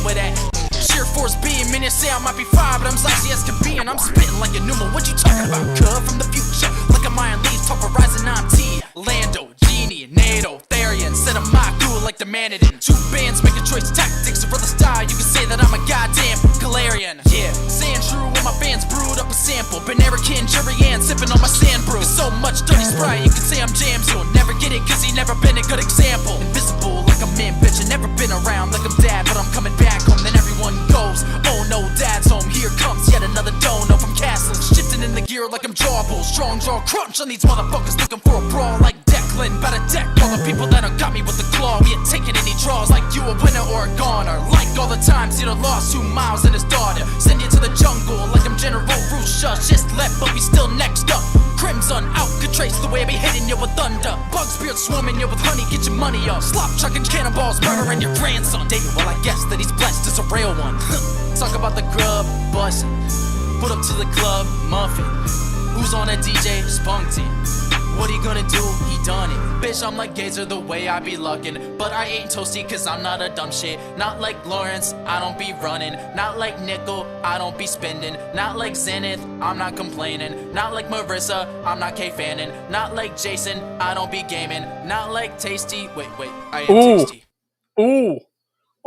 with that. Sheer force beam, and you say I might be fire, but I'm as icy as can be, and I'm spitting like a pneumo. What you talking about? Cub from the future, like a Mayan leaf, top horizon, I'm T. Lando, Genie, NATO, Therian, set a mock cool like the Manadin. Two bands making choice tactics, or other style, you can say that I'm a goddamn Galarian. Yeah, saying true when my fans brewed up a sample. Banerican, Jerry Ann, sipping on my sand brew. So much dirty Sprite, you can say I'm jams. You'll never get it, cause he never been a good example. Invisible like a man, bitch, I never been around like I'm dad, but I'm coming back home, then everyone goes, oh no, dad's home, here comes yet another dono from castles, shifting in the gear like I'm jawable, strong jaw crunch on these motherfuckers looking for a brawl like Declan, better deck all the people that don't got me with the claw, we ain't taking any draws like you a winner or a goner, like all the times you'd have lost 2 miles and his daughter, send you to the jungle like I'm General Rusha, just left but we still next up, Crimson out, could trace the way I be hitting you with thunder, bug spirit swarming you with honey, get your money up, slop chucking cannonballs, murdering your grandson, David, well I guess that he's blessed as a real one. Talk about the grub, bussin', put up to the club, muffin. Who's on a DJ? Spunky. What he gonna do? He done it. Bitch, I'm like Gazer the way I be luckin', but I ain't toasty cause I'm not a dumb shit. Not like Lawrence, I don't be running. Not like Nickel, I don't be spending. Not like Zenith, I'm not complaining. Not like Marissa, I'm not K-fanning. Not like Jason, I don't be gaming. Not like Tasty, wait, I am Tasty.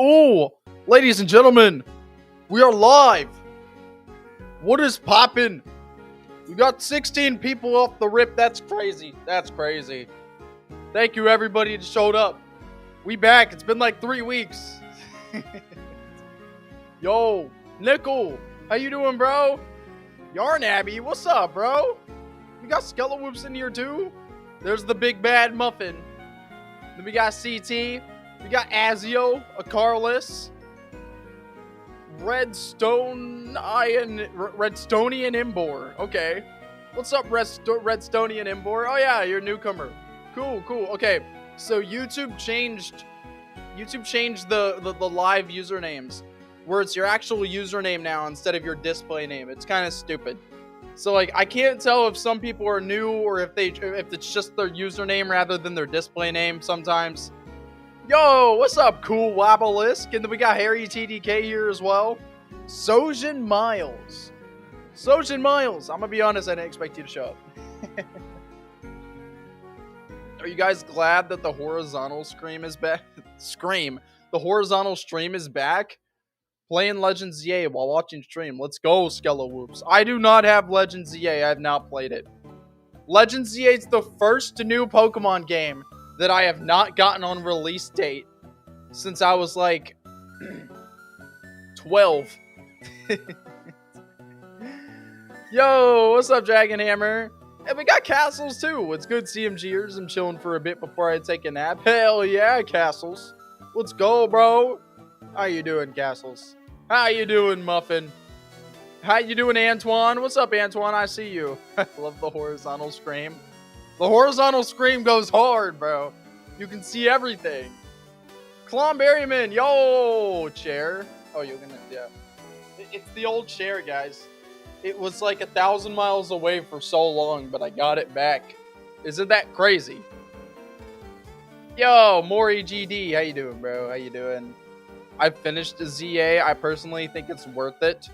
Ooh, ladies and gentlemen, we are live. What is poppin'? We got 16 people off the rip. That's crazy. That's crazy. Thank you, everybody that showed up. We back. It's been like 3 weeks. Yo, Nickel, how you doing, bro? Yarn Abby, what's up, bro? We got Skeletwhoops in here, too. There's the big bad muffin. Then we got CT. We got Azio, a Carlos. Redstonian Imbor. Okay. What's up, Redstonian Imbor? Oh yeah, you're a newcomer. Cool. Okay. So YouTube changed the live usernames, where it's your actual username now instead of your display name. It's kind of stupid. So like I can't tell if some people are new or if it's just their username rather than their display name sometimes. Yo, what's up, Cool Wobbleisk? And then we got Harry TDK here as well. Sojin Miles. I'm gonna be honest, I didn't expect you to show up. Are you guys glad that the horizontal stream is back? The horizontal stream is back? Playing Legends ZA while watching stream. Let's go, Skeletwhoops. I do not have Legends ZA. I have not played it. Legends ZA is the first new Pokemon game that I have not gotten on release date since I was like 12. Yo, what's up, Dragon Hammer? And we got Castles too. It's good CMGers. I'm chilling for a bit before I take a nap. Hell yeah, Castles. Let's go, bro. How you doing, Castles? How you doing, Muffin? How you doing, Antoine? What's up, Antoine? I see you. I love the horizontal scream. The horizontal scream goes hard, bro. You can see everything. Clomberryman, yo, chair. Oh, you're gonna, yeah. It's the old chair, guys. It was like 1,000 miles away for so long, but I got it back. Isn't that crazy? Yo, Maury GD, how you doing, bro? How you doing? I finished the ZA. I personally think it's worth it.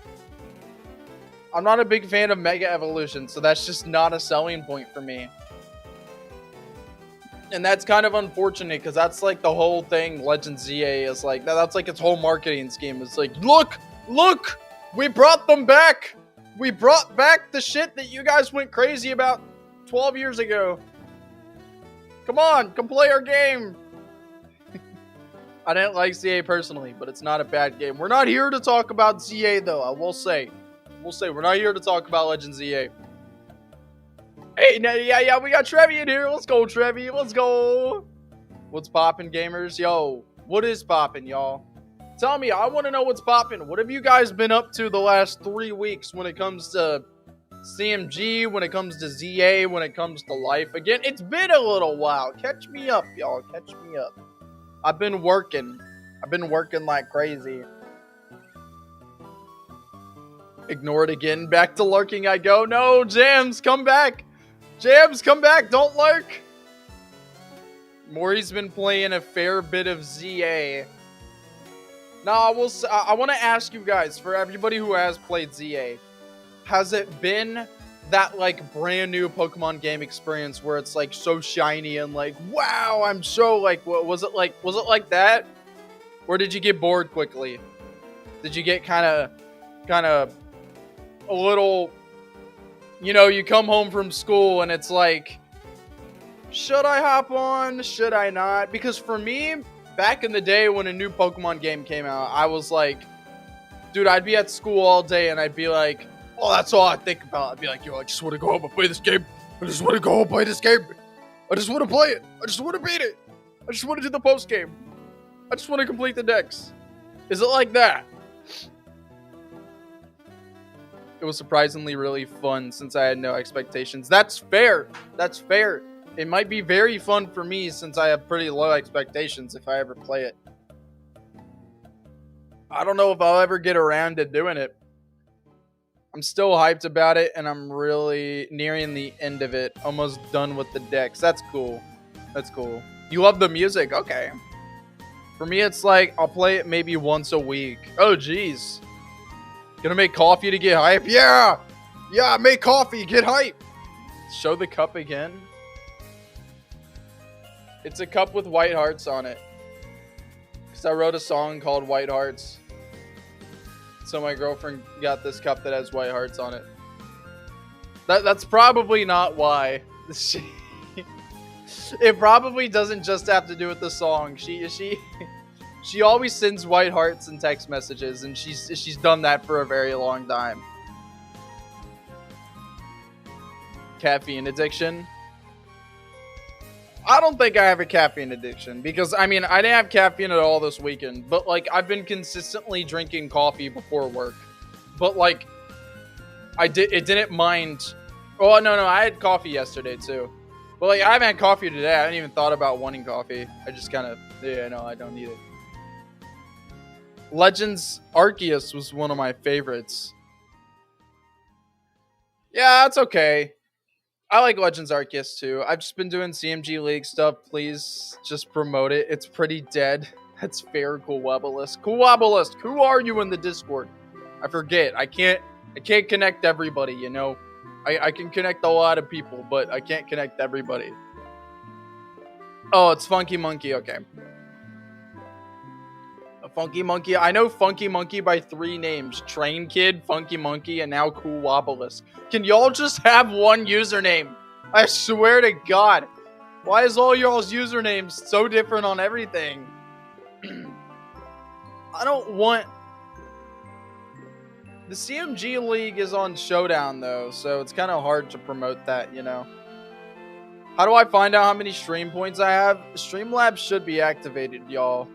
I'm not a big fan of Mega Evolution, so that's just not a selling point for me. And that's kind of unfortunate, because that's like the whole thing Legends ZA is like. That's like its whole marketing scheme. It's like, look, we brought them back. We brought back the shit that you guys went crazy about 12 years ago. Come on, come play our game. I didn't like ZA personally, but it's not a bad game. We're not here to talk about ZA, though, I will say. We're not here to talk about Legends ZA. Hey, yeah, we got Trevi in here. Let's go, Trevi. Let's go. What's poppin', gamers? Yo, what is poppin', y'all? Tell me, I want to know what's poppin'. What have you guys been up to the last 3 weeks when it comes to CMG, when it comes to ZA, when it comes to life? Again, it's been a little while. Catch me up, y'all. Catch me up. I've been working like crazy. Ignore it again. Back to lurking I go. No, Jams, come back. Jams, come back. Don't lurk. Maury's been playing a fair bit of ZA. Now, I want to ask you guys, for everybody who has played ZA, has it been that like brand new Pokemon game experience where it's like so shiny and like, wow, I'm so like, what was it like? Was it like that? Or did you get bored quickly? Did you get kind of a little, you come home from school and it's like, should I hop on? Should I not? Because for me, back in the day when a new Pokemon game came out, I was like, dude, I'd be at school all day and I'd be like, oh, that's all I think about. I'd be like, yo, I just want to go home and play this game. I just want to go home and play this game. I just want to play it. I just want to beat it. I just want to do the post game. I just want to complete the decks. Is it like that? It was surprisingly really fun since I had no expectations. That's fair. That's fair. It might be very fun for me since I have pretty low expectations if I ever play it. I don't know if I'll ever get around to doing it. I'm still hyped about it, and I'm really nearing the end of it. Almost done with the decks. That's cool. That's cool. You love the music? Okay. For me, it's like, I'll play it maybe once a week. Oh, jeez. Gonna make coffee to get hype? Yeah! Yeah, make coffee, get hype! Show the cup again. It's a cup with white hearts on it. Because I wrote a song called White Hearts. So my girlfriend got this cup that has white hearts on it. That's probably not why. It probably doesn't just have to do with the song. She always sends white hearts in text messages, and she's done that for a very long time. Caffeine addiction. I don't think I have a caffeine addiction because, I mean, I didn't have caffeine at all this weekend, but, like, I've been consistently drinking coffee before work, but, like, it didn't mind. Oh, no, I had coffee yesterday, too, but, like, I haven't had coffee today. I haven't even thought about wanting coffee. I just kind of, yeah, no, I don't need it. Legends Arceus was one of my favorites. Yeah, that's okay. I like Legends Arceus too. I've just been doing CMG League stuff. Please just promote it. It's pretty dead. That's fair, Coolwobblisk. Coolwobblisk, who are you in the Discord? I forget. I can't connect everybody, you know. I can connect a lot of people, but I can't connect everybody. Oh, it's Funky Monkey. Okay. A Funky Monkey. I know Funky Monkey by 3 names. Train Kid, Funky Monkey, and now Coolwobblisk. Can y'all just have one username? I swear to God. Why is all y'all's usernames so different on everything? I don't want... The CMG League is on Showdown, though, so it's kind of hard to promote that, you know? How do I find out how many stream points I have? Streamlabs should be activated, y'all.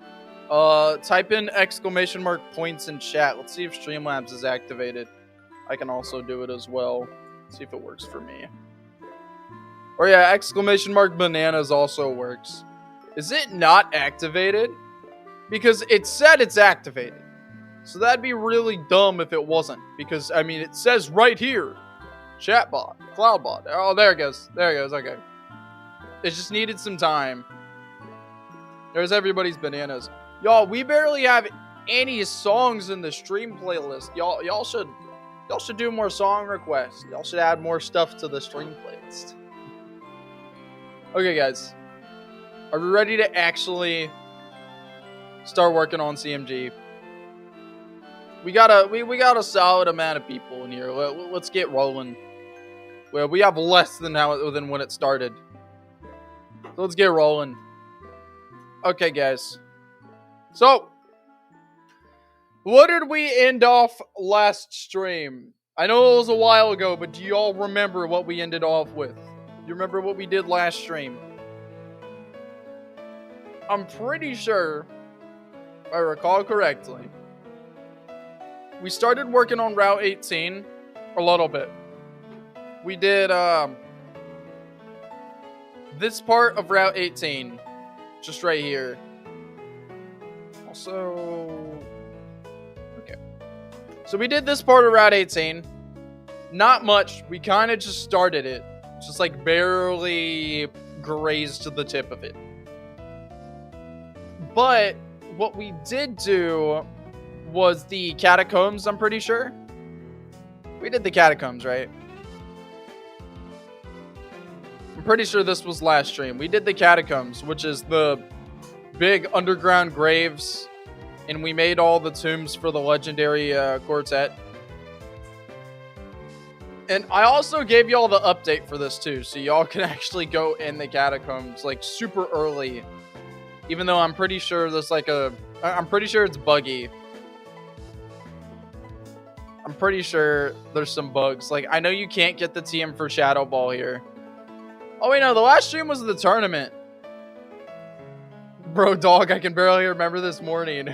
Type in !points in chat. Let's see if Streamlabs is activated. I can also do it as well. See if it works for me. Or yeah, !bananas also works. Is it not activated? Because it said it's activated. So that'd be really dumb if it wasn't. Because, I mean, it says right here. Chatbot. Cloudbot. Oh, there it goes. There it goes. Okay. It just needed some time. There's everybody's bananas. Y'all, we barely have any songs in the stream playlist. Y'all should do more song requests. Y'all should add more stuff to the stream playlist. Okay, guys. Are we ready to actually start working on CMG? We got a solid amount of people in here. Let's get rolling. Well, we have less than when it started. So let's get rolling. Okay, guys. So, what did we end off last stream? I know it was a while ago, but do y'all remember what we ended off with? You remember what we did last stream? I'm pretty sure, if I recall correctly, we started working on Route 18 a little bit. We did this part of Route 18, just right here. Also, okay. So we did this part of Route 18. Not much. We kind of just started it. Just like barely grazed to the tip of it. But what we did do was the catacombs, I'm pretty sure. We did the catacombs, right? I'm pretty sure this was last stream. We did the catacombs, which is the big underground graves. And we made all the tombs for the legendary quartet. And I also gave y'all the update for this too. So y'all can actually go in the catacombs like super early. Even though I'm pretty sure there's like I'm pretty sure it's buggy. I'm pretty sure there's some bugs. Like, I know you can't get the TM for Shadow Ball here. Oh, wait, no. The last stream was the tournament. Bro, dog, I can barely remember this morning.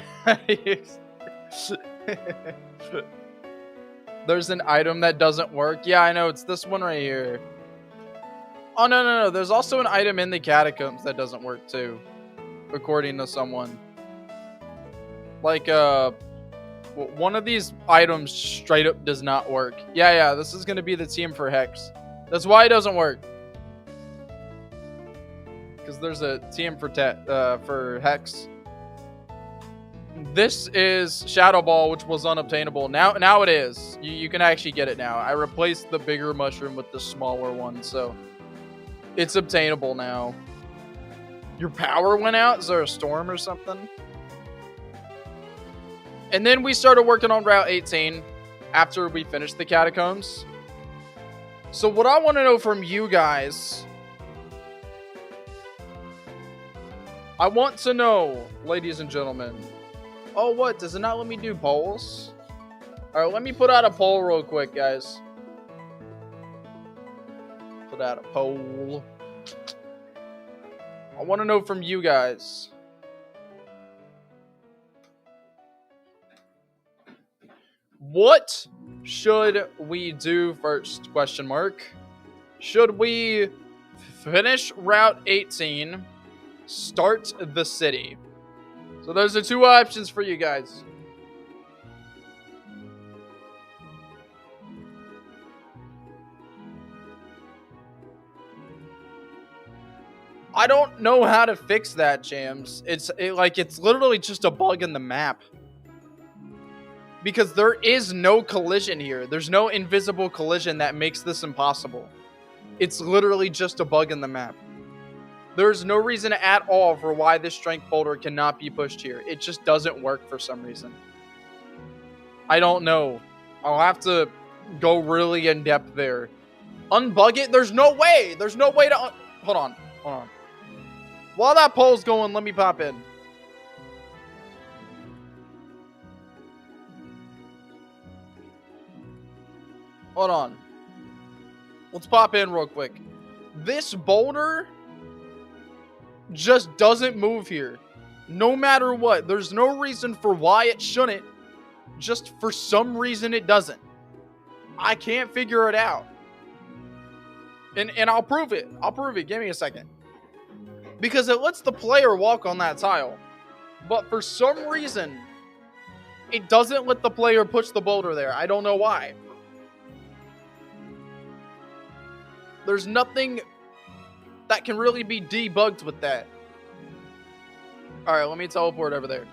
There's an item that doesn't work. Yeah, I know. It's this one right here. Oh, no. There's also an item in the catacombs that doesn't work, too. According to someone. Like, one of these items straight up does not work. Yeah, this is going to be the team for Hex. That's why it doesn't work. Because there's a team for Hex. This is Shadow Ball, which was unobtainable. Now it is. You can actually get it now. I replaced the bigger mushroom with the smaller one, so it's obtainable now. Your power went out? Is there a storm or something? And then we started working on Route 18 after we finished the catacombs. So what I want to know from you guys, I want to know, ladies and gentlemen. Oh, what? Does it not let me do polls? Alright, let me put out a poll real quick, guys. Put out a poll. I want to know from you guys. What should we do first? Question mark. Should we finish Route 18, start the city? So those are two options for you guys. I don't know how to fix that, Jams. It's literally just a bug in the map. Because there is no collision here. There's no invisible collision that makes this impossible. It's literally just a bug in the map. There's no reason at all for why this strength boulder cannot be pushed here. It just doesn't work for some reason. I don't know. I'll have to go really in depth there. Unbug it? There's no way. There's no way to... Hold on. While that poll's going, let me pop in. Hold on. Let's pop in real quick. This boulder just doesn't move here. No matter what. There's no reason for why it shouldn't. Just for some reason it doesn't. I can't figure it out. And I'll prove it. Give me a second. Because it lets the player walk on that tile. But for some reason, it doesn't let the player push the boulder there. I don't know why. There's nothing that can really be debugged with that. Alright, let me teleport over there.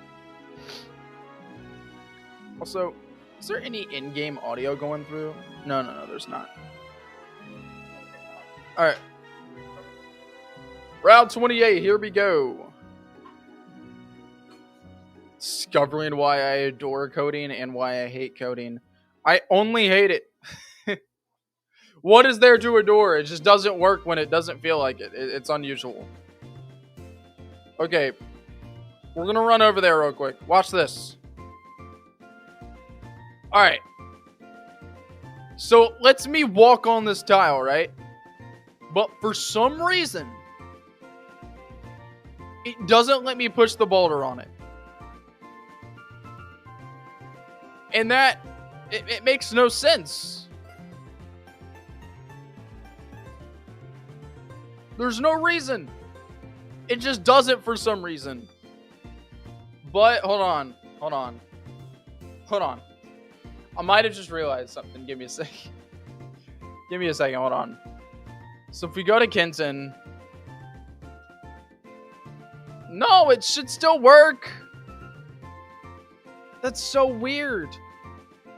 Also, is there any in-game audio going through? No, there's not. Alright. Round 28, here we go. Discovering why I adore coding and why I hate coding. I only hate it. What is there to adore? It just doesn't work when it doesn't feel like it. It's unusual. Okay. We're going to run over there real quick. Watch this. Alright. So, lets me walk on this tile, right? But for some reason, it doesn't let me push the boulder on it. And that, it makes no sense. There's no reason. It just doesn't for some reason. But, hold on. I might have just realized something. Give me a second. Hold on. So if we go to Kenton. No, it should still work. That's so weird.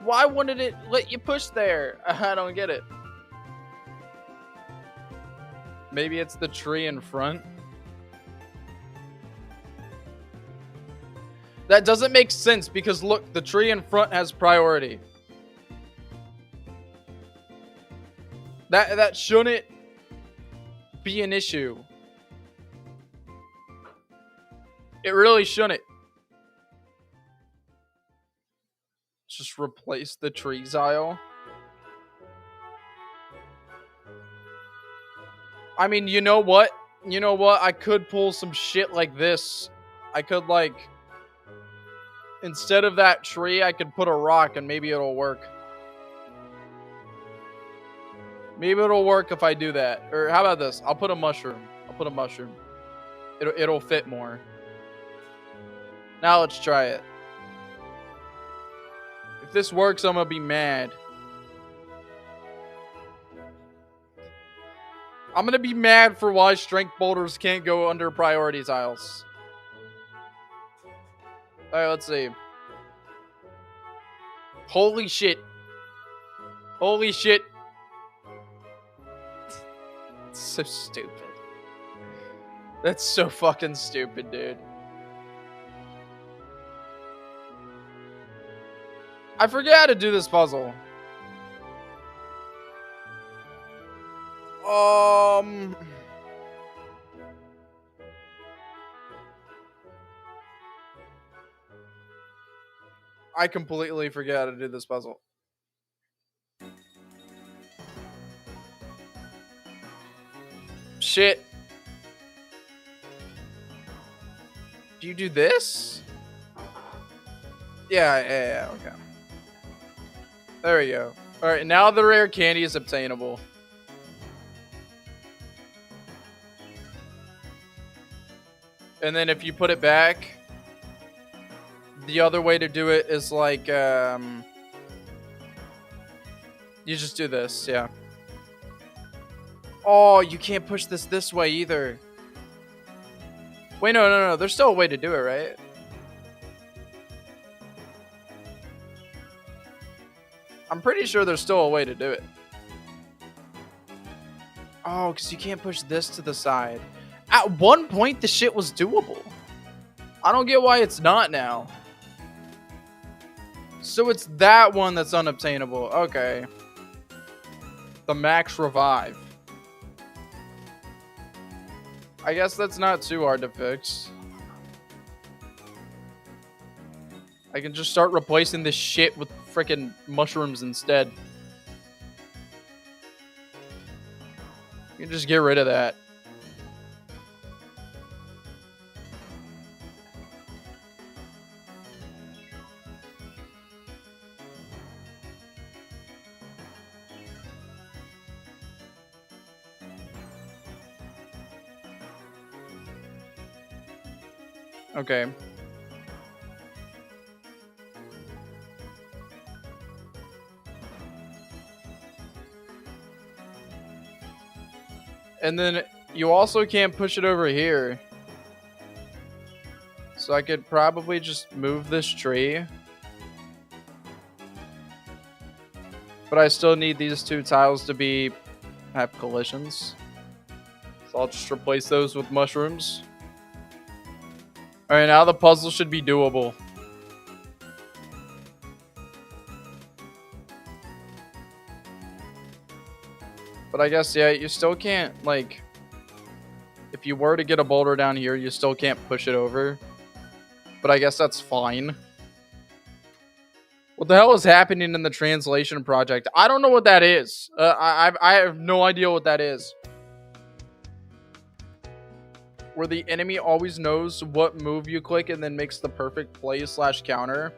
Why wouldn't it let you push there? I don't get it. Maybe it's the tree in front. That doesn't make sense because look, the tree in front has priority. That shouldn't be an issue. It really shouldn't. Just replace the tree tile. I mean, you know what? You know what? I could pull some shit like this. I could, like, instead of that tree, I could put a rock and maybe it'll work. Maybe it'll work if I do that. Or how about this? I'll put a mushroom. I'll put a mushroom. It'll fit more. Now let's try it. If this works, I'm gonna be mad. I'm gonna be mad for why strength boulders can't go under priority tiles. Alright, let's see. Holy shit. Holy shit. It's so stupid. That's so fucking stupid, dude. I forget how to do this puzzle. I completely forget how to do this puzzle. Shit. Do you do this? Yeah, okay. There we go. Alright, now the rare candy is obtainable. And then if you put it back, the other way to do it is like, you just do this, yeah. Oh, you can't push this way either. Wait, no. There's still a way to do it, right? I'm pretty sure there's still a way to do it. Oh, because you can't push this to the side. At one point, the shit was doable. I don't get why it's not now. So it's that one that's unobtainable. Okay. The max revive. I guess that's not too hard to fix. I can just start replacing this shit with freaking mushrooms instead. You can just get rid of that. Okay. And then you also can't push it over here. So I could probably just move this tree. But I still need these two tiles to have collisions. So I'll just replace those with mushrooms. Alright, now the puzzle should be doable. But I guess, yeah, you still can't, like... If you were to get a boulder down here, you still can't push it over. But I guess that's fine. What the hell is happening in the translation project? I don't know what that is. I have no idea what that is. Where the enemy always knows what move you click and then makes the perfect play / counter.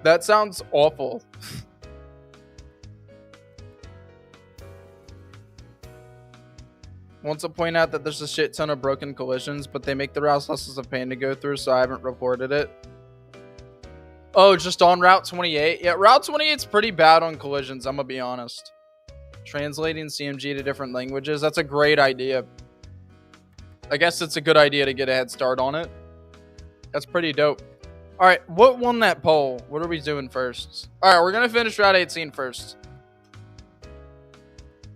That sounds awful. Want to point out that there's a shit ton of broken collisions, but they make the routes less of a pain to go through, so I haven't reported it. Oh, just on Route 28? Yeah, Route 28's pretty bad on collisions, I'm gonna be honest. Translating CMG to different languages, that's a great idea. I guess it's a good idea to get a head start on it. That's pretty dope. All right, what won that poll? What are we doing first? All right, we're gonna finish Route 18 first.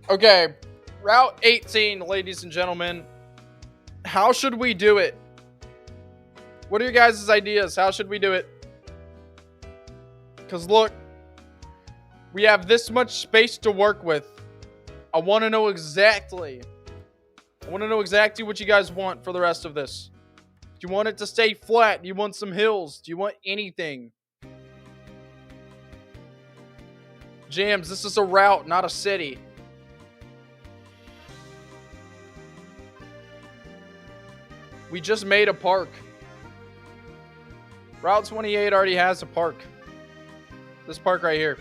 Okay, Route 18, ladies and gentlemen. How should we do it? What are your guys' ideas? How should we do it? Because look, we have this much space to work with. I want to know exactly. What you guys want for the rest of this. Do you want it to stay flat? Do you want some hills? Do you want anything? Jams, this is a route, not a city. We just made a park. Route 28 already has a park. This park right here.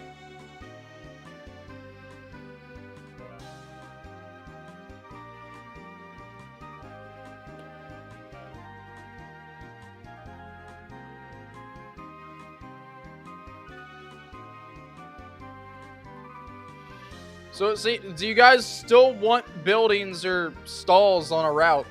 So, see, do you guys still want buildings or stalls on a route?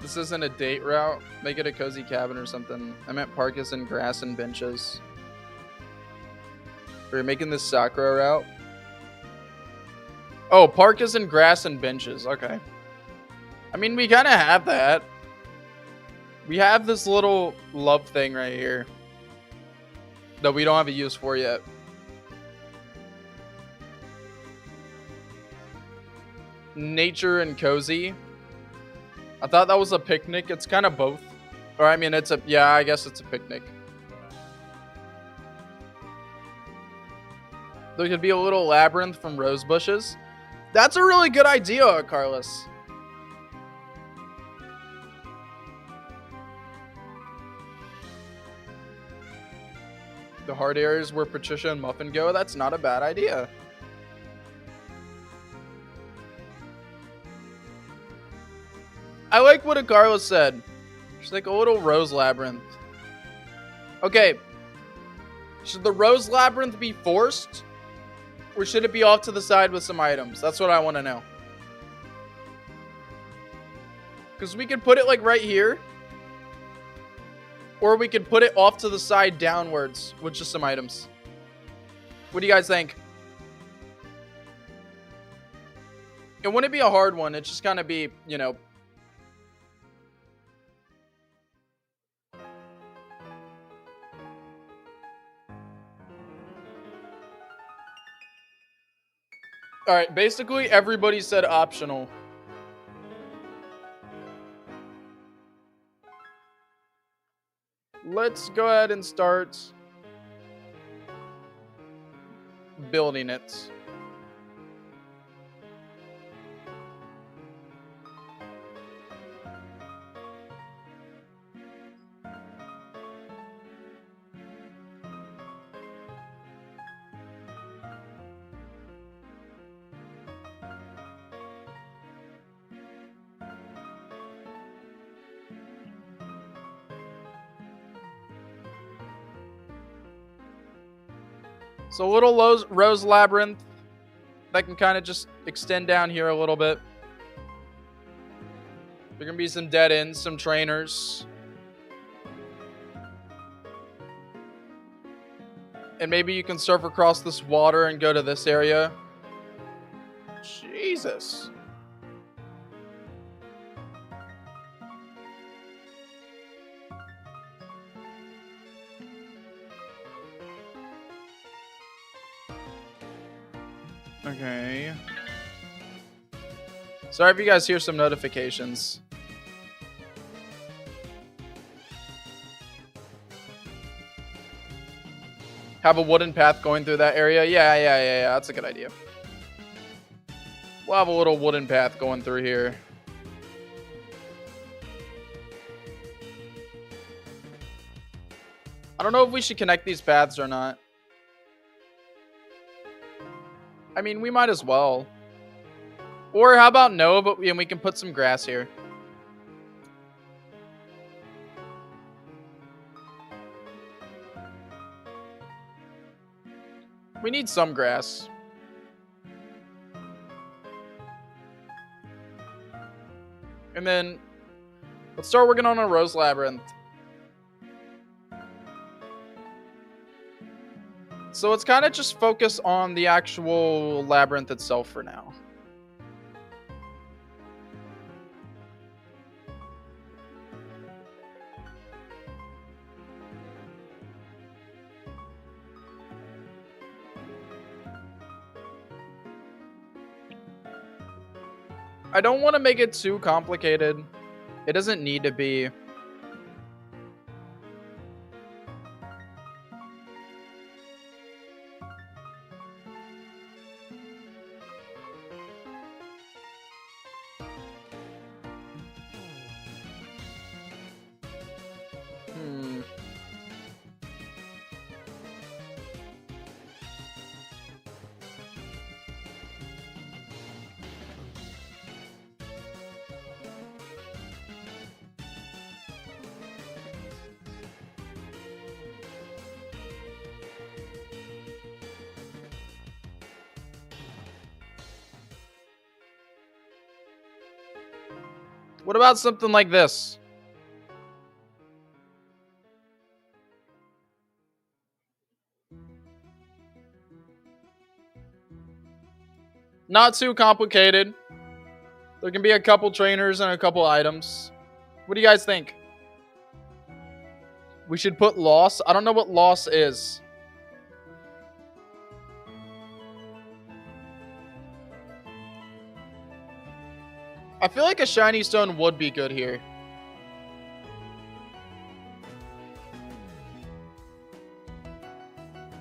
This isn't a date route. Make it a cozy cabin or something. I meant park is in grass and benches. We're making this Sakura route. Oh, park is in grass and benches. Okay. I mean, we kind of have that. We have this little love thing right here that we don't have a use for yet. Nature and cozy. I thought that was a picnic. It's kind of both. Or I mean, it's a, yeah, I guess it's a picnic. There could be a little labyrinth from rose bushes. That's a really good idea, Carlos. The hard areas where Patricia and Muffin go, that's not a bad idea. I like what Carlos said. She's like a little rose labyrinth. Okay. Should the rose labyrinth be forced? Or should it be off to the side with some items? That's what I want to know. Because we could put it like right here. Or we could put it off to the side downwards with just some items. What do you guys think? It wouldn't be a hard one. It's just kind of be, you know. Alright, basically everybody said optional. Let's go ahead and start building it. So a little rose labyrinth that can kind of just extend down here a little bit. There can be some dead ends, some trainers. And maybe you can surf across this water and go to this area. Jesus. Okay. Sorry if you guys hear some notifications. Have a wooden path going through that area? Yeah. That's a good idea. We'll have a little wooden path going through here. I don't know if we should connect these paths or not. I mean, we might as well. Or how about no, but we can put some grass here. We need some grass. equipment. Let's start working on a Rose Labyrinth. So let's kind of just focus on the actual labyrinth itself for now. I don't want to make it too complicated. It doesn't need to be. What about something like this? Not too complicated. There can be a couple trainers and a couple items. What do you guys think? We should put loss. I don't know what loss is. I feel like a shiny stone would be good here.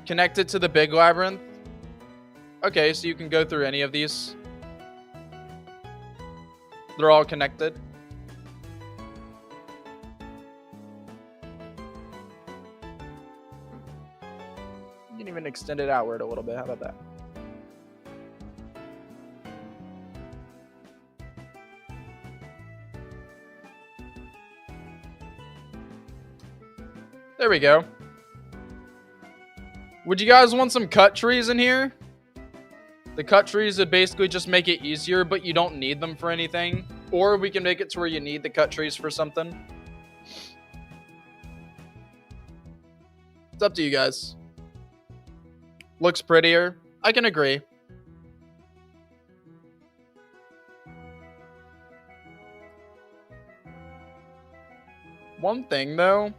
Connect it to the big labyrinth. Okay, so you can go through any of these. They're all connected. You can even extend it outward a little bit. How about that? There we go. Would you guys want some cut trees in here? The cut trees would basically just make it easier, but you don't need them for anything. Or we can make it to where you need the cut trees for something. It's up to you guys. Looks prettier. I can agree. One thing, though.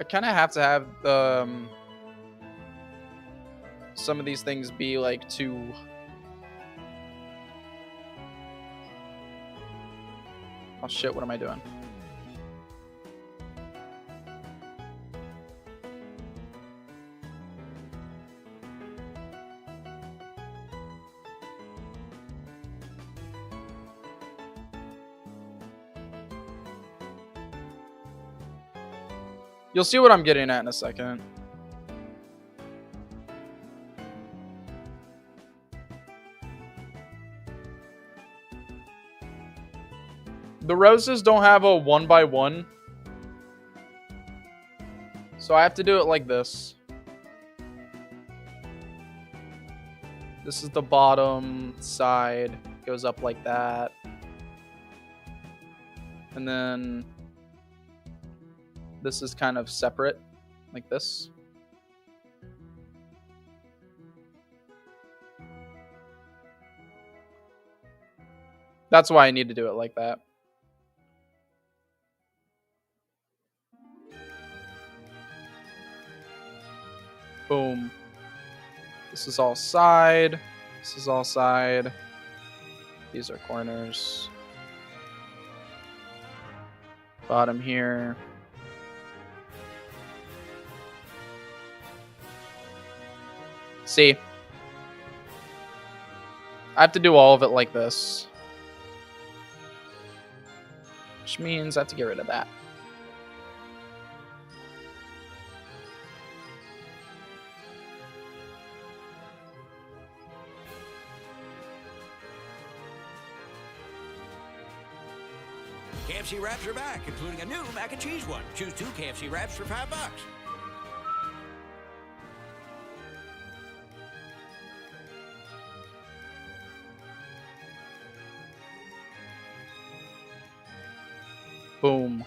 I kind of have to have some of these things be like too. Oh shit, what am I doing? You'll see what I'm getting at in a second. The roses don't have a 1x1. So I have to do it like this. This is the bottom side. Goes up like that. And then this is kind of separate, like this. That's why I need to do it like that. Boom. This is all side. This is all side. These are corners. Bottom here. See? I have to do all of it like this. Which means I have to get rid of that. KFC wraps are back, including a new mac and cheese one. Choose 2 KFC wraps for $5. Boom.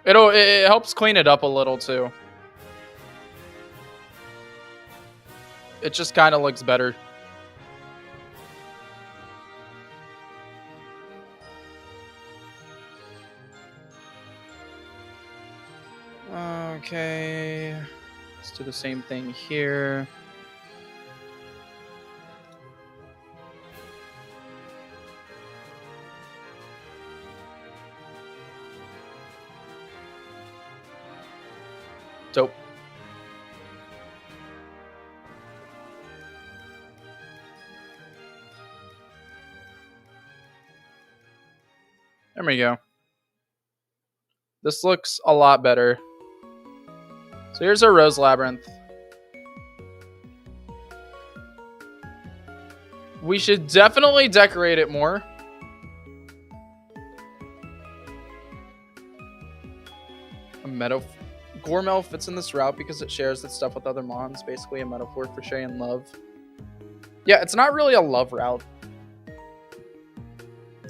It helps clean it up a little too. It just kind of looks better. Okay. Let's do the same thing here. Dope. There we go. This looks a lot better. So here's our Rose Labyrinth. We should definitely decorate it more. A meadow. Gormel fits in this route because it shares its stuff with other mons. Basically a metaphor for sharing love. Yeah, it's not really a love route.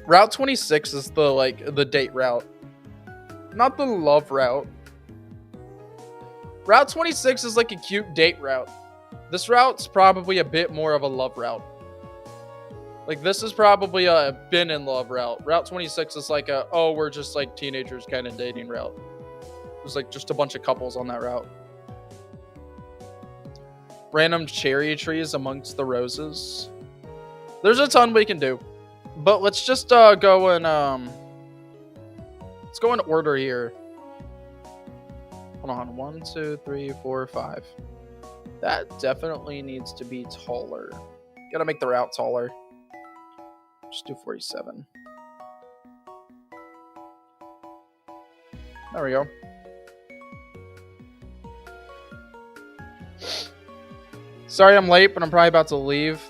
Route 26 is the date route. Not the love route. Route 26 is like a cute date route. This route's probably a bit more of a love route. Like, this is probably a been in love route. Route 26 is like a, oh, we're just like teenagers kind of dating route. There's like just a bunch of couples on that route. Random cherry trees amongst the roses. There's a ton we can do. But let's just go and let's go in order here. Hold on. 1, 2, 3, 4, 5. That definitely needs to be taller. Gotta make the route taller. Just do 47. There we go. Sorry I'm late, but I'm probably about to leave.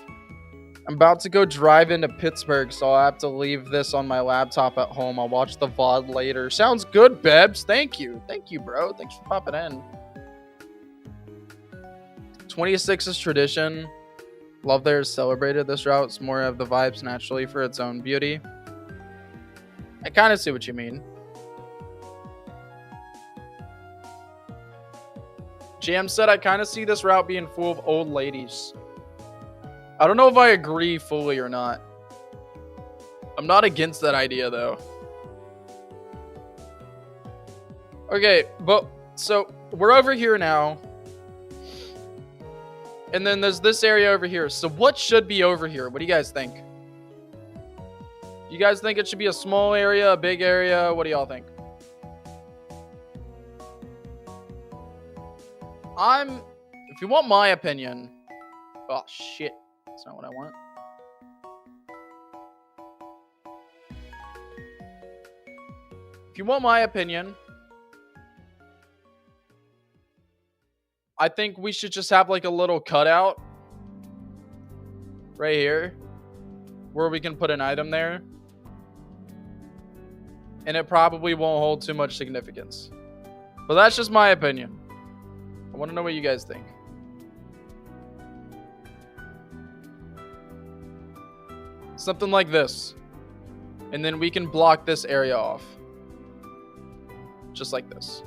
I'm about to go drive into Pittsburgh, so I'll have to leave this on my laptop at home. I'll watch the VOD later. Sounds good, Bebs. Thank you. Thank you, bro. Thanks for popping in. 26 is tradition. Love there is celebrated. This route's more of the vibes naturally for its own beauty. I kind of see what you mean. Jam said, I kind of see this route being full of old ladies. I don't know if I agree fully or not. I'm not against that idea, though. Okay, but, so, we're over here now. And then there's this area over here. So what should be over here? What do you guys think? Do you guys think it should be a small area, a big area? What do y'all think? If you want my opinion... Oh, shit. That's not what I want. If you want my opinion... I think we should just have like a little cutout right here where we can put an item there. And it probably won't hold too much significance. But that's just my opinion. I want to know what you guys think. Something like this. And then we can block this area off. Just like this.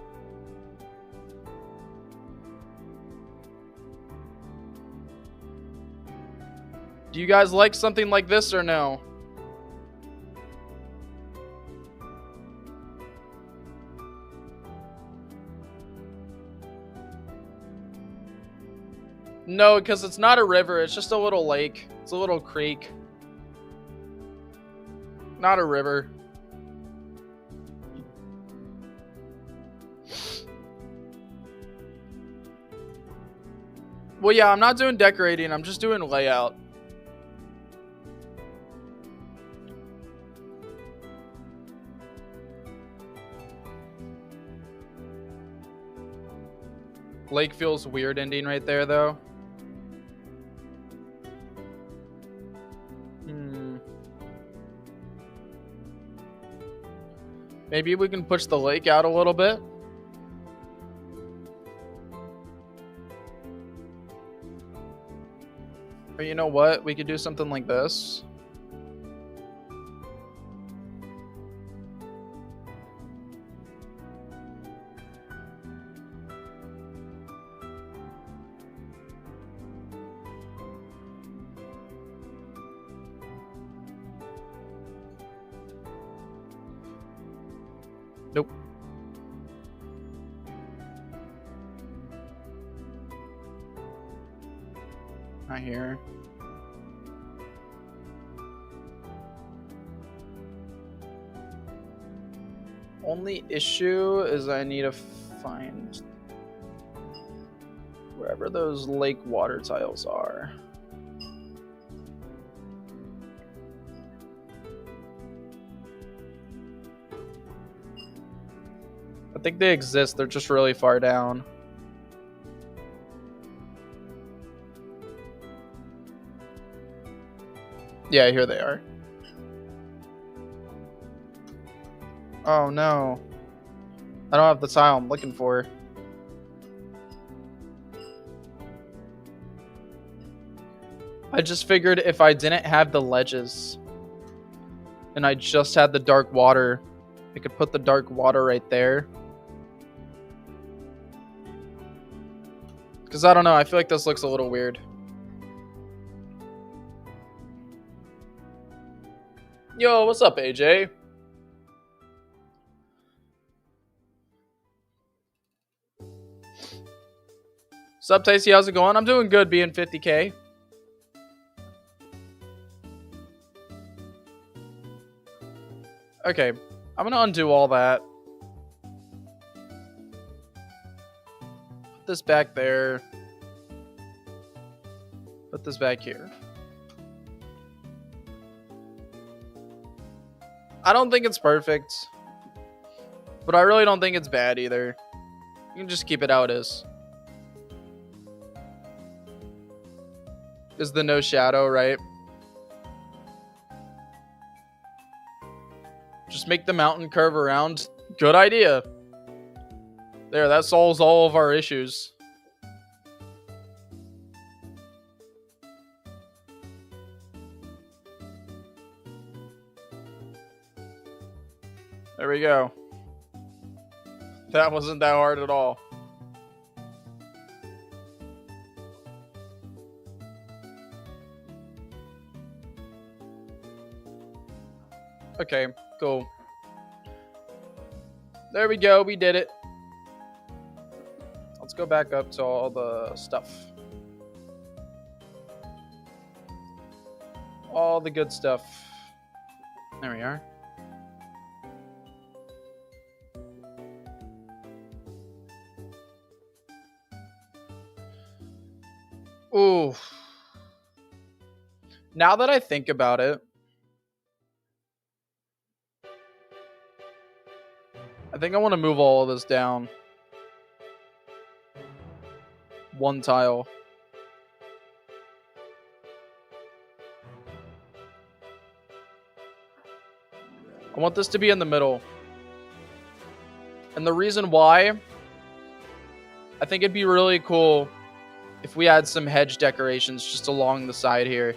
Do you guys like something like this or no? No, because it's not a river. It's just a little lake. It's a little creek. Not a river. Well, yeah, I'm not doing decorating. I'm just doing layout. Lake feels weird ending right there, though. Maybe we can push the lake out a little bit. Or you know what? We could do something like this. Nope. Not here. Only issue is I need to find wherever those lake water tiles are. I think they exist, they're just really far down. Yeah, here they are. Oh no. I don't have the tile I'm looking for. I just figured if I didn't have the ledges and I just had the dark water, I could put the dark water right there. Because I don't know, I feel like this looks a little weird. Yo, what's up, AJ? What's up, Tasty? How's it going? I'm doing good being 50K. Okay, I'm gonna undo all that. Put this back there. Put this back here. I don't think it's perfect, but I really don't think it's bad either. You can just keep it how it is. Is the no shadow, right? Just make the mountain curve around. Good idea. There, that solves all of our issues. There we go. That wasn't that hard at all. Okay, cool. There we go, we did it. Let's go back up to all the stuff. All the good stuff. There we are. Ooh. Now that I think about it, I think I want to move all of this down. One tile. I want this to be in the middle. And the reason why, I think it'd be really cool if we had some hedge decorations just along the side here.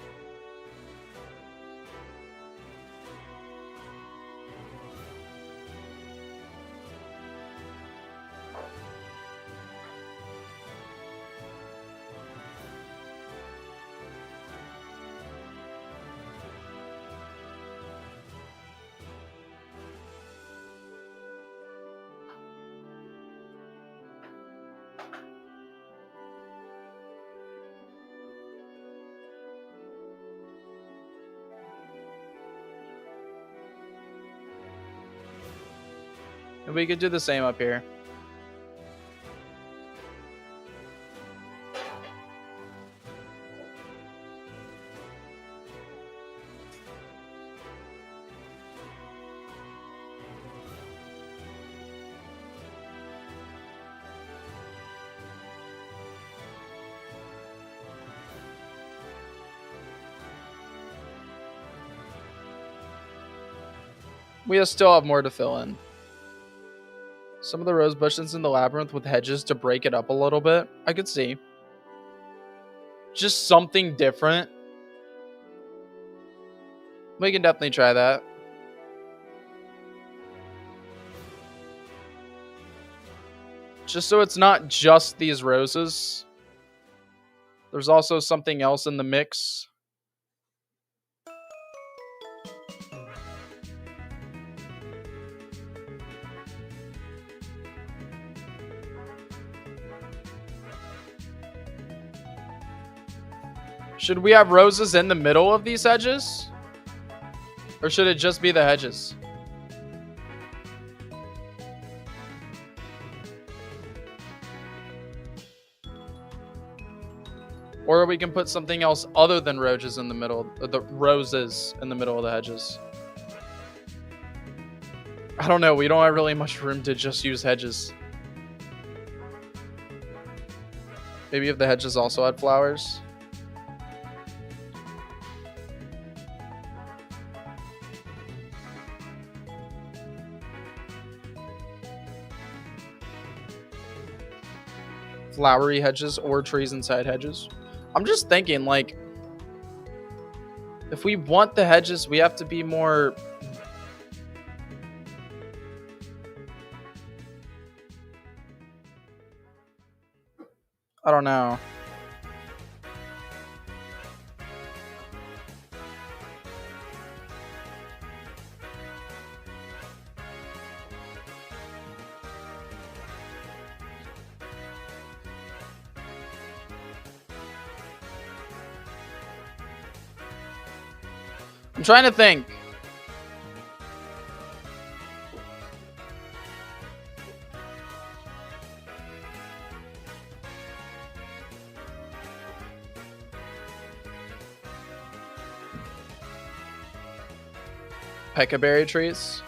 And we could do the same up here. We still have more to fill in. Some of the rose bushes in the labyrinth with hedges to break it up a little bit. I could see. Just something different. We can definitely try that. Just so it's not just these roses. There's also something else in the mix. Should we have roses in the middle of these hedges? Or should it just be the hedges? Or we can put something else other than roses in the middle, the roses in the middle of the hedges. I don't know. We don't have really much room to just use hedges. Maybe if the hedges also had flowers. Flowery hedges or trees inside hedges. I'm just thinking, like, if we want the hedges, we have to be more... I don't know. I'm trying to think. Peckaberry trees.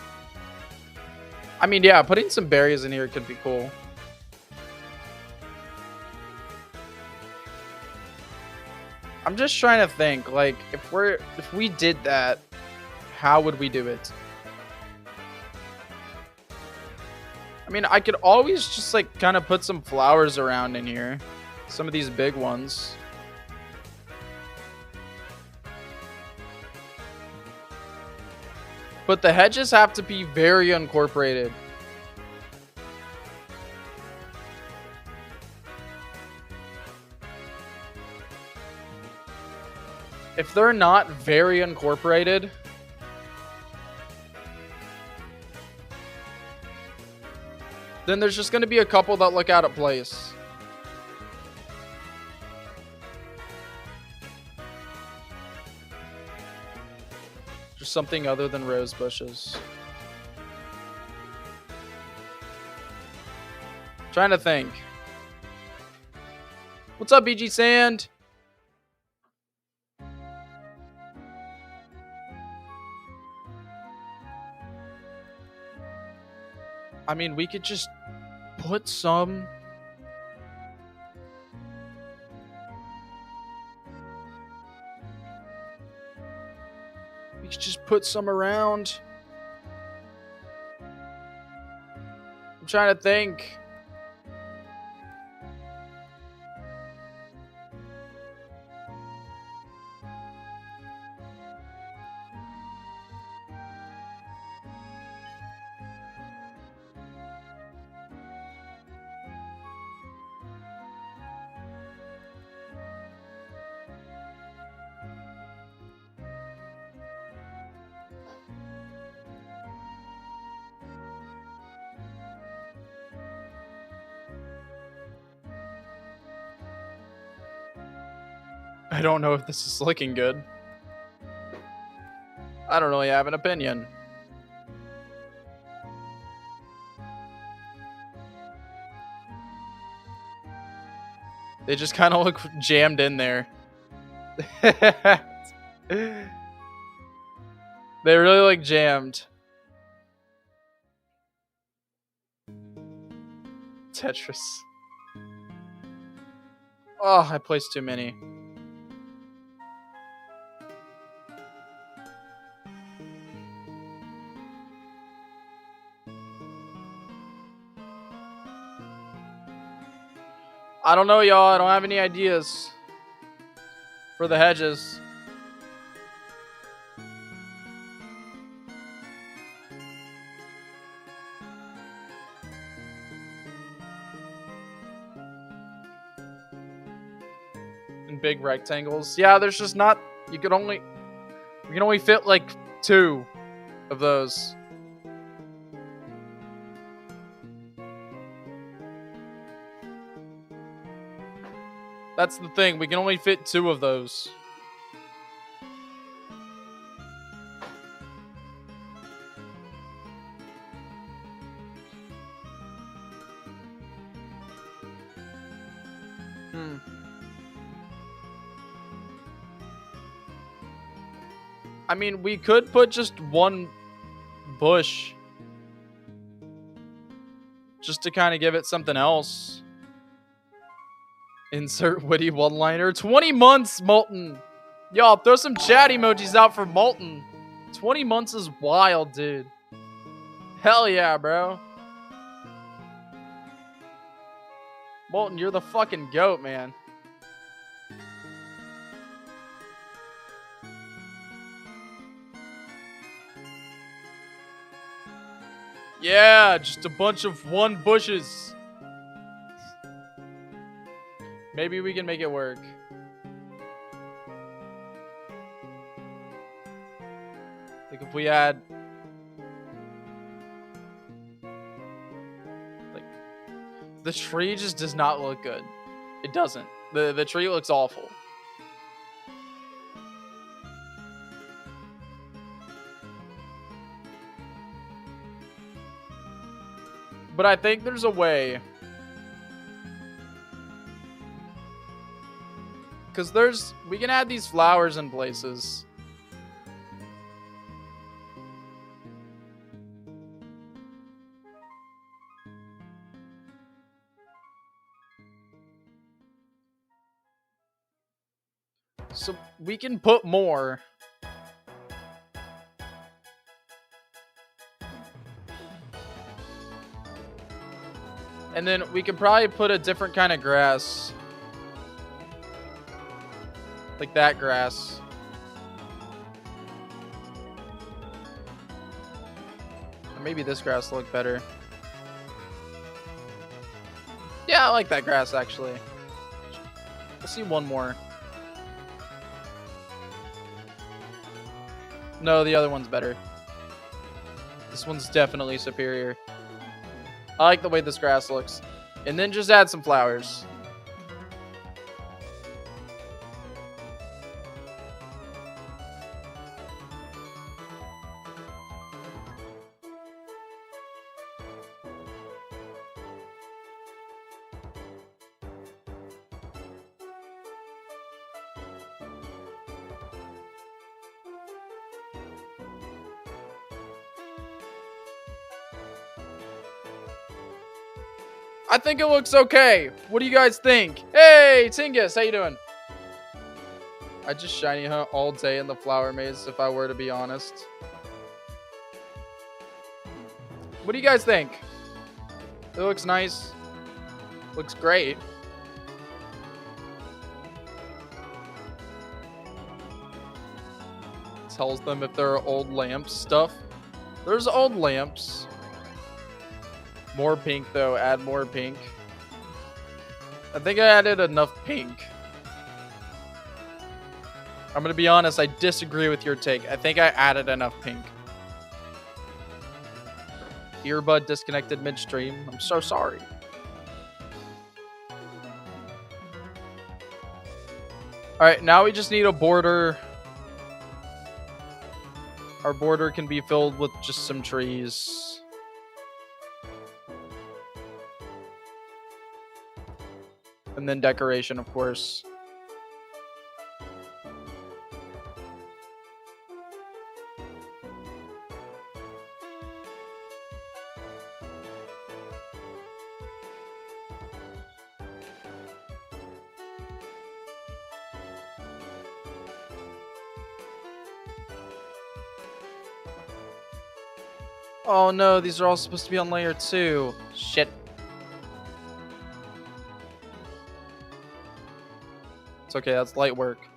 I mean, yeah, putting some berries in here could be cool. I'm just trying to think, like, if we did that, how would we do it? I mean, I could always just, like, kind of put some flowers around in here. Some of these big ones. But the hedges have to be very incorporated. If they're not very incorporated, then there's just going to be a couple that look out of place. Just something other than rose bushes. Trying to think. What's up, BG Sand? I mean, we could just put some... We could just put some around. I'm trying to think. I don't know if this is looking good. I don't really have an opinion. They just kind of look jammed in there. They really look jammed. Tetris. Oh, I placed too many. I don't know, y'all. I don't have any ideas for the hedges. In big rectangles. Yeah, there's just not... We can only fit like 2 of those. That's the thing. We can only fit 2 of those. Hmm. I mean, we could put just one bush. Just to kind of give it something else. Insert witty one-liner. 20 months, Molten. Y'all, throw some chat emojis out for Molten. 20 months is wild, dude. Hell yeah, bro. Molten, you're the fucking goat, man. Yeah, just a bunch of one bushes. Maybe we can make it work. Like if we add... Like... The tree just does not look good. It doesn't. The tree looks awful. But I think there's a way. Because we can add these flowers in places. So we can put more. And then we could probably put a different kind of grass. Like that grass. Or maybe this grass will look better. Yeah, I like that grass actually. We'll see one more. No, the other one's better. This one's definitely superior. I like the way this grass looks. And then just add some flowers. I think it looks okay. What do you guys think? Hey, Tingus, how you doing? I just shiny hunt all day in the flower maze, if I were to be honest. What do you guys think? It looks nice. Looks great. Tells them if there are old lamps stuff. There's old lamps. More pink, though. Add more pink. I think I added enough pink. I'm going to be honest. I disagree with your take. I think I added enough pink. Earbud disconnected midstream. I'm so sorry. Alright, now we just need a border. Our border can be filled with just some trees. And then decoration, of course. Oh no, these are all supposed to be on layer 2. Shit. It's okay, that's light work.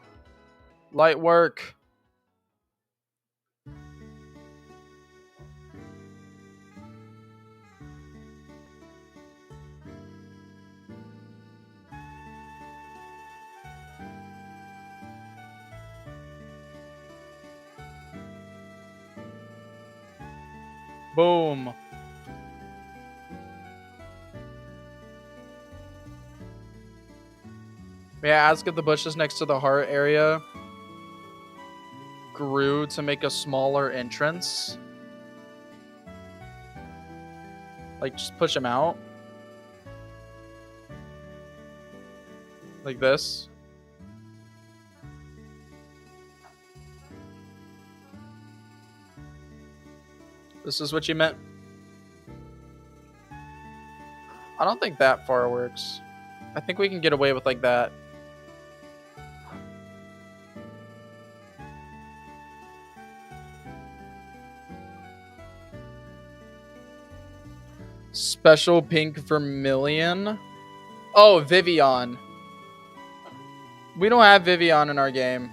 Light work. Boom. May I ask if the bushes next to the heart area grew to make a smaller entrance? Like, just push them out? Like this. This is what you meant? I don't think that far works. I think we can get away with like that. Special pink vermilion. Oh, Vivian. We don't have Vivian in our game.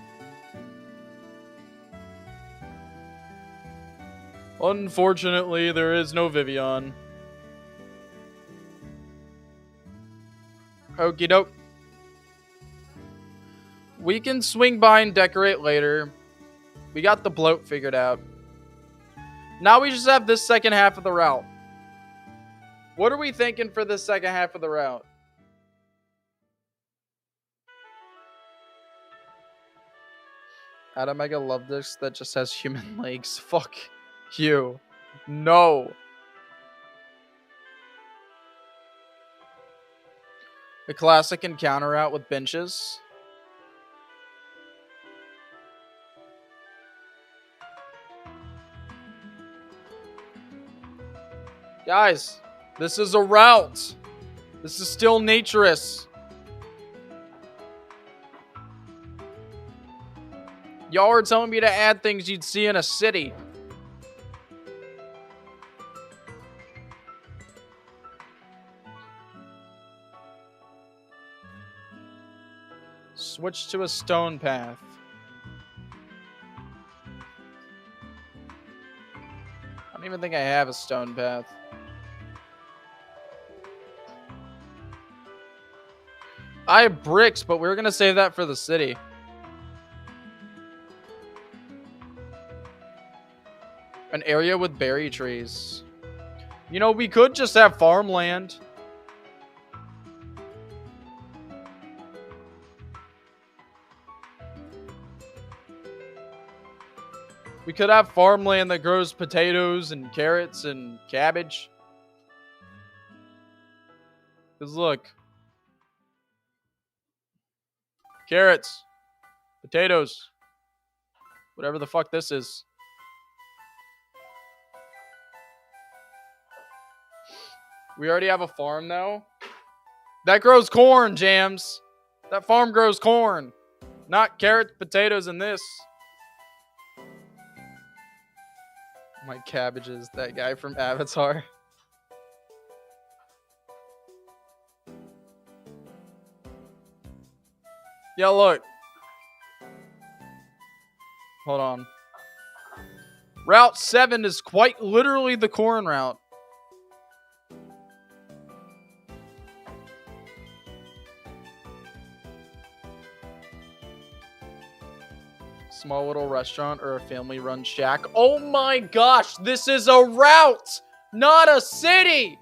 Unfortunately, there is no Vivian. Okie doke. We can swing by and decorate later. We got the bloat figured out. Now we just have this second half of the route. What are we thinking for this second half of the route? Add a Mega Love Disc that just has human legs. Fuck you. No. The classic encounter route with benches. Guys, this is a route. This is still naturous. Y'all are telling me to add things you'd see in a city. Switch to a stone path. I don't even think I have a stone path. I have bricks, but we're going to save that for the city. An area with berry trees. You know, we could just have farmland. We could have farmland that grows potatoes and carrots and cabbage. Because look. Carrots. Potatoes. Whatever the fuck this is. We already have a farm now. That grows corn, Jams. That farm grows corn. Not carrots, potatoes, and this. My cabbages, that guy from Avatar. Yeah, look. Hold on. Route 7 is quite literally the corn route. Small little restaurant or a family-run shack. Oh my gosh, this is a route, not a city!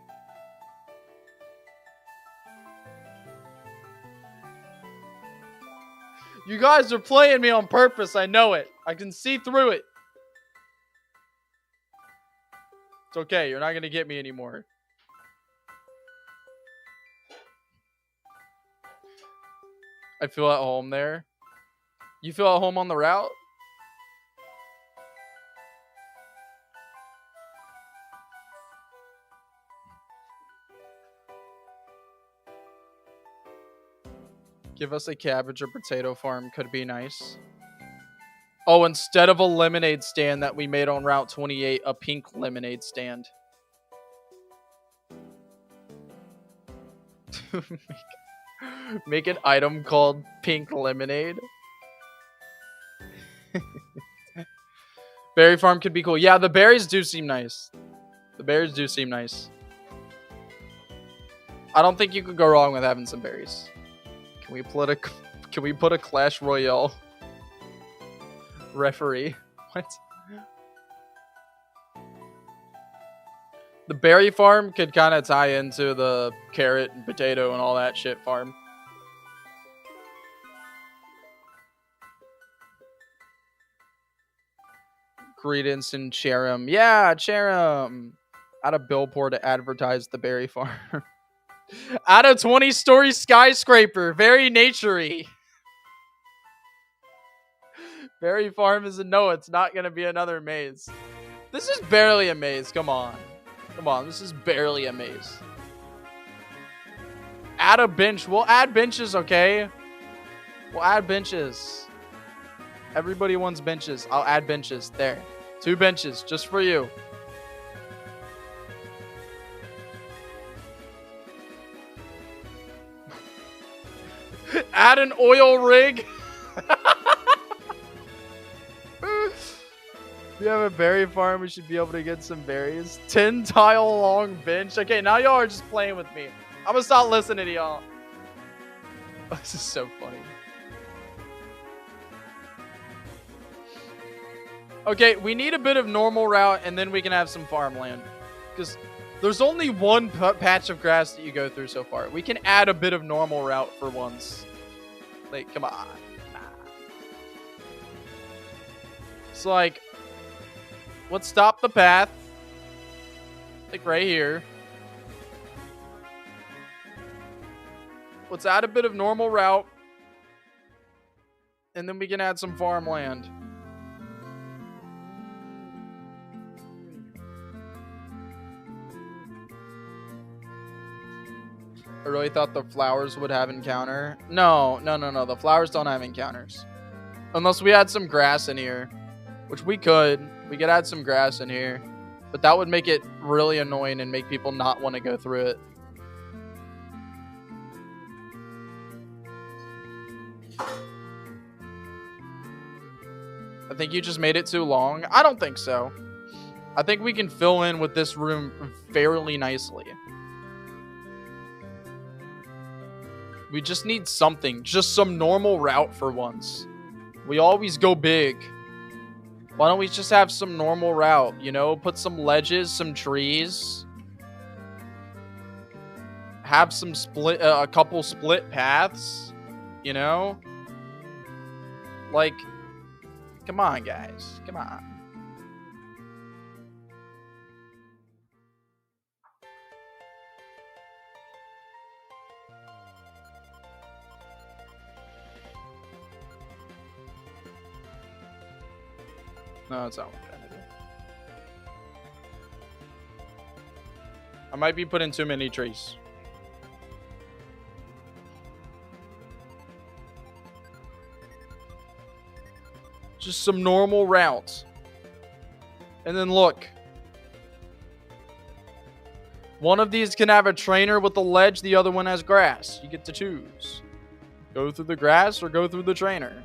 You guys are playing me on purpose, I know it. I can see through it. It's okay, you're not going to get me anymore. I feel at home there. You feel at home on the route? Give us a cabbage or potato farm could be nice. Oh, instead of a lemonade stand that we made on Route 28, a pink lemonade stand. Make an item called pink lemonade. Berry farm could be cool. Yeah, the berries do seem nice. The berries do seem nice. I don't think you could go wrong with having some berries. Can we put a Clash Royale referee? What? The berry farm could kind of tie into the carrot and potato and all that shit farm. Credence and Cherim. Yeah, Cherim. Add a billboard to advertise the berry farm. Add a 20-story skyscraper. Very naturey. Berry farm is a no. It's not going to be another maze. This is barely a maze. Come on. Come on. This is barely a maze. Add a bench. We'll add benches, okay? We'll add benches. Everybody wants benches. I'll add benches. There. 2 benches just for you. Add an oil rig. We have a berry farm. We should be able to get some berries. 10 tile long bench. Okay, now y'all are just playing with me. I'm gonna stop listening to y'all. This is so funny. Okay, we need a bit of normal route, and then we can have some farmland. Because there's only one patch of grass that you go through so far. We can add a bit of normal route for once. Like, come on. It's like, let's stop the path. Like right here. Let's add a bit of normal route. And then we can add some farmland. I really thought the flowers would have encounter. No. The flowers don't have encounters. Unless we had some grass in here. Which we could. We could add some grass in here. But that would make it really annoying and make people not want to go through it. I think you just made it too long. I don't think so. I think we can fill in with this room fairly nicely. We just need something. Just some normal route for once. We always go big. Why don't we just have some normal route? You know, put some ledges, some trees. Have some a couple split paths. You know? Like, come on, guys. Come on. No, that's not what I'm trying to do. I might be putting too many trees. Just some normal routes. And then look. One of these can have a trainer with a ledge, the other one has grass. You get to choose. Go through the grass or go through the trainer.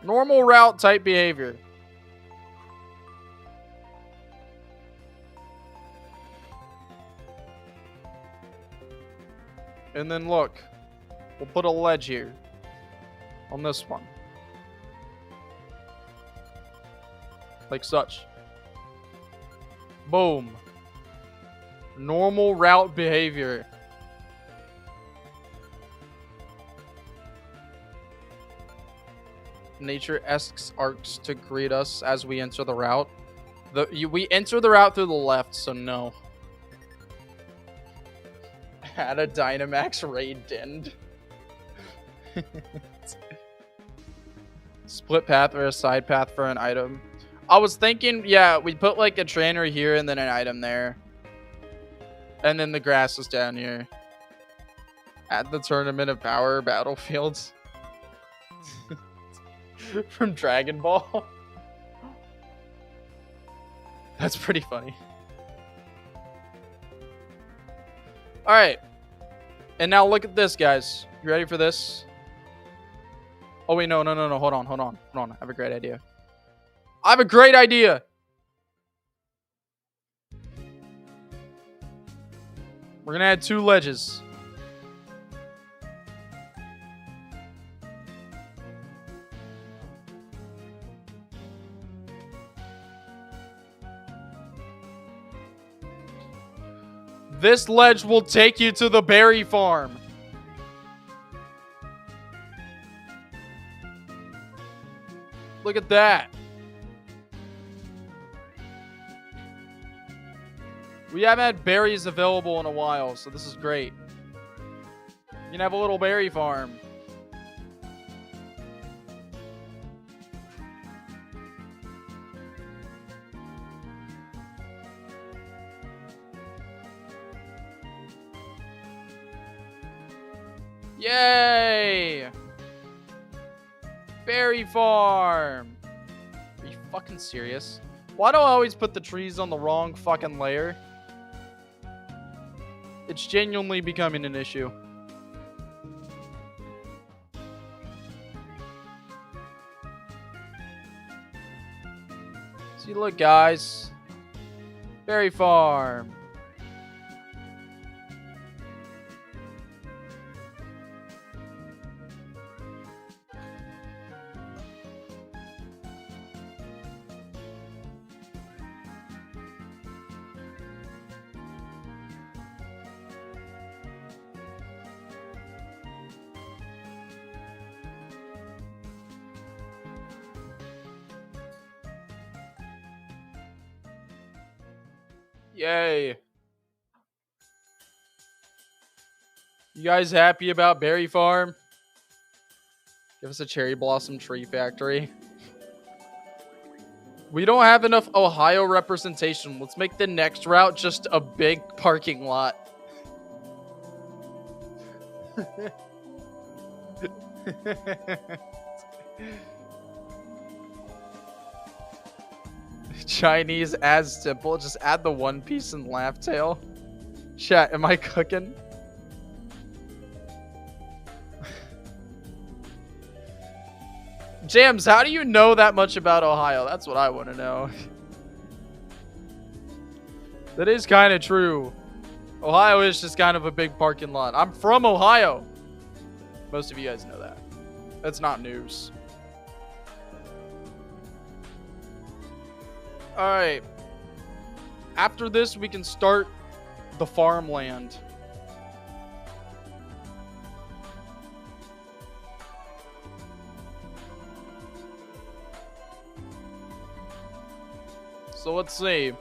Normal route type behavior. And then look. We'll put a ledge here. On this one. Like such. Boom. Normal route behavior. Nature asks arcs to greet us as we enter the route. We enter the route through the left, so no. Add a Dynamax raid dend. Split path or a side path for an item. I was thinking, yeah, we put like a trainer here and then an item there. And then the grass is down here. At the Tournament of Power battlefields. From Dragon Ball. That's pretty funny. Alright. And now look at this, guys. You ready for this? Oh, wait, no. Hold on. I have a great idea. We're gonna add 2 ledges. This ledge will take you to the berry farm. Look at that. We haven't had berries available in a while, so this is great. You can have a little berry farm. Yay! Berry farm! Are you fucking serious? Why do I always put the trees on the wrong fucking layer? It's genuinely becoming an issue. See, look, guys. Berry farm. Yay. You guys happy about Berry Farm? Give us a cherry blossom tree factory. We don't have enough Ohio representation. Let's make the next route just a big parking lot. Chinese as simple. Just add the One Piece and Laugh Tale. Chat, am I cooking? Jams, how do you know that much about Ohio? That's what I want to know. That is kind of true. Ohio is just kind of a big parking lot. I'm from Ohio. Most of you guys know that. That's not news. Alright. After this, we can start the farmland. So let's see.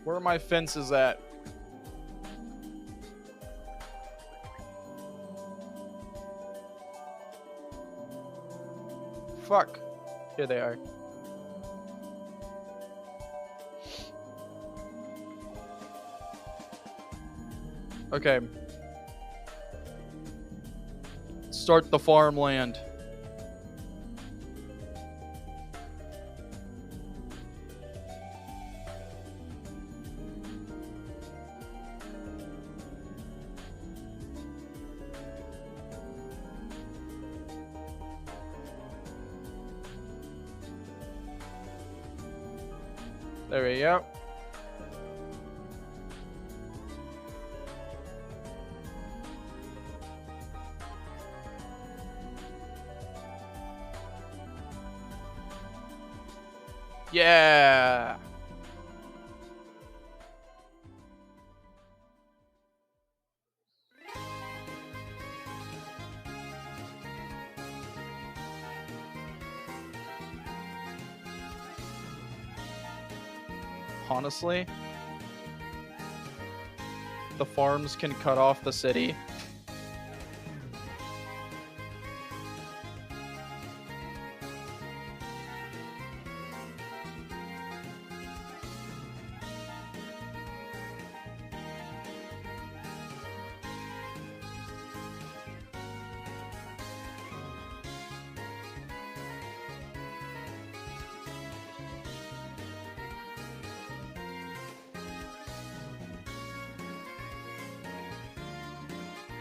Where are my fences at? Fuck. Here they are. Okay. Start the farmland. There we go. Yeah. Honestly, the farms can cut off the city.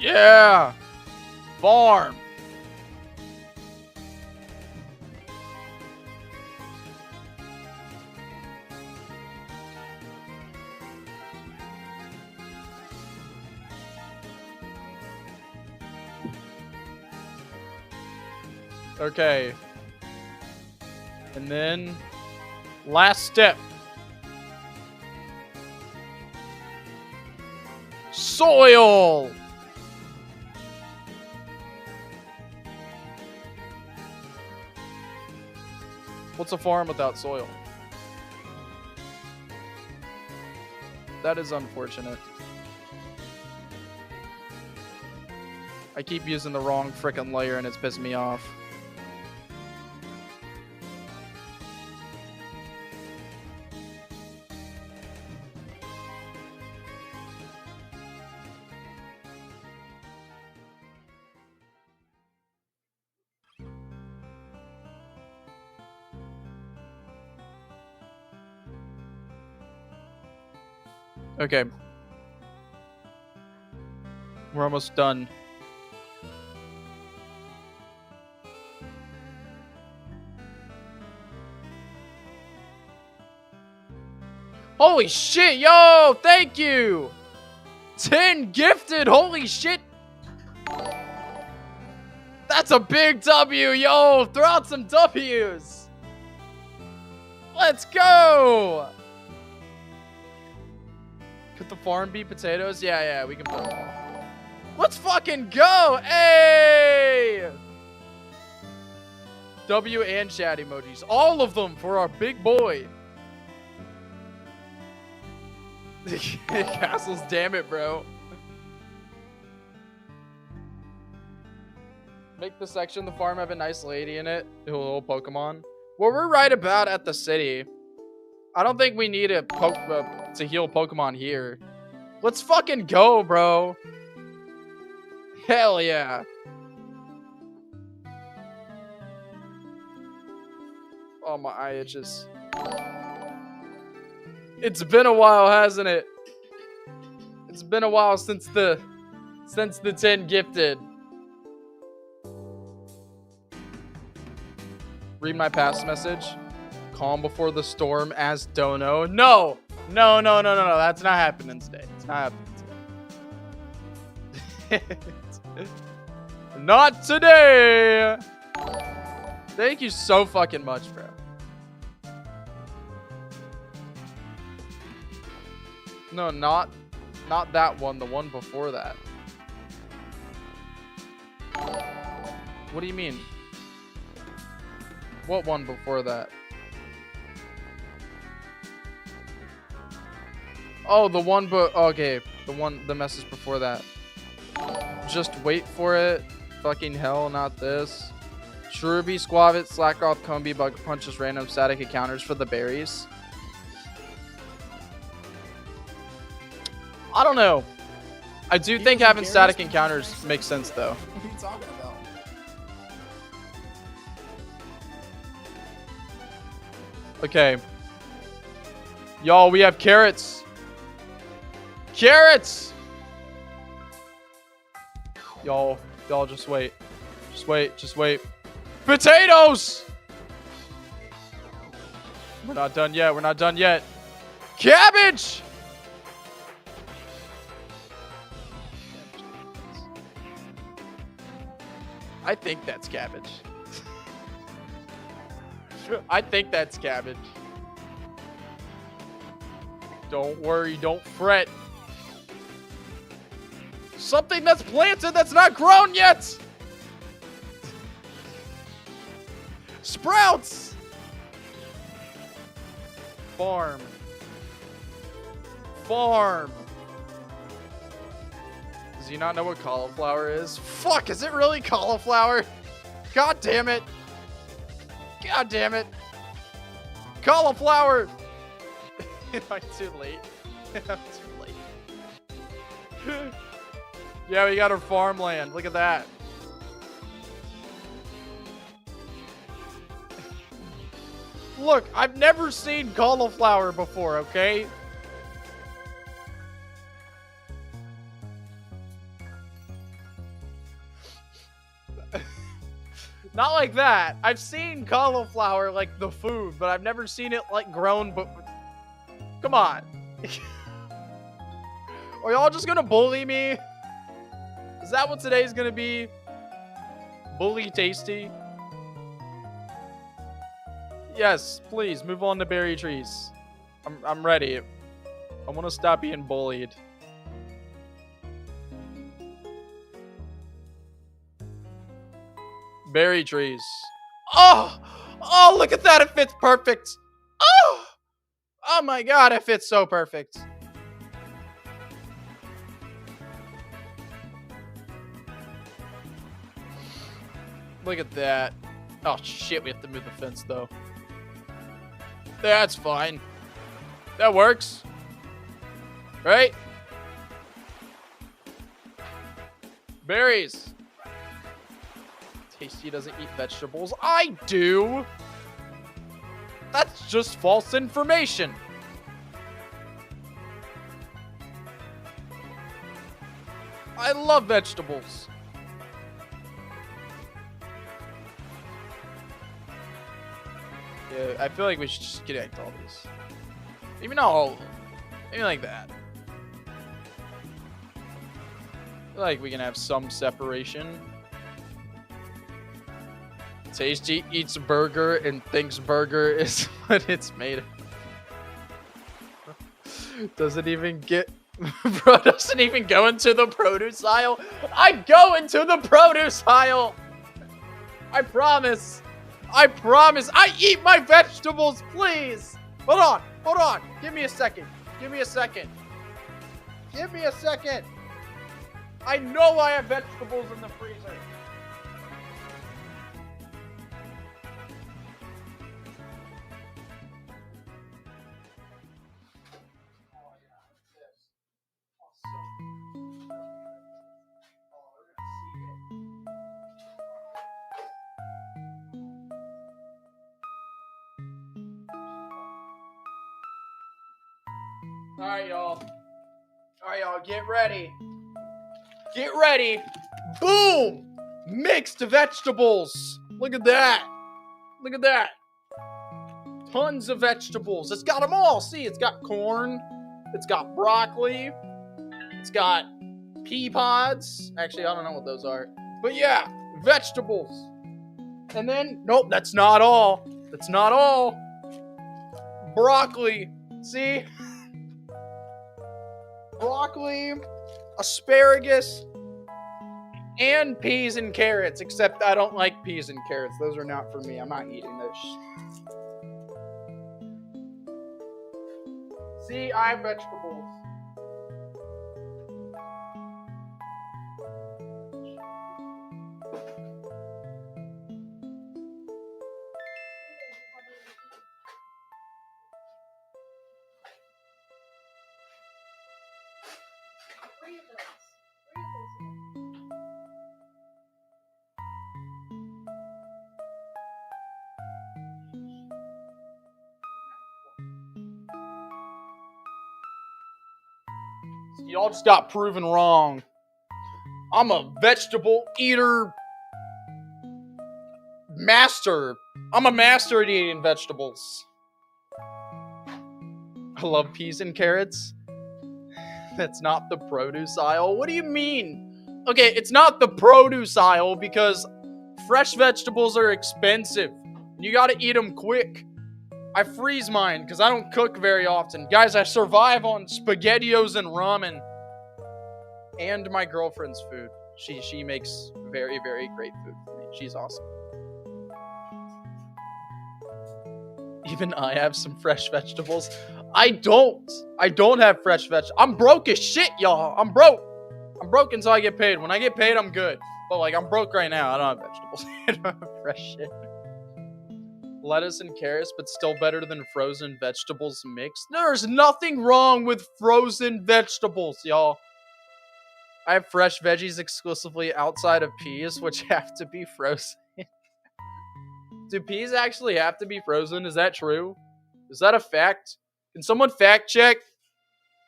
Yeah! Farm! Okay. And then, last step. Soil! What's a farm without soil? That is unfortunate. I keep using the wrong frickin' layer and it's pissing me off. Okay. We're almost done. Holy shit, yo! Thank you! 10 gifted, holy shit! That's a big W, yo! Throw out some W's! Let's go! Could the farm be potatoes? Yeah, we can put them all. Let's fucking go! Hey! W and chat emojis. All of them for our big boy. Castles, damn it, bro. Make the section the farm have a nice lady in it. A little Pokemon. Well, we're right about at the city. I don't think we need to heal Pokemon here. Let's fucking go, bro. Hell yeah. Oh, my eye itches. It's been a while, hasn't it? It's been a while since the 10 gifted. Read my past message. Calm before the storm as Dono. No. That's not happening today. It's not happening today. Not today. Thank you so fucking much, bro. No, not that one. The one before that. What do you mean? What one before that? Oh, the one okay. The message before that. Just wait for it. Fucking hell, not this. Cherubi, Squavit, Slackoth, Combi, Bug Punches, random static encounters for the berries. I don't know. I do think having static encounters makes sense, though. What are you talking about? Okay. Y'all, we have carrots. Carrots! Y'all, just wait. Just wait. Potatoes! We're not done yet. Cabbage! I think that's cabbage. I think that's cabbage. Don't worry, don't fret. Something that's planted that's not grown yet! Sprouts! Farm. Does he not know what cauliflower is? Fuck, is it really cauliflower? God damn it. Cauliflower! Am I too late? I'm too late. Yeah, we got our farmland. Look at that. Look, I've never seen cauliflower before, okay? Not like that. I've seen cauliflower like the food, but I've never seen it like grown. But come on. Are y'all just gonna bully me? Is that what today's gonna be? Bully tasty? Yes, please move on to berry trees. I'm ready. I want to stop being bullied. Berry trees. Oh, oh, look at that. It fits perfect. Oh, oh my God, it fits so perfect. Look at that. Oh, shit, we have to move the fence, though. That's fine. That works. Right? Berries. Tasty doesn't eat vegetables. I do. That's just false information. I love vegetables. Yeah, I feel like we should just connect all these. Maybe not all of them. Maybe like that. I feel like we can have some separation. Tasty eats a burger and thinks burger is what it's made of. Doesn't even get... Bro doesn't even go into the produce aisle. I go into the produce aisle. I promise. I promise. I eat my vegetables, please. Hold on. Hold on. Give me a second. Give me a second. Give me a second. I know I have vegetables in the freezer. Alright, y'all. Alright, y'all. Get ready. Get ready. Boom! Mixed vegetables. Look at that. Look at that. Tons of vegetables. It's got them all. See, it's got corn. It's got broccoli. It's got pea pods. Actually, I don't know what those are. But yeah, vegetables. And then, nope, that's not all. That's not all. Broccoli. See? Broccoli, asparagus, and peas and carrots. Except I don't like peas and carrots. Those are not for me. I'm not eating those. See, I have vegetables. Y'all just got proven wrong. I'm a vegetable eater master. I'm a master at eating vegetables. I love peas and carrots. That's not the produce aisle. What do you mean? Okay, it's not the produce aisle because fresh vegetables are expensive. You gotta eat them quick. I freeze mine because I don't cook very often. Guys, I survive on SpaghettiOs and ramen. And my girlfriend's food. She makes very, very great food for me. She's awesome. Even I have some fresh vegetables. I don't have fresh vegetables. I'm broke as shit, y'all. I'm broke. I'm broke until I get paid. When I get paid, I'm good. But like, I'm broke right now. I don't have vegetables. I don't have fresh shit. Lettuce and carrots, but still better than frozen vegetables mixed. There's nothing wrong with frozen vegetables, y'all. I have fresh veggies exclusively outside of peas, which have to be frozen. Do peas actually have to be frozen? Is that true? Is that a fact? Can someone fact check?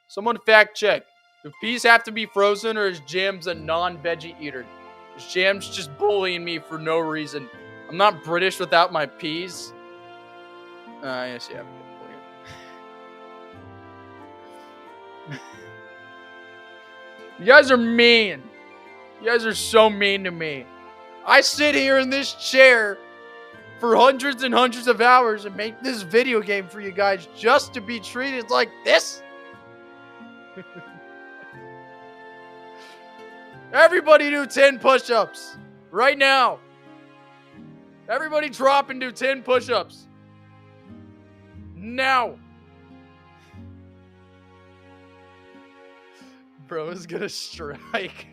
Someone fact check. Do peas have to be frozen, or is Jams a non-veggie eater? Is Jams just bullying me for no reason? I'm not British without my peas. Yes, you have a good point. You guys are mean. You guys are so mean to me. I sit here in this chair for hundreds and hundreds of hours and make this video game for you guys just to be treated like this? Everybody do 10 push-ups right now. Everybody drop and do 10 push-ups. Now. Bro is gonna strike.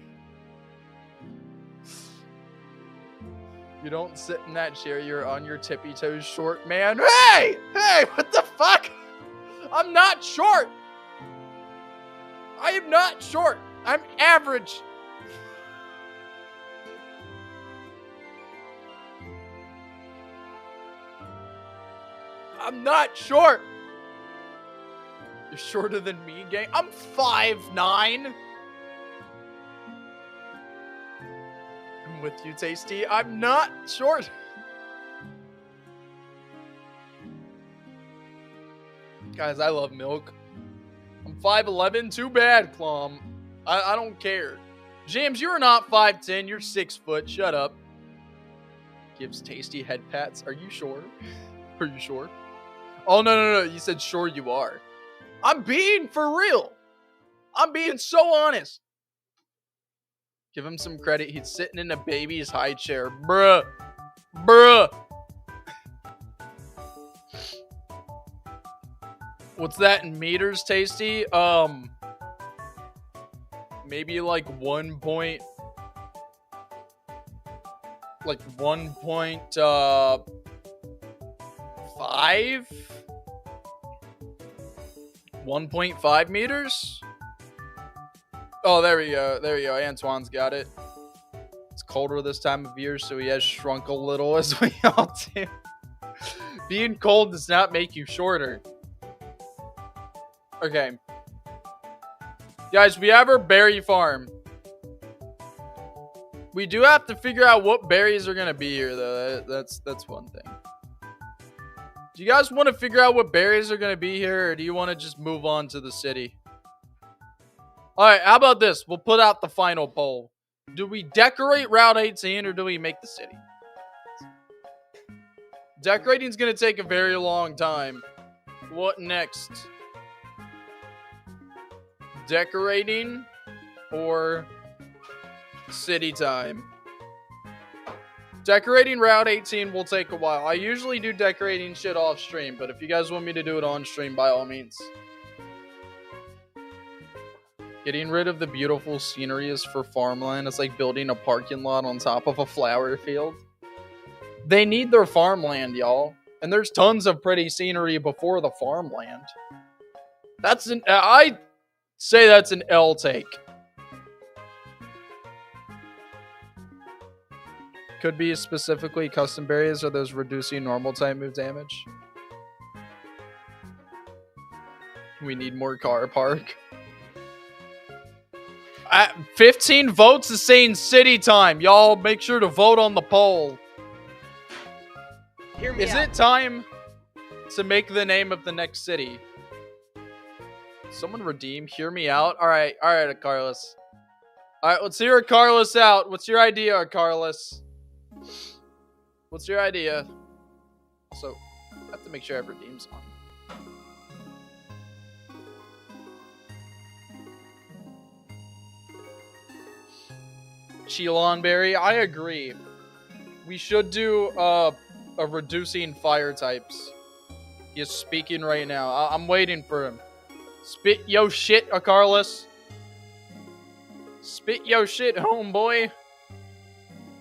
You don't sit in that chair, you're on your tippy toes short, man. Hey! Hey, what the fuck? I'm not short. I am not short. I'm average. I'm not short. You're shorter than me, gang. I'm 5'9". I'm with you, Tasty. I'm not short. Guys, I love milk. I'm 5'11". Too bad, Clom. I don't care. James, you're not 5'10". You're 6 foot. Shut up. Gives Tasty head pats. Are you sure? Are you sure? Oh, no. You said sure you are. I'm being for real. I'm being so honest. Give him some credit. He's sitting in a baby's high chair. Bruh. What's that in meters, Tasty? Maybe like 1.5? 1.5 meters? Oh, there we go. Antoine's got it. It's colder this time of year, so he has shrunk a little, as we all do. Being cold does not make you shorter. Okay. Guys, we have our berry farm. We do have to figure out what berries are going to be here, though. That's one thing. Do you guys want to figure out what berries are going to be here, or do you want to just move on to the city? Alright, how about this? We'll put out the final poll. Do we decorate Route 18, or do we make the city? Decorating's going to take a very long time. What next? Decorating or city time? Decorating Route 18 will take a while. I usually do decorating shit off stream, but if you guys want me to do it on stream, by all means. Getting rid of the beautiful scenery is for farmland. It's like building a parking lot on top of a flower field. They need their farmland, y'all. And there's tons of pretty scenery before the farmland. I say that's an L take. Could be specifically custom berries or those reducing normal type move damage. We need more car park. 15 votes is saying city time. Y'all make sure to vote on the poll. Is it time to make the name of the next city? Someone redeem. Hear me out. All right, Carlos. All right, let's hear Carlos out. What's your idea, Carlos? What's your idea? Also, I have to make sure I have redeems on. Chilonberry, I agree. We should do a reducing fire types. He's speaking right now. I'm waiting for him. Spit yo shit, Carlos. Spit yo shit, homeboy.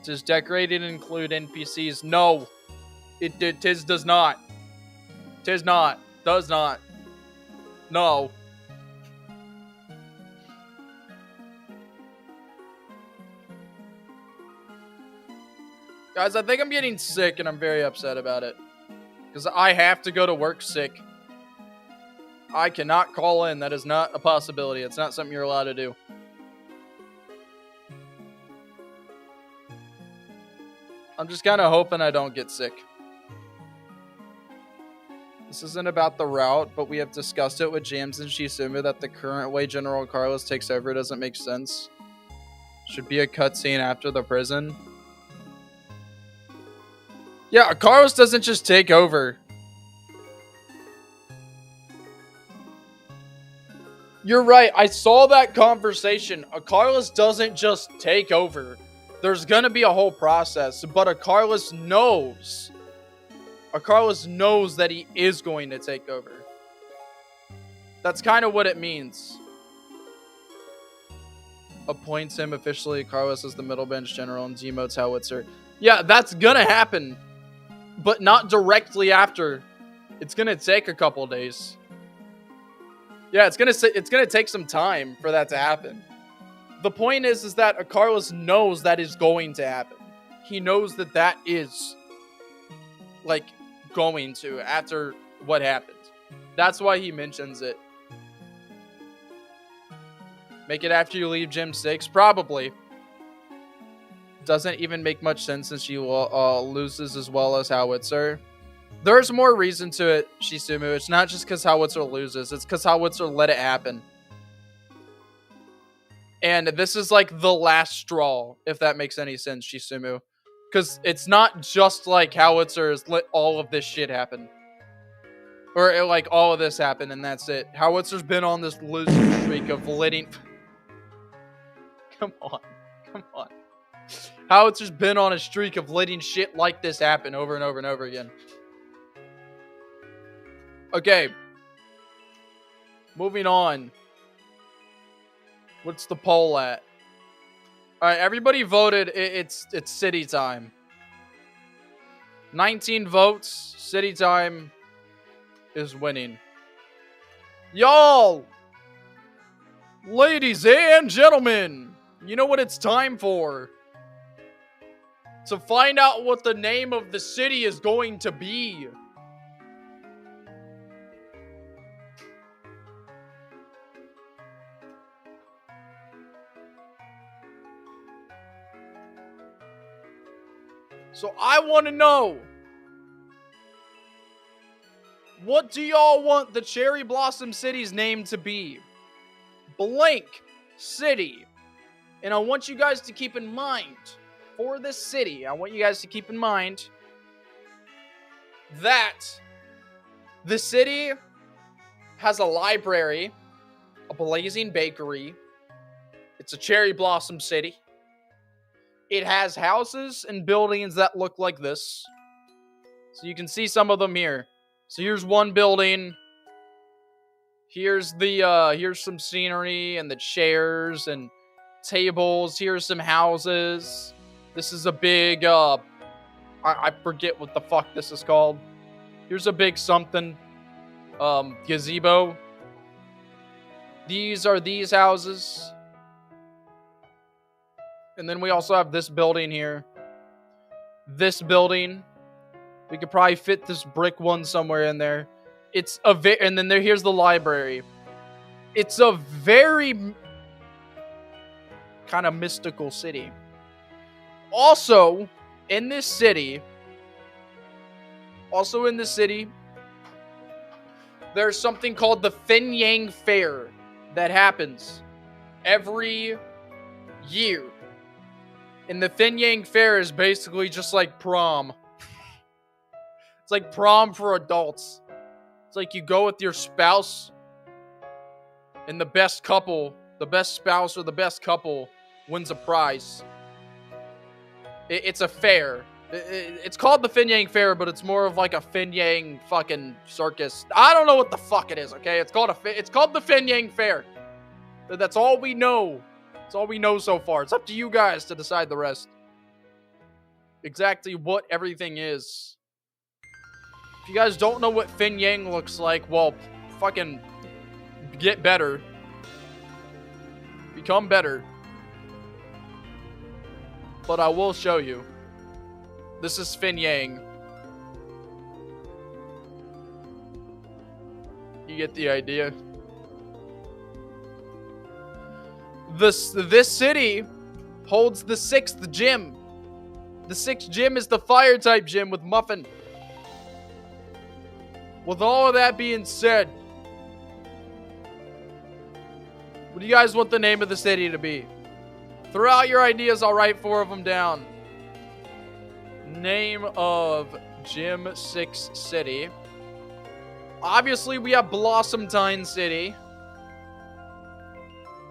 Does decorated include NPCs? No. Tis does not. Tis not. Does not. No. Guys, I think I'm getting sick and I'm very upset about it. Because I have to go to work sick. I cannot call in. That is not a possibility. It's not something you're allowed to do. I'm just kind of hoping I don't get sick. This isn't about the route, but we have discussed it with James and Shizumi that the current way General Carlos takes over doesn't make sense. Should be a cutscene after the prison. Yeah, Carlos doesn't just take over. You're right. I saw that conversation. Carlos doesn't just take over. There's gonna be a whole process, but Acarlis knows. Acarlis knows that he is going to take over. That's kind of what it means. Appoints him officially, Acarlis, as the middle bench general and demotes Howitzer. Yeah, that's gonna happen, but not directly after. It's gonna take a couple days. Yeah, it's gonna take some time for that to happen. The point is that Acarlis knows that is going to happen. He knows that that is, like, going to after what happened. That's why he mentions it. Make it after you leave Gym 6? Probably. Doesn't even make much sense since she loses as well as Howitzer. There's more reason to it, Shisumu. It's not just because Howitzer loses. It's because Howitzer let it happen. And this is like the last straw, if that makes any sense, Shisumu. Because it's not just like Howitzer has let all of this shit happen. Or like all of this happen and that's it. Howitzer's been on this losing streak of letting... Come on. Howitzer's been on a streak of letting shit like this happen over and over and over again. Okay. Moving on. What's the poll at? Alright, everybody voted. It's city time. 19 votes. City time is winning. Y'all! Ladies and gentlemen! You know what it's time for? To find out what the name of the city is going to be. So I want to know, what do y'all want the Cherry Blossom City's name to be? Blank City. And I want you guys to keep in mind, for this city, I want you guys to keep in mind that the city has a library, a blazing bakery. It's a Cherry Blossom City. It has houses and buildings that look like this. So you can see some of them here. So here's one building. Here's some scenery and the chairs and tables. Here's some houses. This is a big, I forget what the fuck this is called. Here's a big something, gazebo. These are these houses. And then we also have this building here. This building. We could probably fit this brick one somewhere in there. It's a and then here's the library. It's a very kind of mystical city. Also, in this city, there's something called the Finyang Fair that happens every year. And the Finyang Fair is basically just like prom. It's like prom for adults. It's like you go with your spouse, and the best spouse or the best couple wins a prize. It's a fair. It's called the Finyang Fair, but it's more of like a Finyang fucking circus. I don't know what the fuck it is, okay? It's called the Finyang Fair. That's all we know. That's all we know so far. It's up to you guys to decide the rest. Exactly what everything is. If you guys don't know what Finyang looks like, well, fucking get better. Become better. But I will show you. This is Finyang. You get the idea. This city holds the 6th gym. The 6th gym is the fire type gym with Muffin. With all of that being said, what do you guys want the name of the city to be? Throw out your ideas, I'll write 4 of them down. Name of Gym 6 City. Obviously, we have Blossomtine City.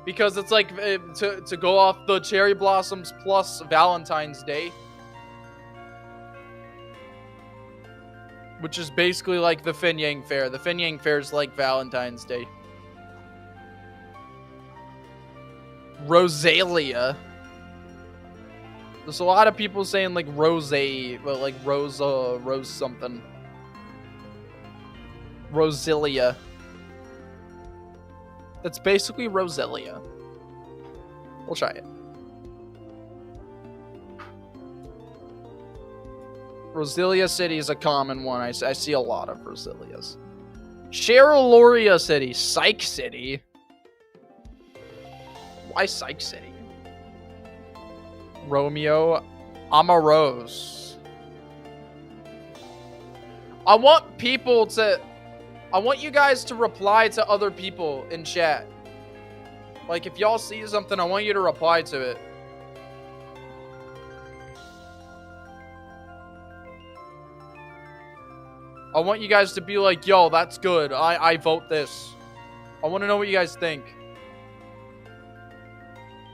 because it's like to go off the cherry blossoms plus Valentine's Day, which is basically like the Finyang Fair. The Finyang Fair is like Valentine's Day. Rosalia. There's a lot of people saying like Rose, but like Rose something. Rosilia. That's basically Roselia. We'll try it. Roselia City is a common one. I see a lot of Roselias. Cheroloria City. Psych City. Why Psych City? Romeo Amarose. I want you guys to reply to other people in chat. Like, if y'all see something, I want you to reply to it. I want you guys to be like, yo, that's good. I vote this. I want to know what you guys think.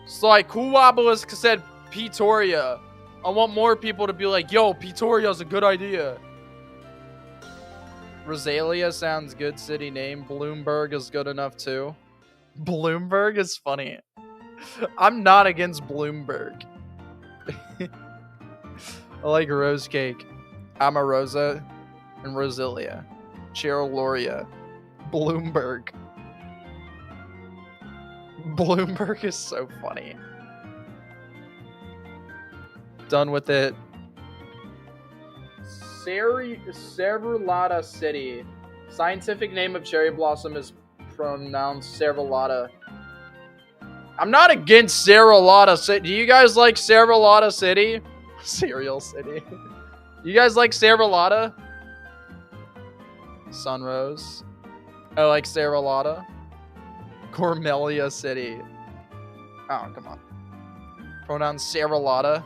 It's like, Cool Obelisk said Pretoria. I want more people to be like, yo, Pretoria's a good idea. Rosalia sounds good city name. Bloomberg is good enough too. Bloomberg is funny. I'm not against Bloomberg. I like Rose Cake. Amarosa and Rosalia. Cheroloria. Bloomberg. Bloomberg is so funny. Done with it. Cerulata City. Scientific name of cherry blossom is pronounced Cerulata. I'm not against Cerulata City. Do you guys like Cerulata City? Cereal City. You guys like Cerulata? Sunrose. I like Cerulata. Cormelia City. Oh, come on. Pronoun Cerulata.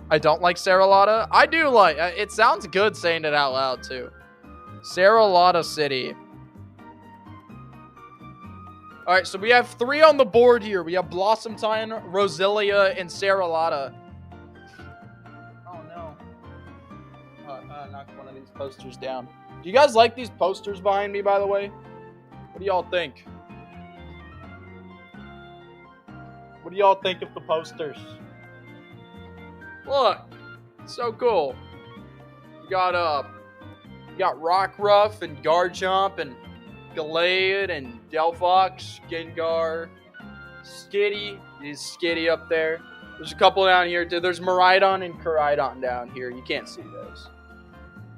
I don't like Cerulata. I do like it. Sounds good saying it out loud too. Cerulata City. All right, so we have 3 on the board here. We have Blossomtine, Rosalia, and Cerulata. Oh no! Knock one of these posters down. Do you guys like these posters behind me, by the way? What do y'all think? What do y'all think of the posters? Look, so cool. You got Rock Ruff and Garchomp and Gallade and Delphox, Gengar, Skitty. Is Skitty up there? There's a couple down here too. There's Miraidon and Koraidon down here. You can't see those.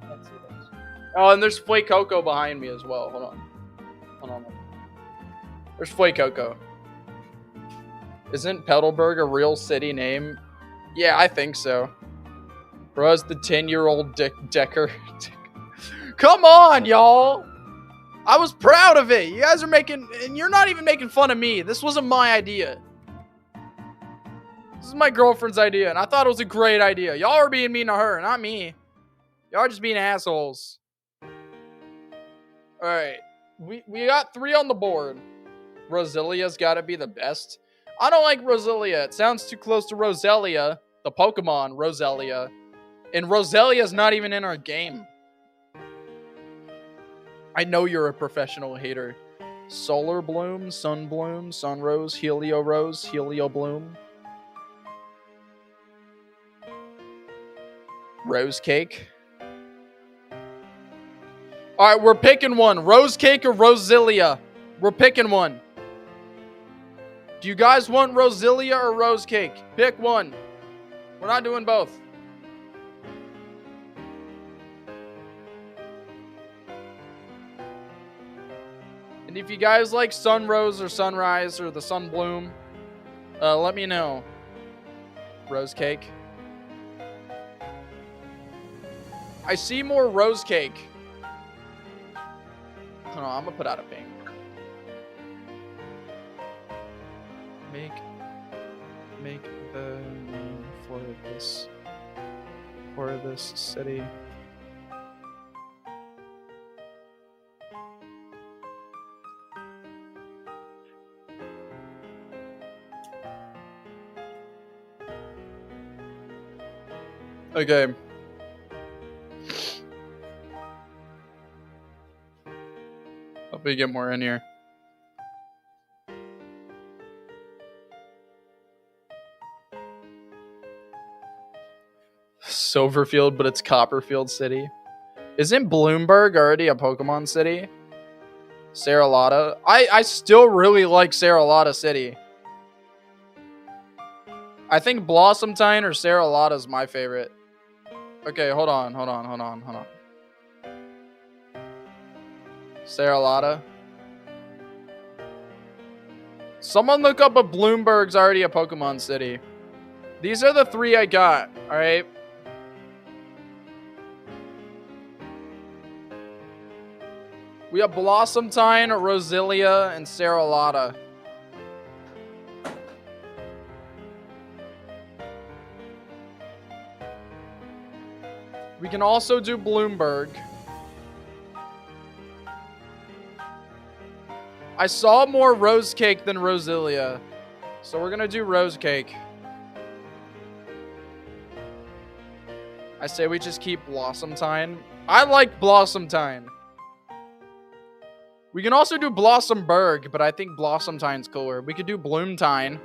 Can't see those. Oh, and there's Fuecoco behind me as well. Hold on. There's Fuecoco. Isn't Petalburg a real city name? Yeah, I think so. Bro's the 10-year-old Decker. Come on, y'all! I was proud of it. You guys are making... And you're not even making fun of me. This wasn't my idea. This is my girlfriend's idea, and I thought it was a great idea. Y'all are being mean to her, not me. Y'all are just being assholes. Alright. We got 3 on the board. Roselia's gotta be the best. I don't like Rosalia. It sounds too close to Roselia, the Pokemon Roselia. And Roselia's not even in our game. I know you're a professional hater. Solar Bloom, Sun Bloom, Sunrose, Helio Rose, Helio Bloom. Rose Cake. Alright, we're picking one. Rose Cake or Roselia? We're picking one. Do you guys want Roselia or Rose Cake? Pick one. We're not doing both. And if you guys like Sunrose or Sunrise or the Sunbloom, let me know. Rose Cake. I see more Rose Cake. Hold on, I'm gonna put out a ping. Make the name for this city. Okay. Hope we get more in here. Silverfield, but it's Copperfield City. Isn't Bloomberg already a Pokemon city? Saralata. I still really like Saralata City. I think Blossomtine or Saralata is my favorite. Okay, hold on. Saralata. Someone look up if Bloomberg's already a Pokemon city. These are the 3 I got, alright? We have Blossomtine, Roselia, and Saralata. We can also do Bloomberg. I saw more Rose Cake than Roselia. So we're gonna do Rose Cake. I say we just keep Blossomtine. I like Blossomtine. We can also do Blossomburg, but I think Blossomtine's cooler. We could do Bloomtine.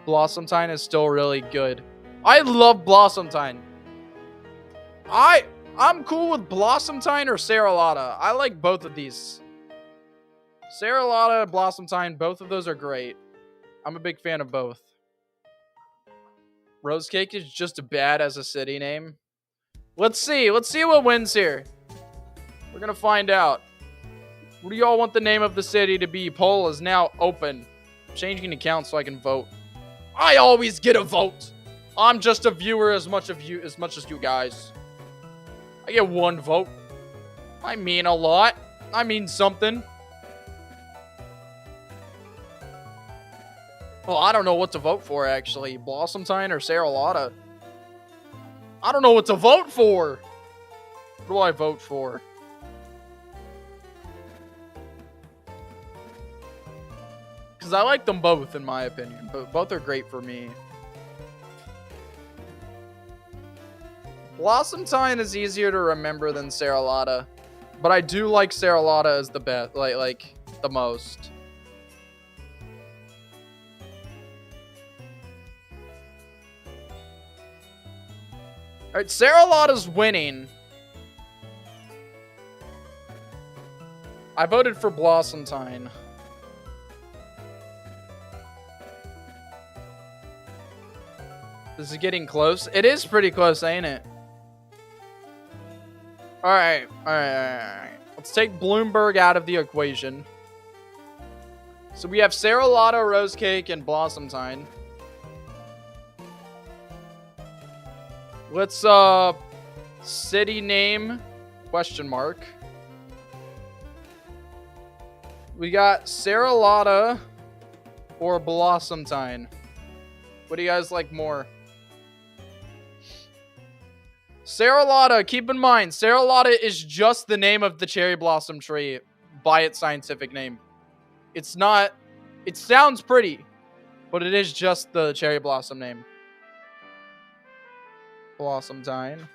Blossomtine is still really good. I love Blossomtine. I'm cool with Blossomtine or Saralata. I like both of these. Saralata and Blossomtine, both of those are great. I'm a big fan of both. Rose Cake is just bad as a city name. Let's see what wins here. We're gonna find out. What do y'all want the name of the city to be? Poll is now open. I'm changing the count so I can vote. I always get a vote. I'm just a viewer as much as you guys. I get 1 vote. I mean a lot. I mean something. Well, I don't know what to vote for, actually. Blossomtine or Saralata? I don't know what to vote for. What do I vote for? Because I like them both, in my opinion. But both are great for me. Blossomtine is easier to remember than Saralata. But I do like Saralata as the best. Like the most. Alright, Saralata's winning. I voted for Blossomtine. This is getting close. It is pretty close, ain't it? Alright. Let's take Bloomberg out of the equation. So we have Saralata, Rose Cake, and Blossomtine. Let's, city name, question mark. We got Saralata or Blossomtine. What do you guys like more? Saralata, keep in mind, Saralata is just the name of the cherry blossom tree by its scientific name. It's not, it sounds pretty, but it is just the cherry blossom name. Blossomtine.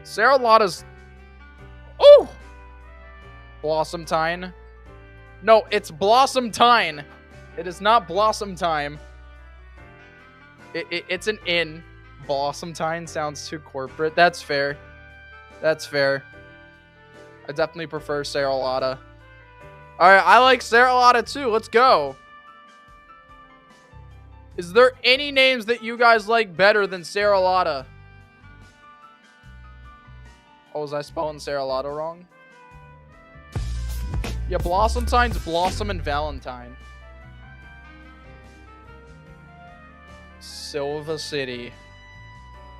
Saralata's, oh! Blossomtine. No, it's Blossomtine. It is not Blossom Time. It's an in. Blossomtine sounds too corporate. That's fair. That's fair. I definitely prefer Saralata. Alright, I like Saralata too. Let's go. Is there any names that you guys like better than Saralata? Oh, was I spelling Saralata wrong? Yeah, Blossomtine's Blossom and Valentine. Silva City.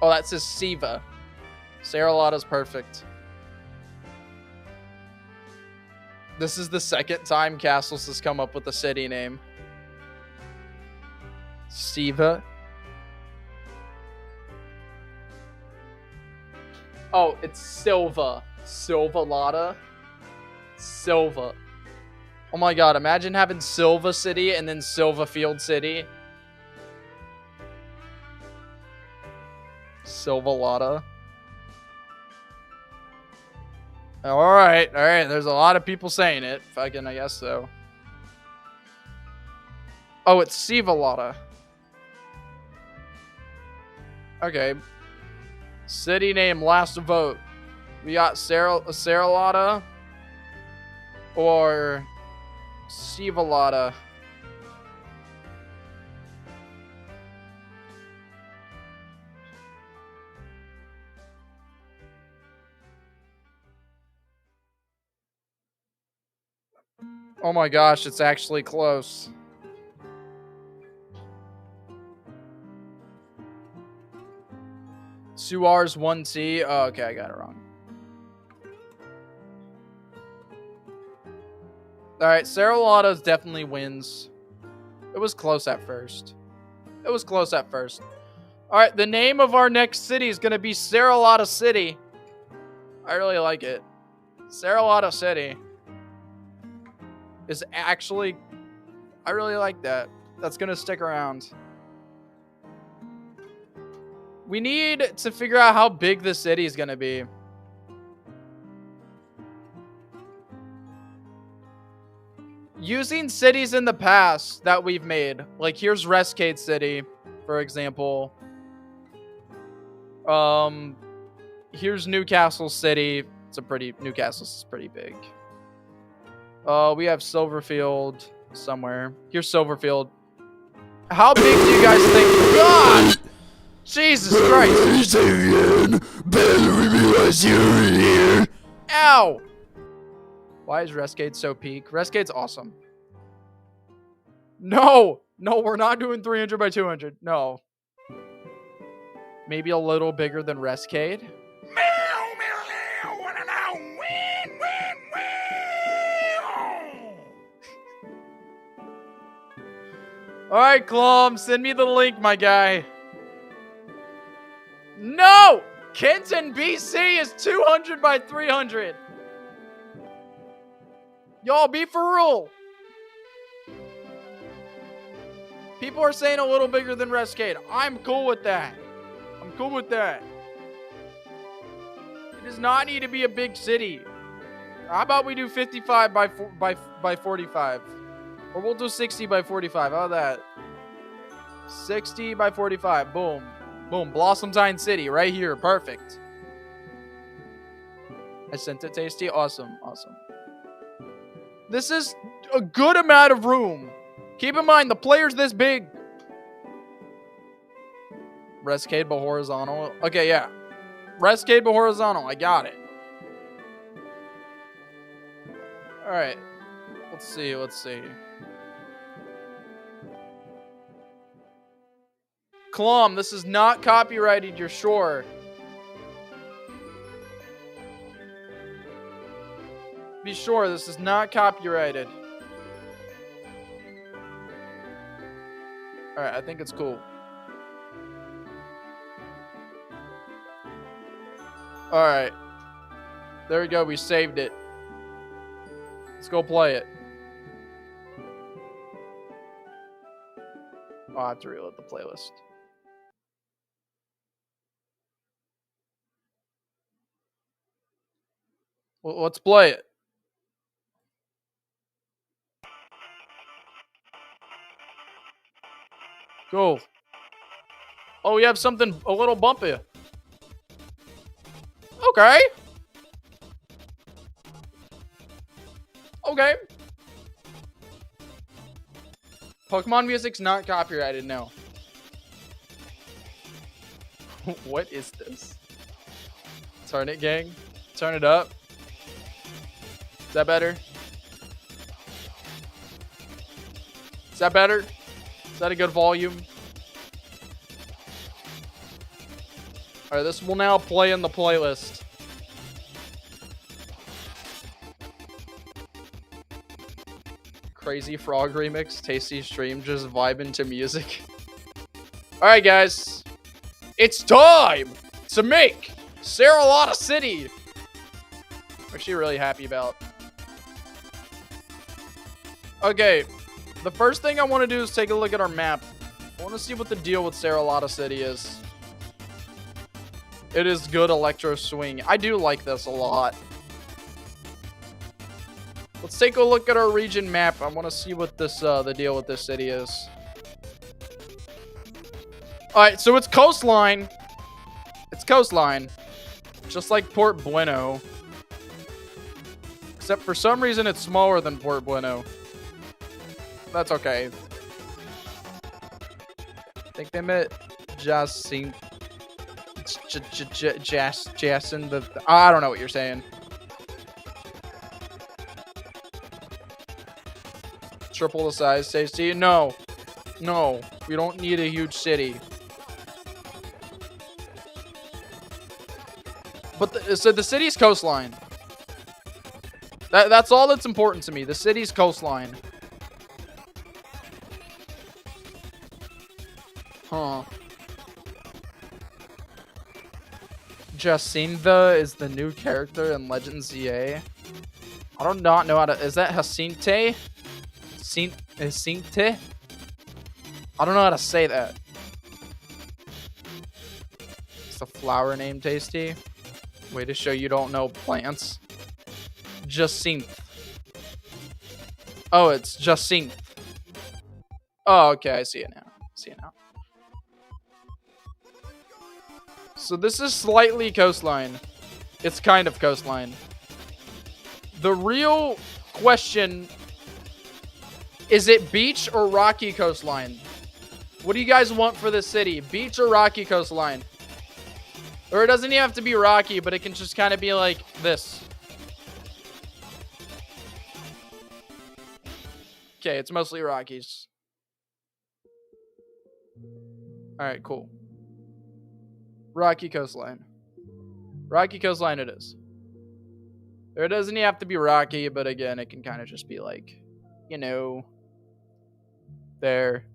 Oh, that says Siva. Saralata's perfect. This is the second time Castles has come up with a city name. Siva. Oh, it's Silva. Silvalata. Silva. Oh my god, imagine having Silva City and then Silva Field City. Silvalata. All right. There's a lot of people saying it. Fucking, I guess so. Oh, it's Sivalata. Okay. City name, last vote. We got Saralata or Sivalata. Oh my gosh, it's actually close. Suar's 1T. Oh, okay, I got it wrong. Alright, Saralata definitely wins. It was close at first. Alright, the name of our next city is going to be Saralata City. I really like it. Saralata City is actually... I really like that. That's going to stick around. We need to figure out how big the city is going to be. Using cities in the past that we've made. Like, here's Rescade City, for example. Here's Newcastle City. Newcastle's pretty big. We have Silverfield somewhere. Here's Silverfield. How big do you guys think? God! Jesus Christ. Ow! Why is Rescade so peak? Rescade's awesome. No! No, we're not doing 300 by 200. No. Maybe a little bigger than Rescade. Alright, Klum, send me the link, my guy. No! Kenton, BC is 200 by 300. Y'all, be for real. People are saying a little bigger than Rescade. I'm cool with that. It does not need to be a big city. How about we do 55 by 45? Or we'll do 60 by 45. How about that? 60 by 45. Boom. Boom. Blossomtine City right here. Perfect. I sent it, Tasty. Awesome. Awesome. This is a good amount of room. Keep in mind, the player's this big. Rescade but horizontal. Okay, yeah. Rescade but horizontal. I got it. Alright. Let's see. Klum, this is not copyrighted, you're sure? Be sure, this is not copyrighted. Alright, I think it's cool. Alright. There we go, we saved it. Let's go play it. Oh, I have to reload the playlist. Well, let's play it. Go. Oh, we have something a little bumpy. Okay. Okay. Pokemon music's not copyrighted, no. What is this? Turn it, gang. Turn it up. Is that better? Is that better? Is that a good volume? Alright, this will now play in the playlist. Crazy Frog remix, Tasty stream, just vibing to music. Alright, guys. It's time to make Saralata City. I'm actually really happy about. Okay, the first thing I want to do is take a look at our map. I want to see what the deal with Saralata City is. It is good electro swing. I do like this a lot. Let's take a look at our region map. I want to see what this the deal with this city is. Alright, so it's coastline. It's coastline. Just like Port Bueno. Except for some reason it's smaller than Port Bueno. That's okay. I think they met Jacinth. Jason. I don't know what you're saying. Triple the size, Tasty. No. No. We don't need a huge city. But so the city's coastline. That's all that's important to me. The city's coastline. Huh. Jacinta is the new character in Legend ZA. I do not know how to... Is that Jacinte? Jacinte? I don't know how to say that. It's a flower name, Tasty. Way to show you don't know plants. Jacinth. Oh, it's Jacinth. Oh, okay. I see it now. So this is slightly coastline. It's kind of coastline. The real question, is it beach or rocky coastline? What do you guys want for this city? Beach or rocky coastline? Or it doesn't even have to be rocky, but it can just kind of be like this. Okay, it's mostly Rockies. Alright, cool. Rocky coastline. Rocky coastline it is. Or it doesn't even have to be rocky, but again, it can kind of just be like, you know, there.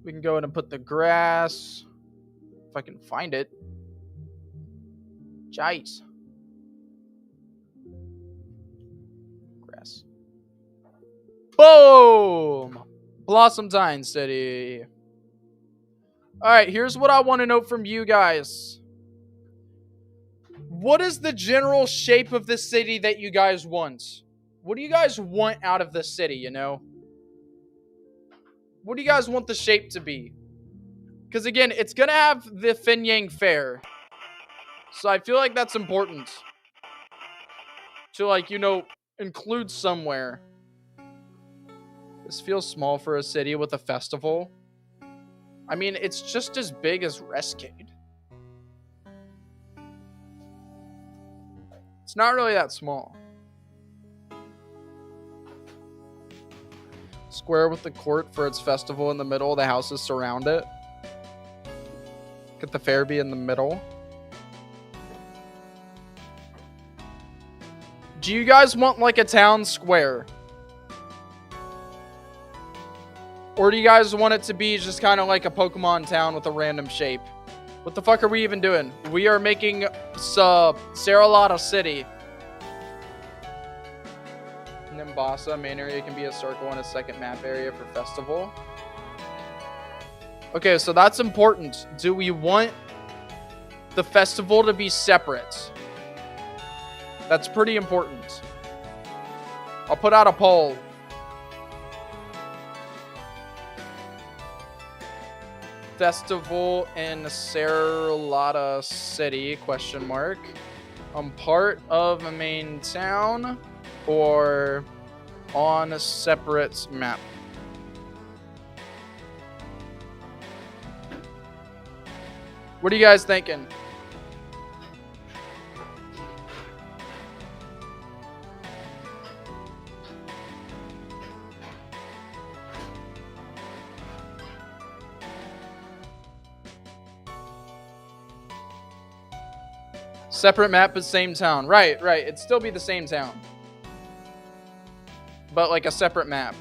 We can go in and put the grass. If I can find it. Jeez. Grass. Boom! Blossom Time City. Alright, here's what I want to know from you guys. What is the general shape of the city that you guys want? What do you guys want out of the city, you know? What do you guys want the shape to be? Because again, it's going to have the Finyang Fair. So I feel like that's important. To like, you know, include somewhere. This feels small for a city with a festival. I mean, it's just as big as Rescade. It's not really that small. Square with the court for its festival in the middle. The houses surround it. Could the fair be in the middle? Do you guys want like a town square? Or do you guys want it to be just kind of like a Pokemon town with a random shape? What the fuck are we even doing? We are making Saralata City. Nimbasa, main area can be a circle and a second map area for festival. Okay, so that's important. Do we want the festival to be separate? That's pretty important. I'll put out a poll. Festival in Saralata City, question mark. Part of a main town or on a separate map? What are you guys thinking? Separate map, but same town. Right. It'd still be the same town. But like a separate map.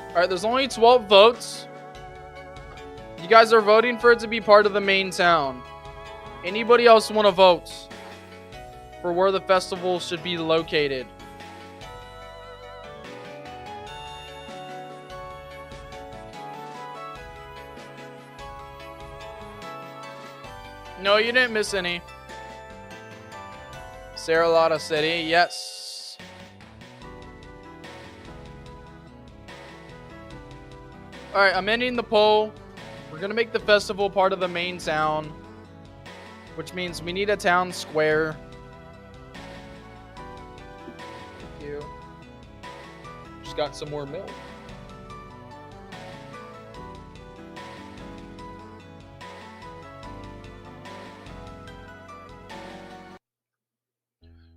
Alright, there's only 12 votes. You guys are voting for it to be part of the main town. Anybody else want to vote for where the festival should be located? No, you didn't miss any. Saralata City, yes. Alright, I'm ending the poll. We're gonna make the festival part of the main town, which means we need a town square. Thank you. Just got some more milk.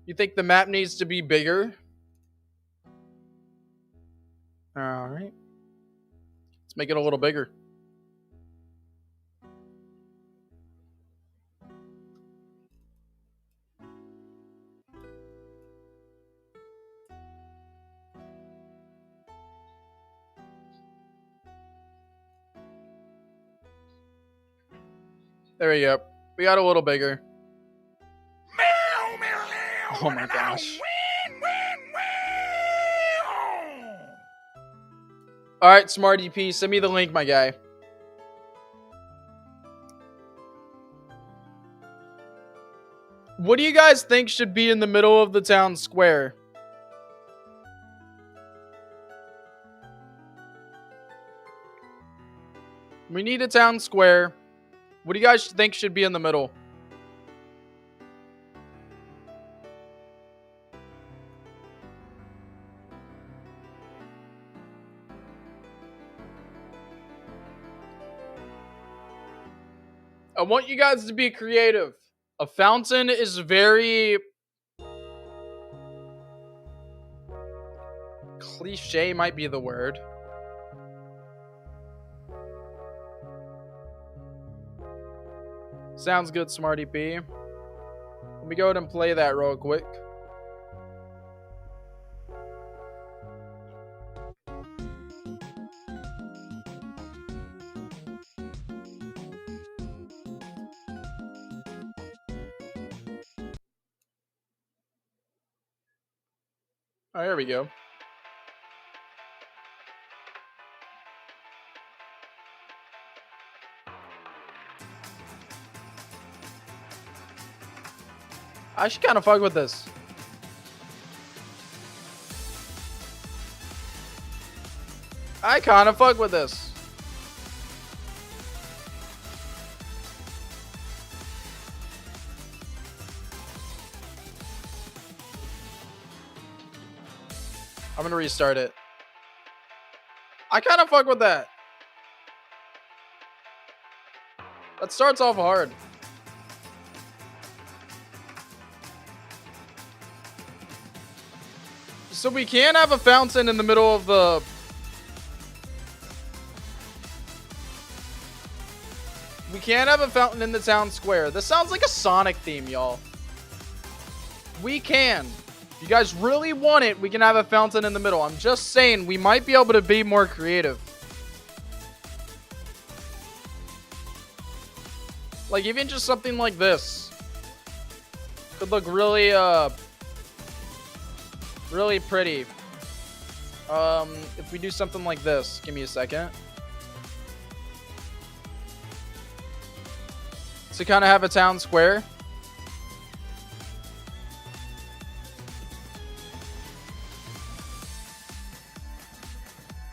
You think the map needs to be bigger? Alright. Let's make it a little bigger. There we go. We got a little bigger. Oh my gosh. Alright, Smarty P, send me the link, my guy. What do you guys think should be in the middle of the town square? We need a town square. What do you guys think should be in the middle? I want you guys to be creative. A fountain is very cliche, might be the word. Sounds good, Smarty P. Let me go ahead and play that real quick. Oh, here we go. I should kind of fuck with this. I kind of fuck with this. I'm gonna restart it. I kind of fuck with that. That starts off hard. So we can have a fountain in the middle of the... We can have a fountain in the town square. This sounds like a Sonic theme, y'all. We can. If you guys really want it, we can have a fountain in the middle. I'm just saying, we might be able to be more creative. Like, even just something like this could look really, really pretty. If we do something like this, give me a second. To kind of have a town square.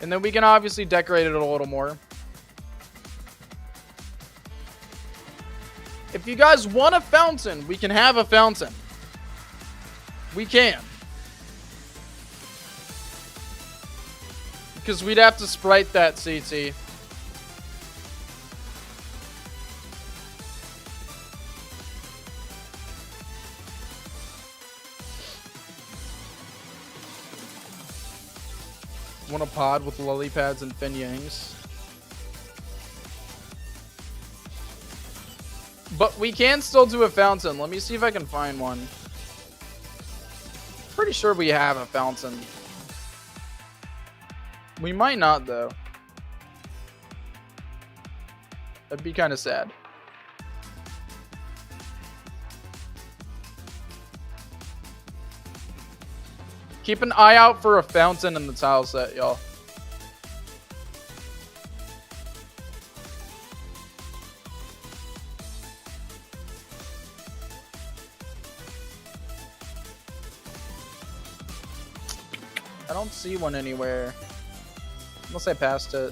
And then we can obviously decorate it a little more. If you guys want a fountain, we can have a fountain. We can. Because we'd have to sprite that, CT. Want a pod with lily pads and finyangs. But we can still do a fountain. Let me see if I can find one. Pretty sure we have a fountain. We might not, though. That'd be kind of sad. Keep an eye out for a fountain in the tile set, y'all. I don't see one anywhere. Unless I passed it.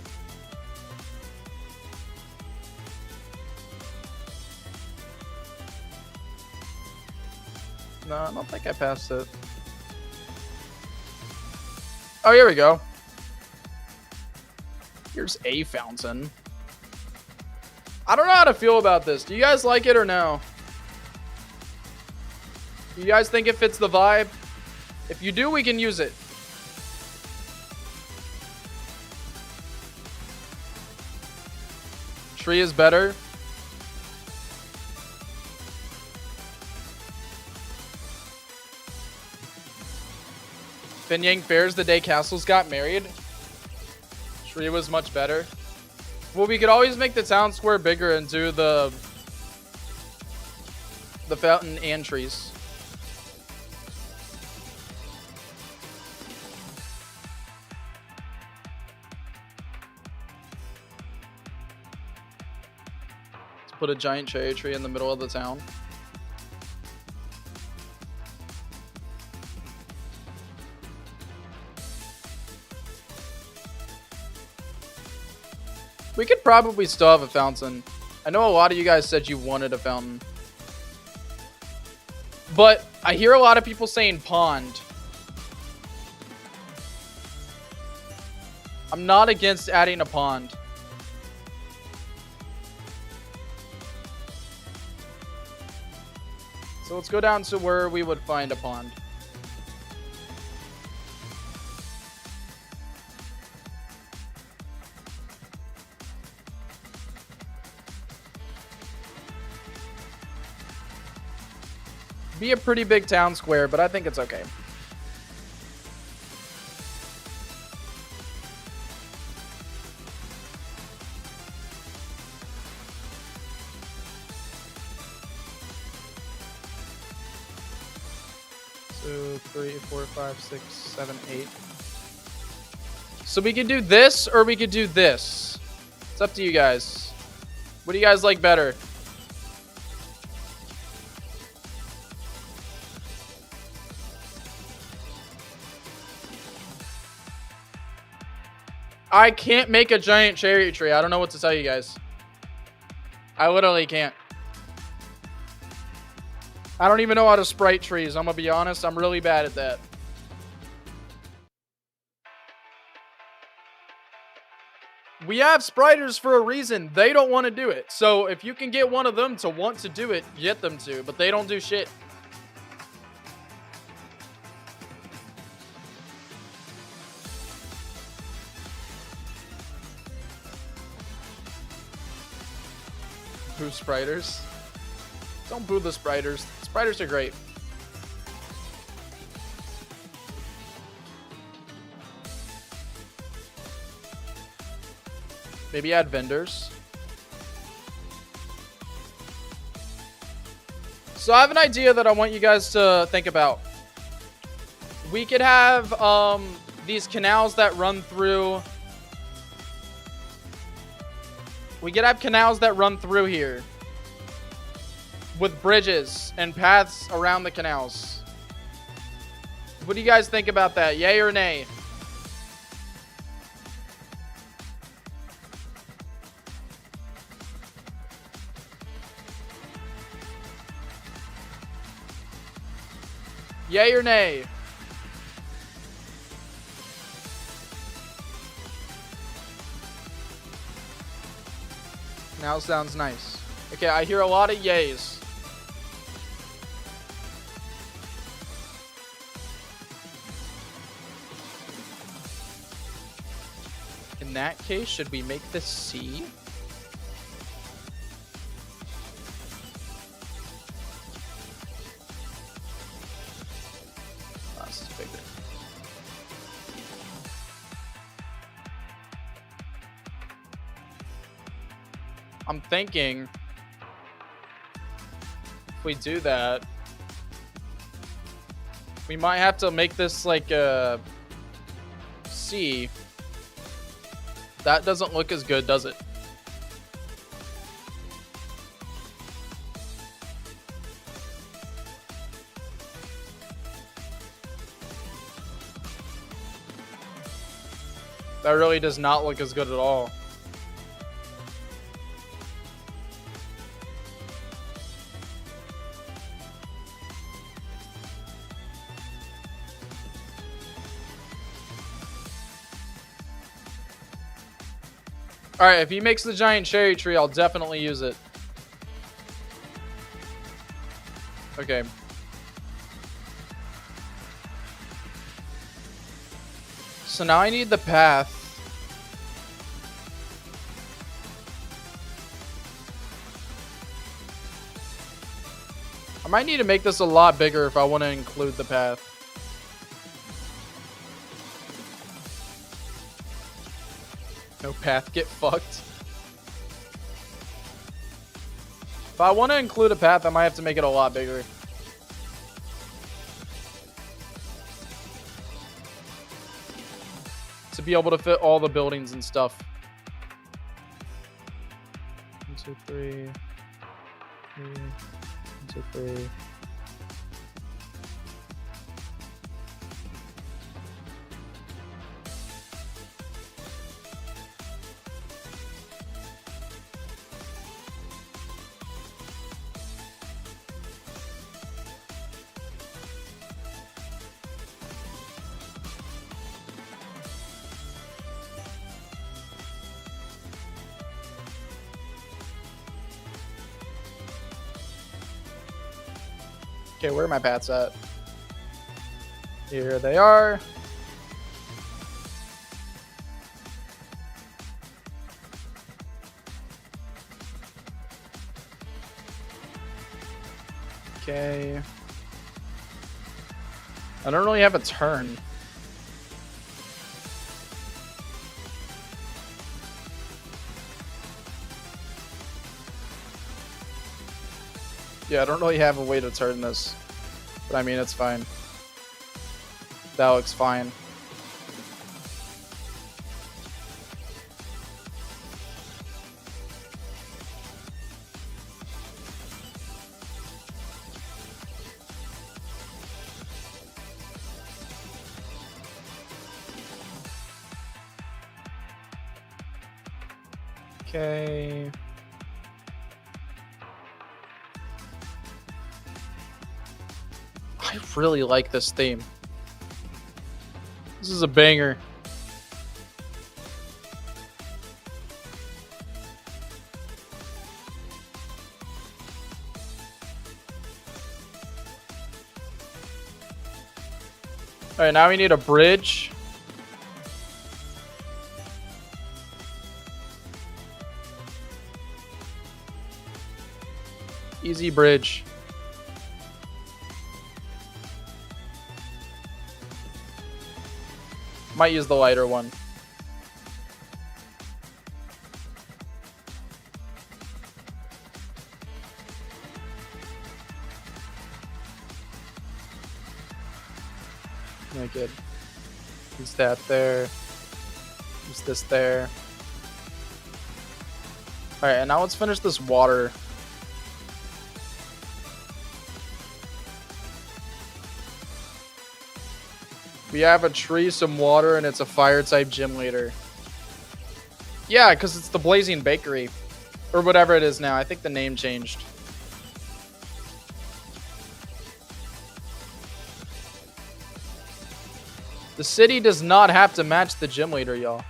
No, I don't think I passed it. Oh, here we go. Here's a fountain. I don't know how to feel about this. Do you guys like it or no? Do you guys think it fits the vibe? If you do, we can use it. Tree is better. Finyang Fairs the day castles got married. Tree was much better. Well, we could always make the town square bigger and do the fountain and trees. Let's put a giant cherry tree in the middle of the town. We could probably still have a fountain. I know a lot of you guys said you wanted a fountain. But I hear a lot of people saying pond. I'm not against adding a pond. So let's go down to where we would find a pond. Be a pretty big town square, but I think it's okay. So 3, 4, 5, 6, 7, 8. So we could do this or we could do this. It's up to you guys. What do you guys like better? I can't make a giant cherry tree. I don't know what to tell you guys. I literally can't. I don't even know how to sprite trees. I'm gonna be honest. I'm really bad at that. We have spriters for a reason. They don't want to do it. So if you can get one of them to want to do it, get them to. But they don't do shit. Boo spriters. Don't boo the spriters. Spriters are great. Maybe add vendors. So I have an idea that I want you guys to think about. We could have these canals that run through. We could have canals that run through here with bridges and paths around the canals. What do you guys think about that? Yay or nay? Yay or nay? Now sounds nice. Okay, I hear a lot of yays. In that case, should we make this C? Oh, this is bigger. I'm thinking if we do that, we might have to make this like a C. That doesn't look as good, does it? That really does not look as good at all. Alright, if he makes the giant cherry tree, I'll definitely use it. Okay. So now I need the path. I might need to make this a lot bigger if I want to include the path. No path, get fucked. If I want to include a path, I might have to make it a lot bigger. To be able to fit all the buildings and stuff. 1, 2, 3. 1, 2, 3. Okay, where are my paths at? Here they are. Okay. I don't really have a turn. Yeah, I don't really have a way to turn this. But I mean, it's fine. That looks fine. Okay. I really like this theme. This is a banger. All right, now we need a bridge. Easy bridge. Might use the lighter one. Very good. Use that there. Use this there. Alright, and now let's finish this water. We have a tree, some water, and it's a fire type gym leader. Yeah, because it's the Blazing Bakery. Or whatever it is now. I think the name changed. The city does not have to match the gym leader, y'all.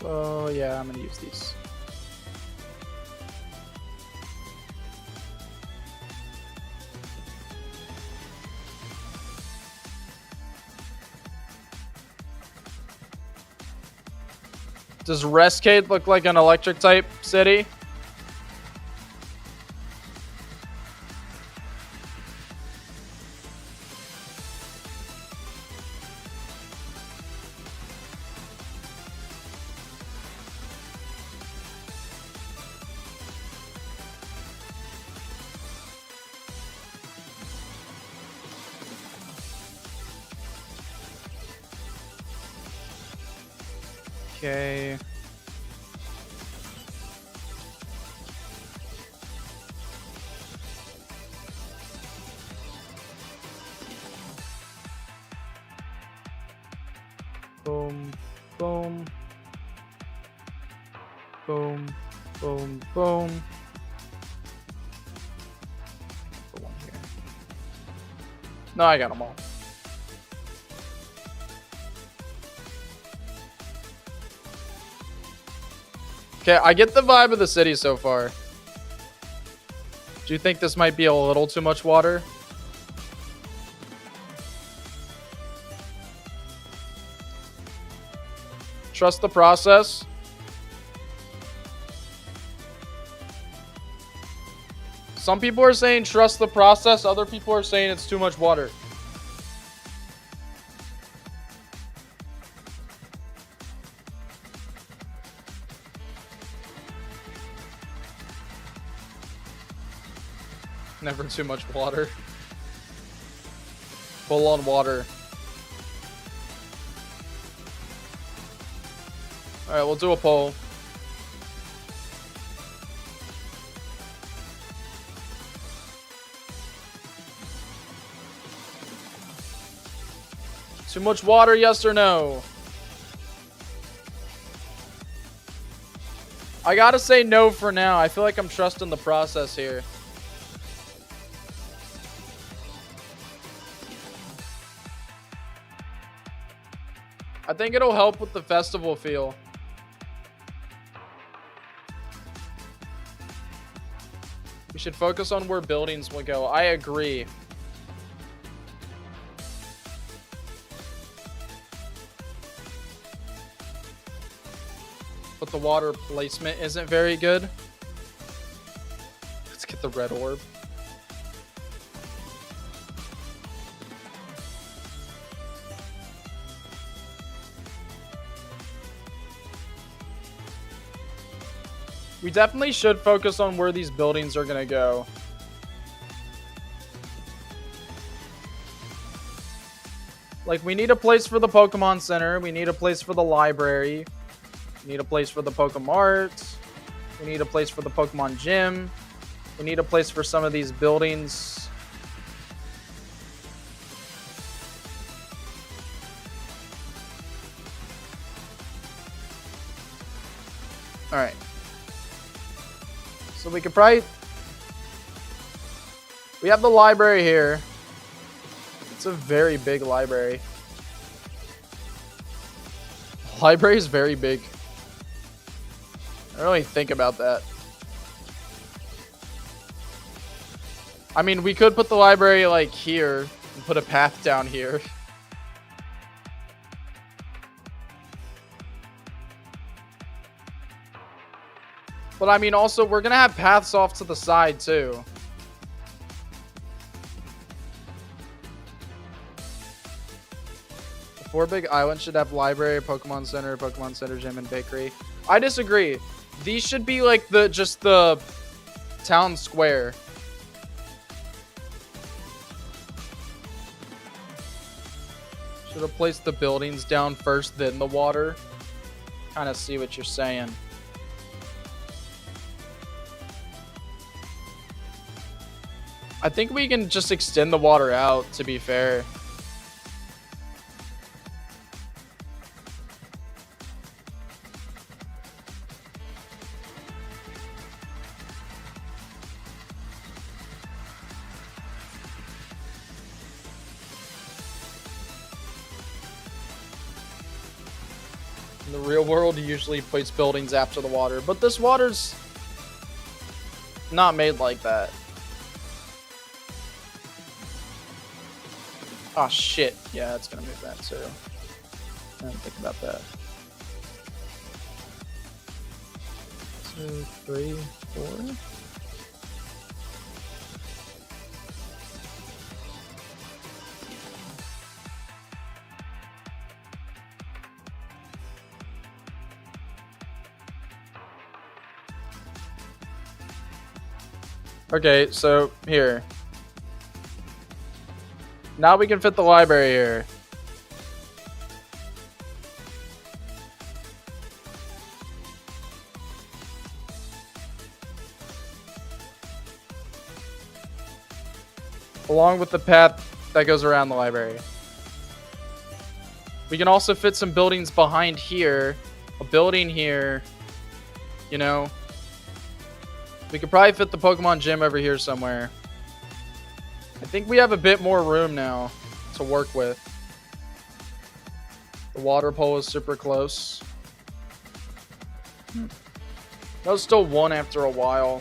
So yeah, I'm gonna use these. Does Rescade look like an electric type city? Okay. Boom, boom. Boom, boom, boom. Put one here. No, I got them all. Okay, I get the vibe of the city so far. Do you think this might be a little too much water? Trust the process. Some people are saying trust the process. Other people are saying it's too much water. Never too much water. Full on water. Alright, we'll do a poll. Too much water, yes or no? I gotta say no for now. I feel like I'm trusting the process here. I think it'll help with the festival feel. We should focus on where buildings will go. I agree. But the water placement isn't very good. Let's get the red orb. We definitely should focus on where these buildings are going to go. Like, we need a place for the Pokemon Center. We need a place for the library. We need a place for the Pokemart. We need a place for the Pokemon Gym. We need a place for some of these buildings. Alright. So we could probably... We have the library here. It's a very big library. The library is very big. I don't really think about that. I mean, we could put the library like here and put a path down here. But I mean, also, we're going to have paths off to the side, too. The 4 big islands should have library, Pokemon Center, Gym, and bakery. I disagree. These should be like just the town square. Should have placed the buildings down first, then the water. Kind of see what you're saying. I think we can just extend the water out, to be fair. In the real world, you usually place buildings after the water, but this water's not made like that. Oh shit. Yeah, it's gonna move that too. I didn't think about that. 2, 3, 4. Okay, so here. Now we can fit the library here. Along with the path that goes around the library. We can also fit some buildings behind here. A building here. You know. We could probably fit the Pokemon gym over here somewhere. I think we have a bit more room now to work with. The water pole is super close. That was still 1 after a while.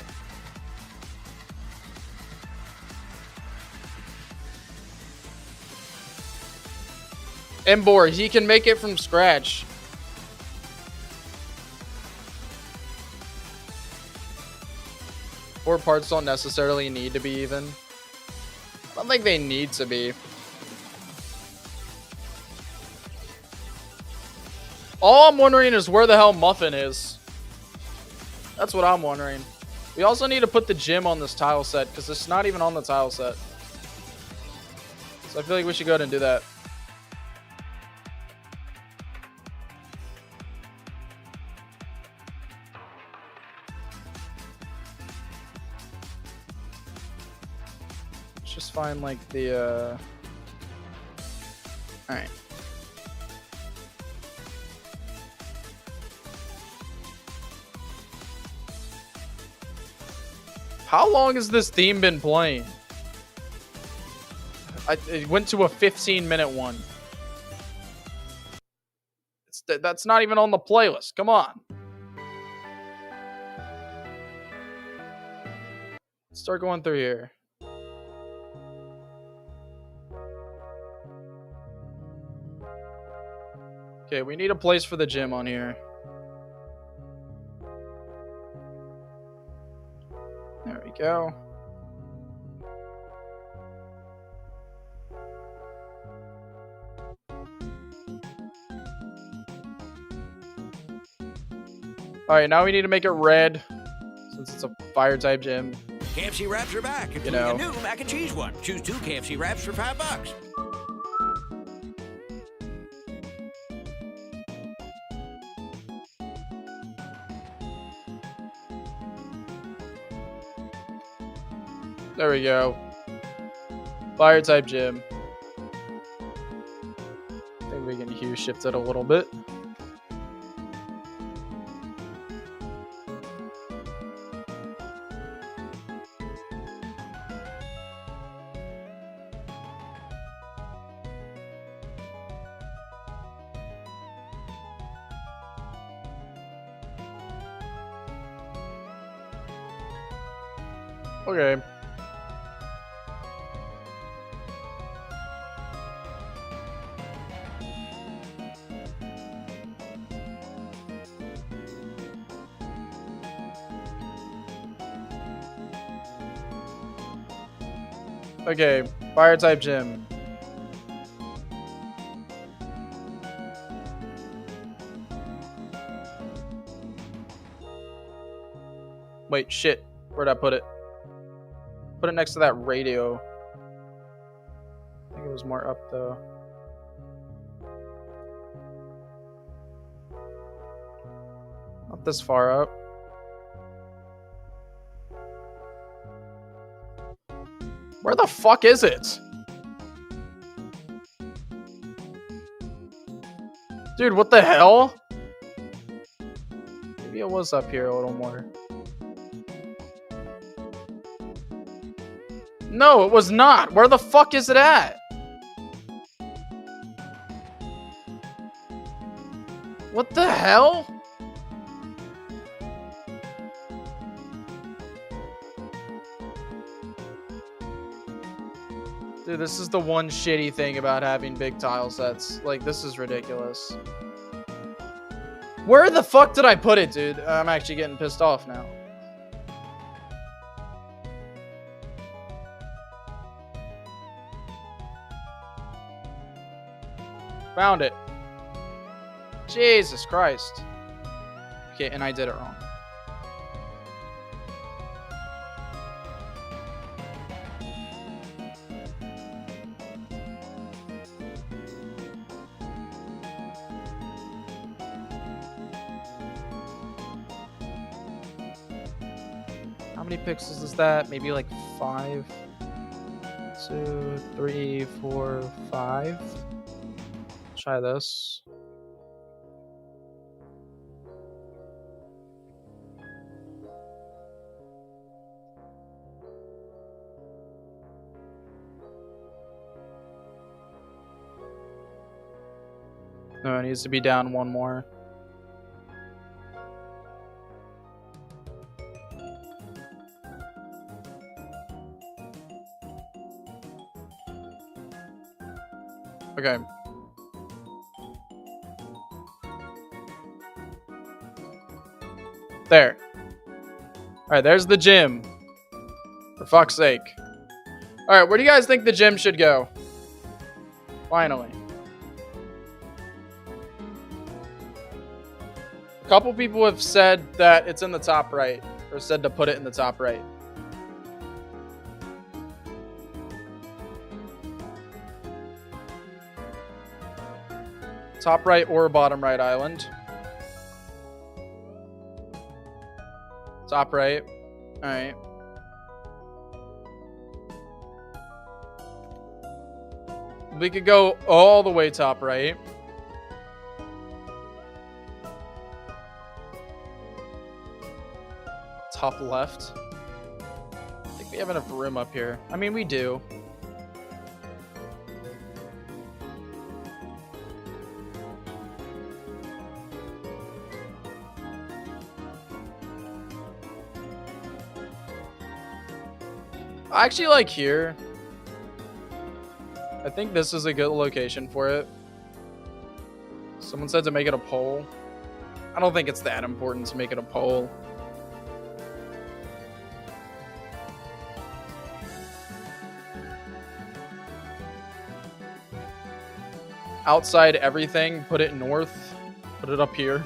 Embor, he can make it from scratch. Four parts don't necessarily need to be even. I don't think they need to be. All I'm wondering is where the hell Muffin is. That's what I'm wondering. We also need to put the gym on this tile set because it's not even on the tile set. So I feel like we should go ahead and do that. Just find like the alright. How long has this theme been playing? It went to a 15-minute one. That's not even on the playlist. Come on. Let's start going through here. Okay, we need a place for the gym on here. There we go. Alright, now we need to make it red. Since it's a fire type gym. KFC wraps are back, including a new mac and cheese one. Choose 2 KFC wraps for $5. There we go. Fire type gym. I think we can hue shift it a little bit. Okay. Okay, fire type gym. Wait, shit. Where'd I put it? Put it next to that radio. I think it was more up though. Not this far up. Where the fuck is it? Dude, what the hell? Maybe it was up here a little more. No, it was not. Where the fuck is it at? What the hell? Dude, this is the one shitty thing about having big tile sets. Like, this is ridiculous. Where the fuck did I put it, dude? I'm actually getting pissed off now. Found it. Jesus Christ. Okay, and I did it wrong. How many pixels is that? Maybe like 5, 2, 3, 4, 5. Try this. No, it needs to be down one more. Okay. There. Alright, there's the gym. For fuck's sake. Alright, where do you guys think the gym should go? Finally. A couple people have said that it's in the top right. Or said to put it in the top right. Top right or bottom right island. Top right. Alright. We could go all the way top right. Top left. I think we have enough room up here. I mean, we do. I actually like here. I think this is a good location for it. Someone said to make it a pole. I don't think it's that important to make it a pole. Outside everything, put it north. Put it up here.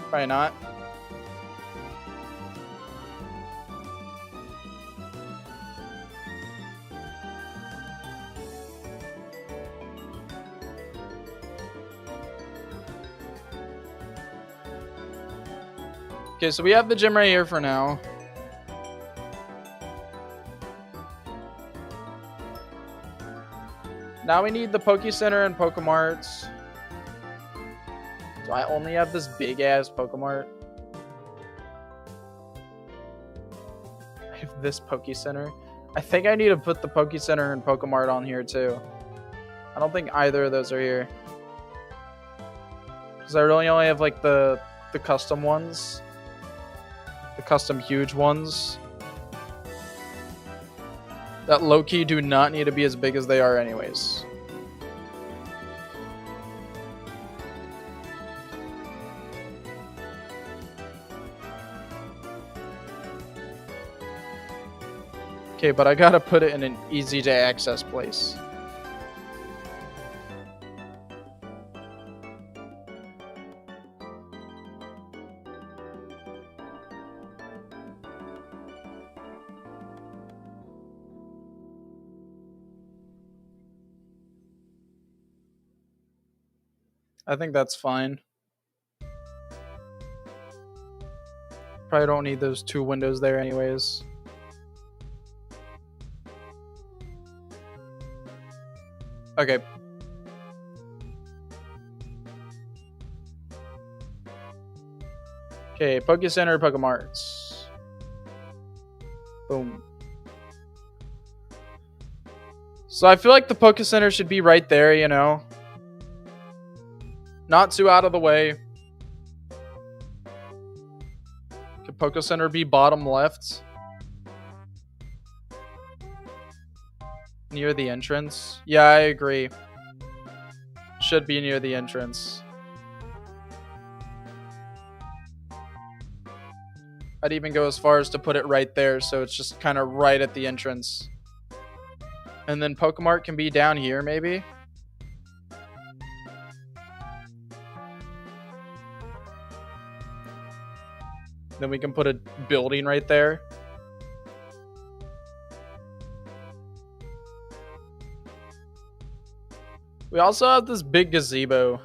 Probably not. Okay, so we have the gym right here for now. Now we need the Poke Center and Pokemarts. Do I only have this big ass Pokemart? I have this Poke Center. I think I need to put the Poke Center and Pokemart on here too. I don't think either of those are here. Because I really only have like the custom ones. The custom huge ones. That low-key do not need to be as big as they are anyways. Okay, but I gotta put it in an easy to access place. I think that's fine. Probably don't need those two windows there anyways. Okay. Okay, Poke Center, Pokemarts. Boom. So I feel like the Poke Center should be right there, you know? Not too out of the way. Could Poké Center be bottom left? Near the entrance? Yeah, I agree. Should be near the entrance. I'd even go as far as to put it right there, so it's just kind of right at the entrance. And then Pokemart can be down here, maybe? Then we can put a building right there. We also have this big gazebo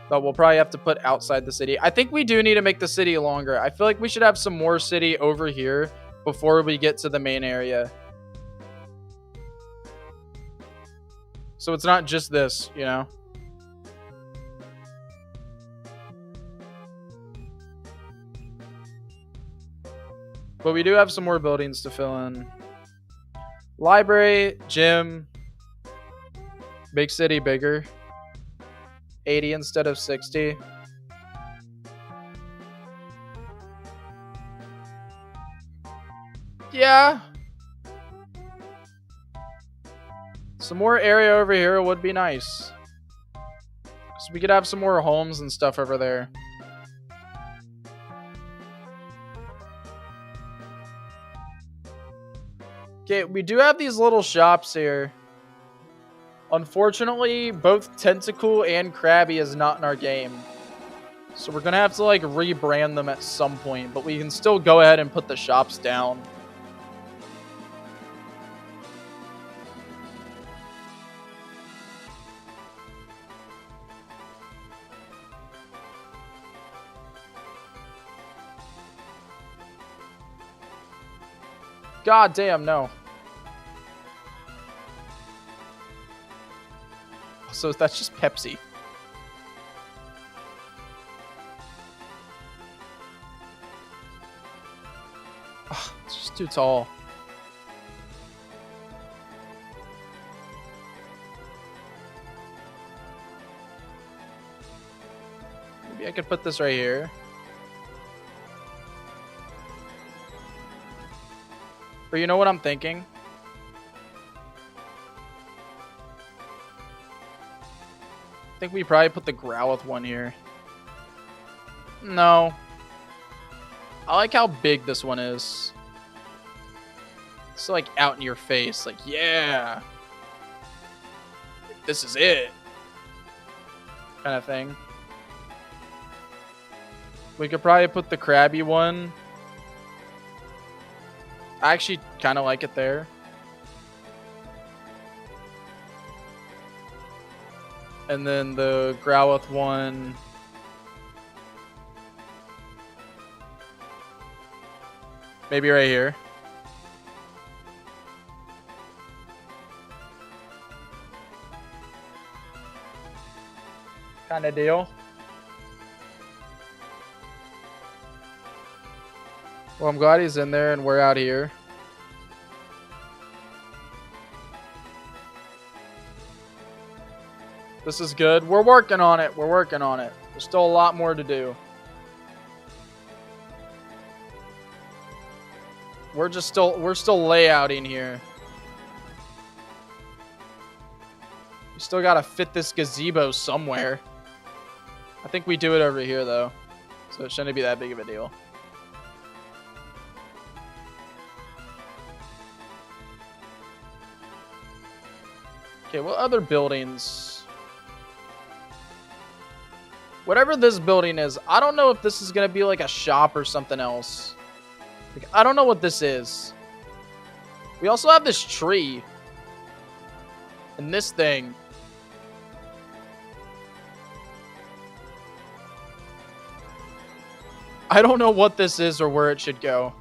that we'll probably have to put outside the city. I think we do need to make the city longer. I feel like we should have some more city over here before we get to the main area. So it's not just this, you know? But we do have some more buildings to fill in. Library, gym, big city bigger. 80 instead of 60. Yeah. Some more area over here would be nice. So we could have some more homes and stuff over there. Okay, we do have these little shops here. Unfortunately, both Tentacool and Krabby is not in our game. So we're going to have to, like, rebrand them at some point. But we can still go ahead and put the shops down. God damn, no. So that's just Pepsi. Ugh, it's just too tall. Maybe I could put this right here. Or you know what I'm thinking? I think we probably put the Growlithe one here. No. I like how big this one is. It's like out in your face. Like, yeah. This is it. Kind of thing. We could probably put the Krabby one. I actually kind of like it there. And then the Growlithe one. Maybe right here. Kind of deal. Well, I'm glad he's in there and we're out here. This is good. We're working on it. We're working on it. There's still a lot more to do. We're still layouting here. We still gotta fit this gazebo somewhere. I think we do it over here though. So it shouldn't be that big of a deal. Okay, what other buildings? Whatever this building is, I don't know if this is going to be like a shop or something else. Like, I don't know what this is. We also have this tree. And this thing. I don't know what this is or where it should go.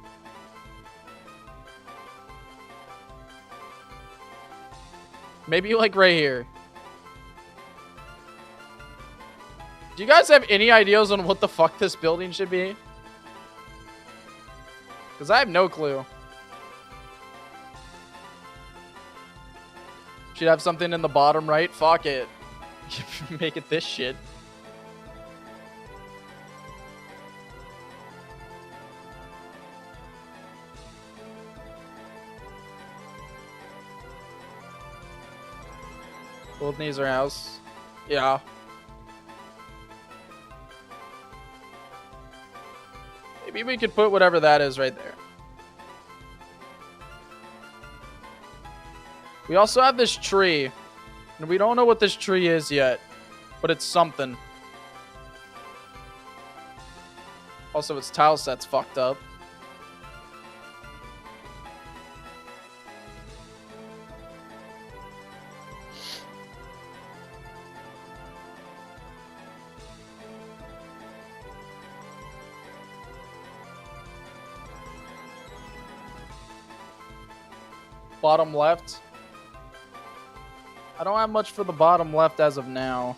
Maybe like right here. Do you guys have any ideas on what the fuck this building should be? Because I have no clue. Should have something in the bottom right? Fuck it. Make it this shit. Both needs our house. Yeah. Maybe we could put whatever that is right there. We also have this tree. And we don't know what this tree is yet. But it's something. Also, its tile set's fucked up. Bottom left. I don't have much for the bottom left as of now.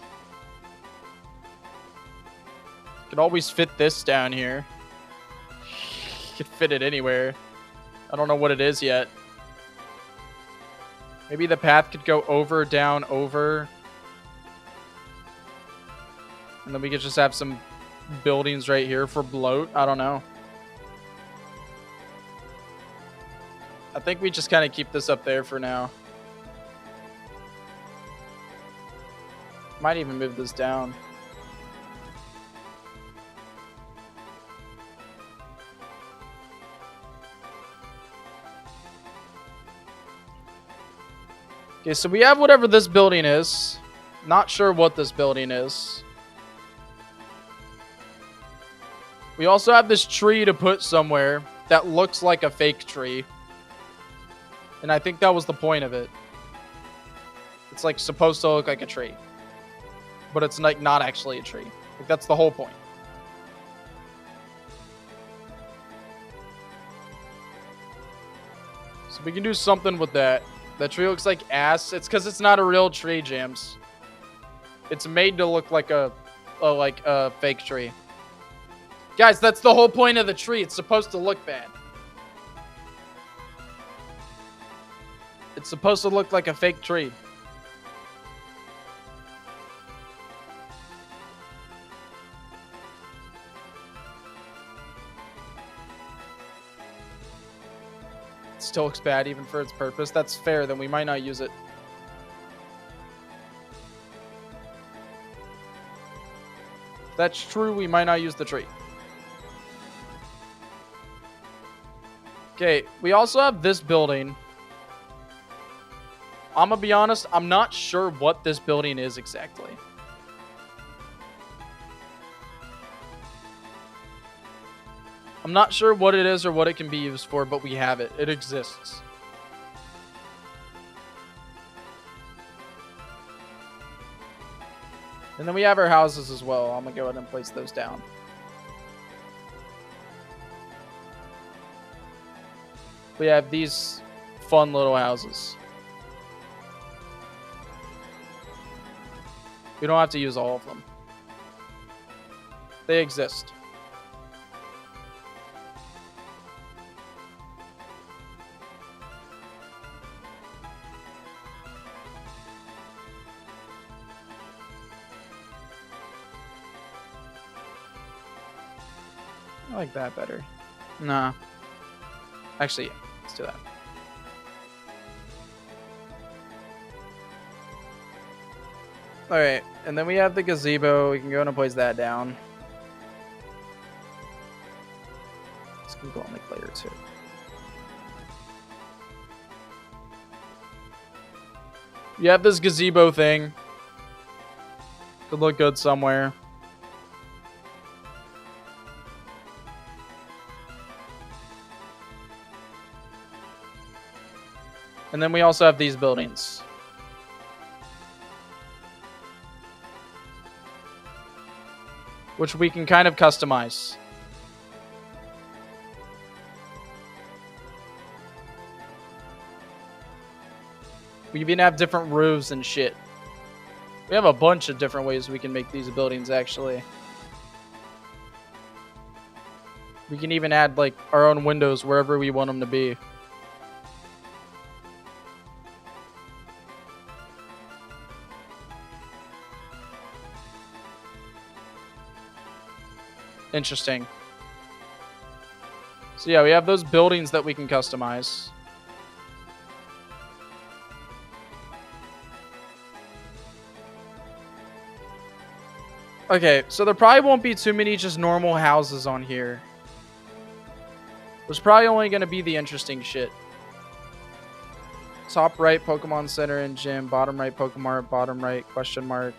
Could always fit this down here. Could fit it anywhere. I don't know what it is yet. Maybe the path could go over, down, over. And then we could just have some buildings right here for bloat. I don't know. I think we just kind of keep this up there for now. Might even move this down. Okay, so we have whatever this building is. Not sure what this building is. We also have this tree to put somewhere that looks like a fake tree. And I think that was the point of it. It's like supposed to look like a tree. But it's like not actually a tree. Like that's the whole point. So we can do something with that. That tree looks like ass. It's because it's not a real tree, Jams. It's made to look like a fake tree. Guys, that's the whole point of the tree. It's supposed to look bad. It's supposed to look like a fake tree. It still looks bad even for its purpose. That's fair, then we might not use it. If that's true, we might not use the tree. Okay, we also have this building. I'm gonna be honest, I'm not sure what this building is exactly. I'm not sure what it is or what it can be used for, but we have it. It exists. And then we have our houses as well. I'm gonna go ahead and place those down. We have these fun little houses. We don't have to use all of them. They exist. I like that better. Nah. Actually, yeah. Let's do that. Alright, and then we have the gazebo. We can go and place that down. This can go on like later too. You have this gazebo thing. Could look good somewhere. And then we also have these buildings. Which we can kind of customize. We even have different roofs and shit. We have a bunch of different ways we can make these buildings, actually. We can even add, like, our own windows wherever we want them to be. Interesting. So yeah, we have those buildings that we can customize. Okay, so there probably won't be too many just normal houses on here. There's probably only going to be the interesting shit. Top right, Pokemon Center and Gym. Bottom right, Pokemon. Bottom right, question mark.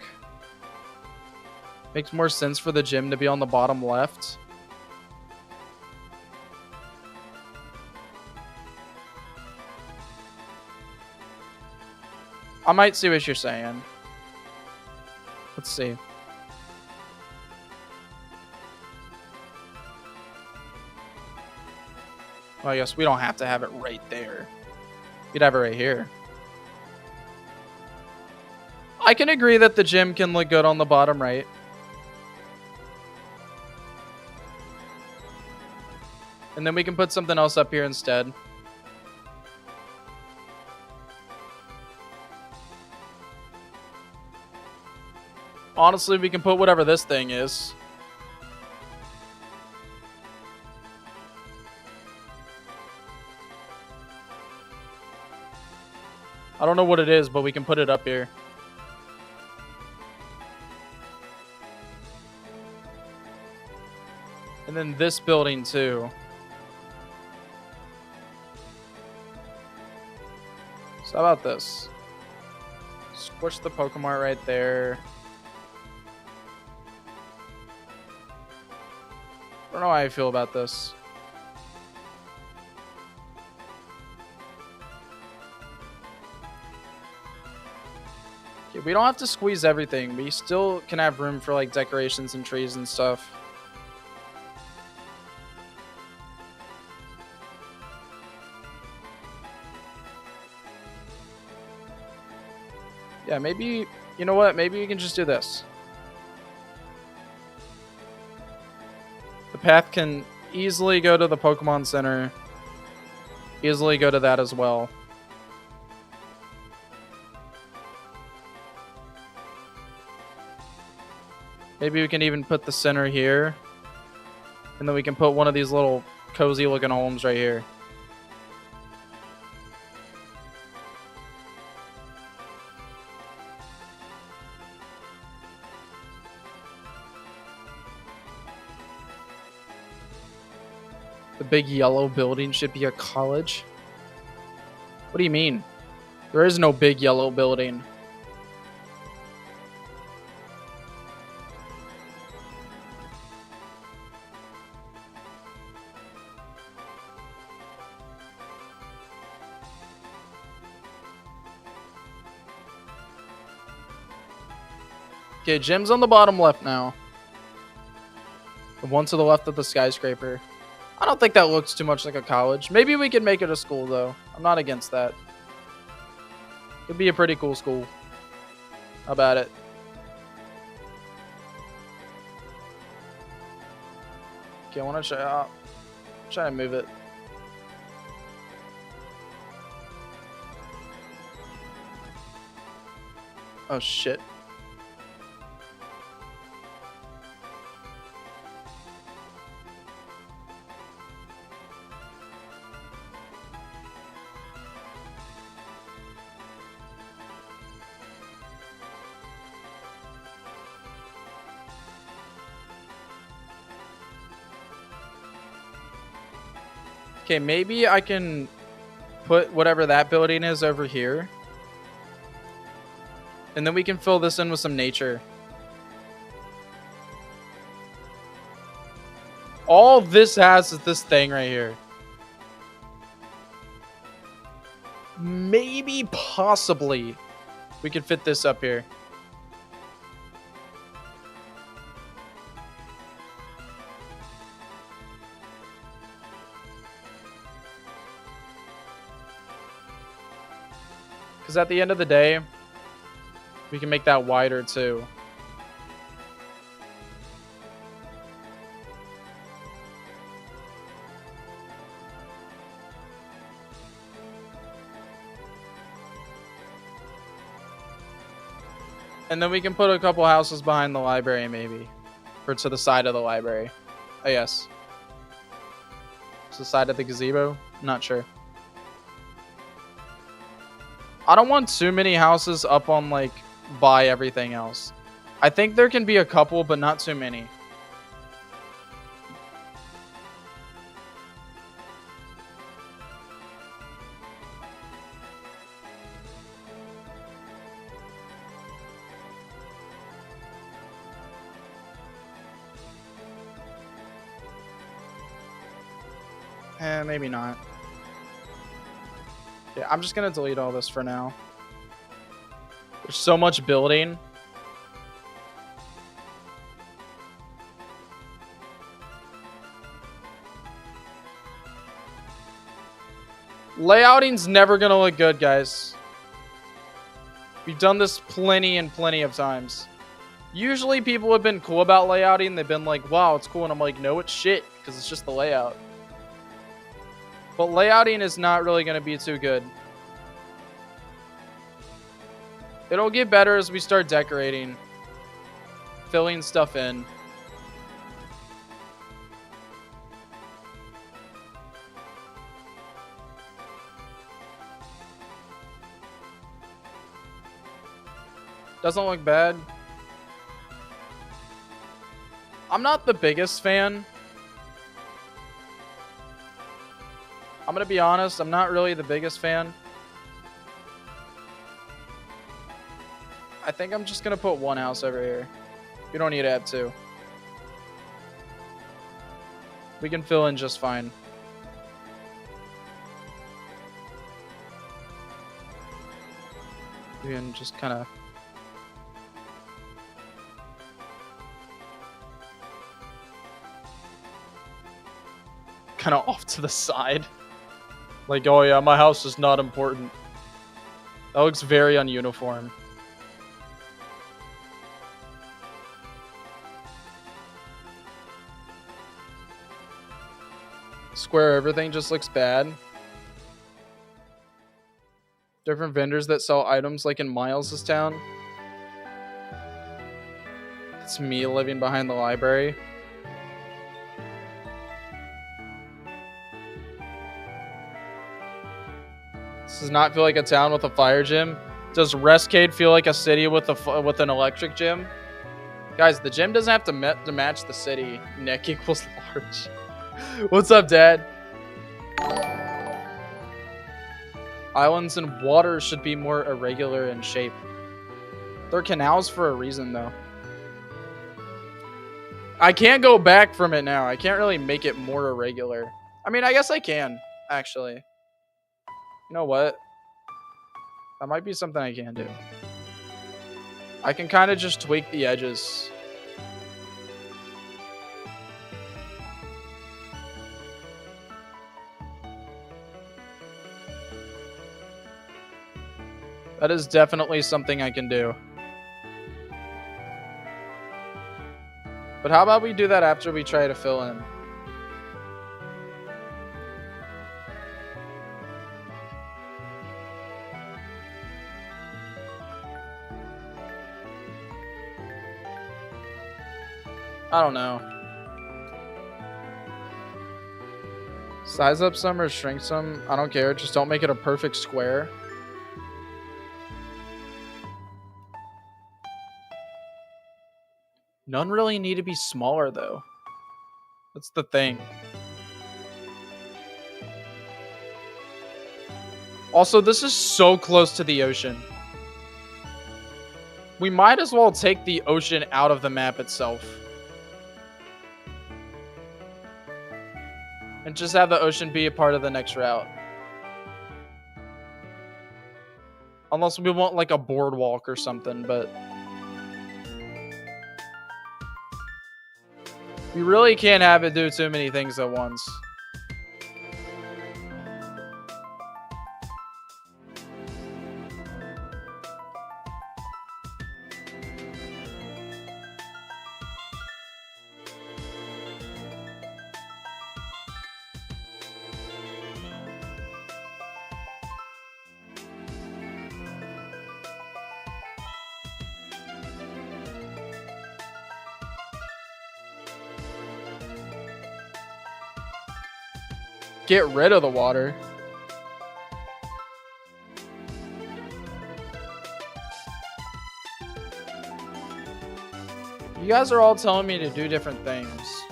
Makes more sense for the gym to be on the bottom left. I might see what you're saying. Let's see. Well, I guess we don't have to have it right there. You'd have it right here. I can agree that the gym can look good on the bottom right. And then we can put something else up here instead. Honestly, we can put whatever this thing is. I don't know what it is, but we can put it up here. And then this building too. So how about this? Squish the Pokemon right there. I don't know how I feel about this. Okay, we don't have to squeeze everything. We still can have room for like decorations and trees and stuff. Yeah, maybe, you know what? Maybe we can just do this. The path can easily go to the Pokemon Center. Easily go to that as well. Maybe we can even put the center here. And then we can put one of these little cozy looking homes right here. The big yellow building should be a college. What do you mean? There is no big yellow building. Okay, gym's on the bottom left now. The one to the left of the skyscraper. I don't think that looks too much like a college. Maybe we can make it a school, though. I'm not against that. Could be a pretty cool school. How about it? Okay, I want to try to move it. Oh, shit. Okay, maybe I can put whatever that building is over here. And then we can fill this in with some nature. All this has is this thing right here. Maybe, possibly, we could fit this up here. Because at the end of the day, we can make that wider too. And then we can put a couple houses behind the library maybe. Or to the side of the library. Oh, yes. It's the side of the gazebo? Not sure. I don't want too many houses up on, like, by everything else. I think there can be a couple, but not too many. Maybe not. Yeah, I'm just gonna delete all this for now. There's so much building. Layouting's never gonna look good, guys. We've done this plenty and plenty of times. Usually people have been cool about layouting. They've been like, wow, it's cool. And I'm like, no, it's shit, because it's just the layout. But layouting is not really going to be too good. It'll get better as we start decorating. Filling stuff in. Doesn't look bad. I'm not the biggest fan. I'm gonna be honest, I'm not really the biggest fan. I think I'm just gonna put one house over here. You don't need to have two. We can fill in just fine. We can just kind of... off to the side. Like, oh yeah, my house is not important. That looks very ununiform. Square everything just looks bad. Different vendors that sell items like in Miles' town. It's me living behind the library. This does not feel like a town with a fire gym. Does Restcade feel like a city with an electric gym? Guys, the gym doesn't have to match the city. Neck equals large. What's up, Dad? Islands and water should be more irregular in shape. They're canals for a reason, though. I can't go back from it now. I can't really make it more irregular. I mean, I guess I can, actually. You know what? That might be something I can do. I can kind of just tweak the edges. That is definitely something I can do. But how about we do that after we try to fill in? I don't know. Size up some or shrink some. I don't care. Just don't make it a perfect square. None really need to be smaller, though. That's the thing. Also, this is so close to the ocean. We might as well take the ocean out of the map itself. And just have the ocean be a part of the next route. Unless we want like a boardwalk or something, but... we really can't have it do too many things at once. Get rid of the water. You guys are all telling me to do different things.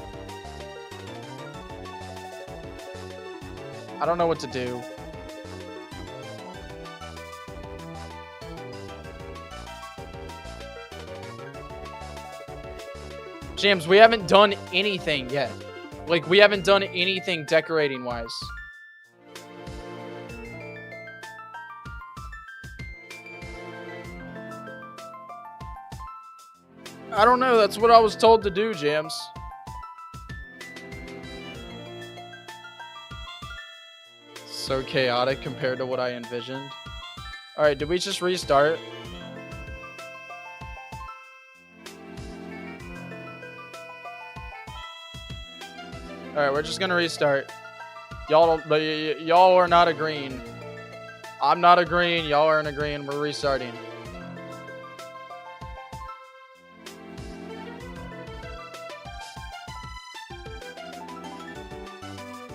I don't know what to do. James, we haven't done anything yet. Like, we haven't done anything decorating-wise. I don't know. That's what I was told to do, James. So chaotic compared to what I envisioned. Alright, did we just restart? Alright, we're just gonna restart. Y'all are not agreeing. I'm not agreeing. Y'all aren't agreeing. We're restarting.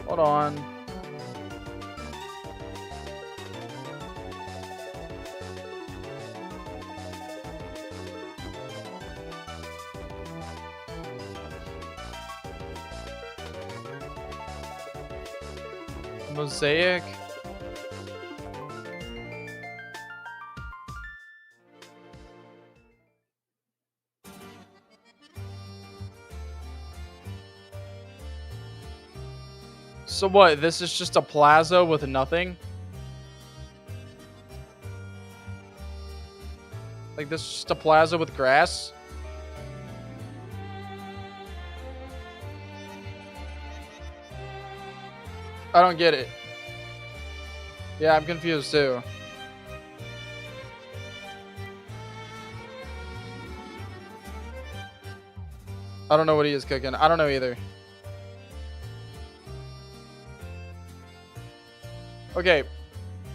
Hold on. Mosaic. So what? This is just a plaza with nothing? Like this is just a plaza with grass? I don't get it. Yeah, I'm confused too. I don't know what he is cooking. I don't know either. Okay,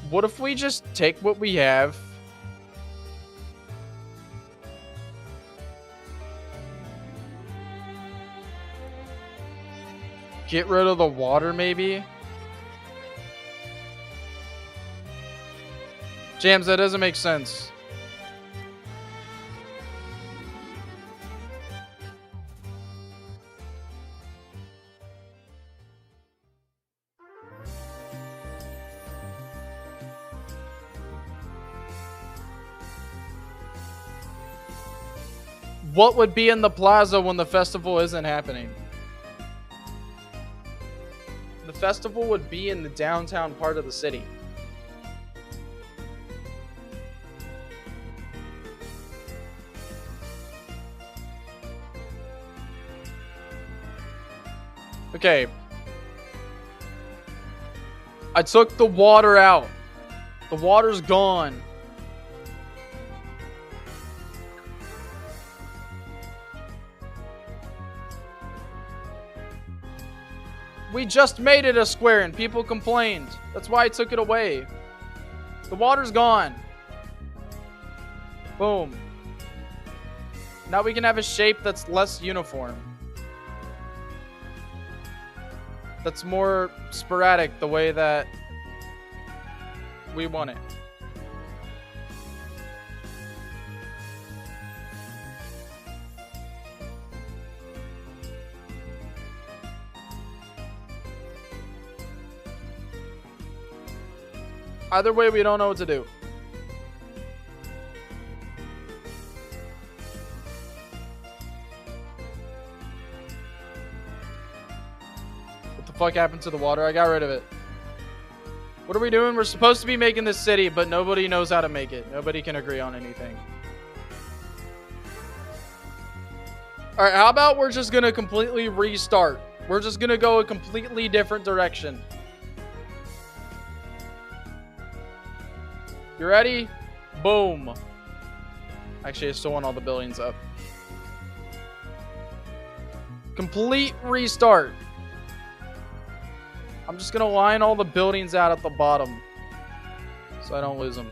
what if we just take what we have? Get rid of the water, maybe? James, that doesn't make sense. What would be in the plaza when the festival isn't happening? The festival would be in the downtown part of the city. Okay. I took the water out. The water's gone. We just made it a square and people complained. That's why I took it away. The water's gone. Boom. Now we can have a shape that's less uniform. That's more sporadic the way that we want it. Either way, we don't know what to do. What the fuck happened to the water? I got rid of it. What are we doing? We're supposed to be making this city, but nobody knows how to make it. Nobody can agree on anything. Alright, how about we're just gonna completely restart? We're just gonna go a completely different direction. You ready? Boom. Actually, I still want all the buildings up. Complete restart. I'm just gonna line all the buildings out at the bottom so I don't lose them.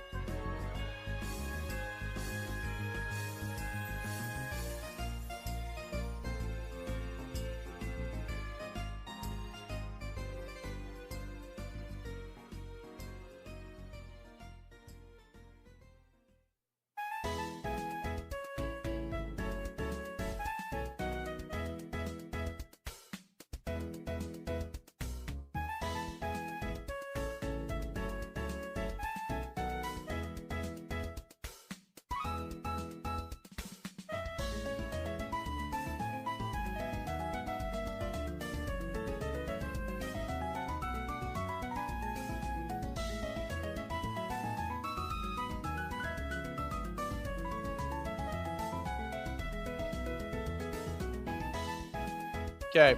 Okay.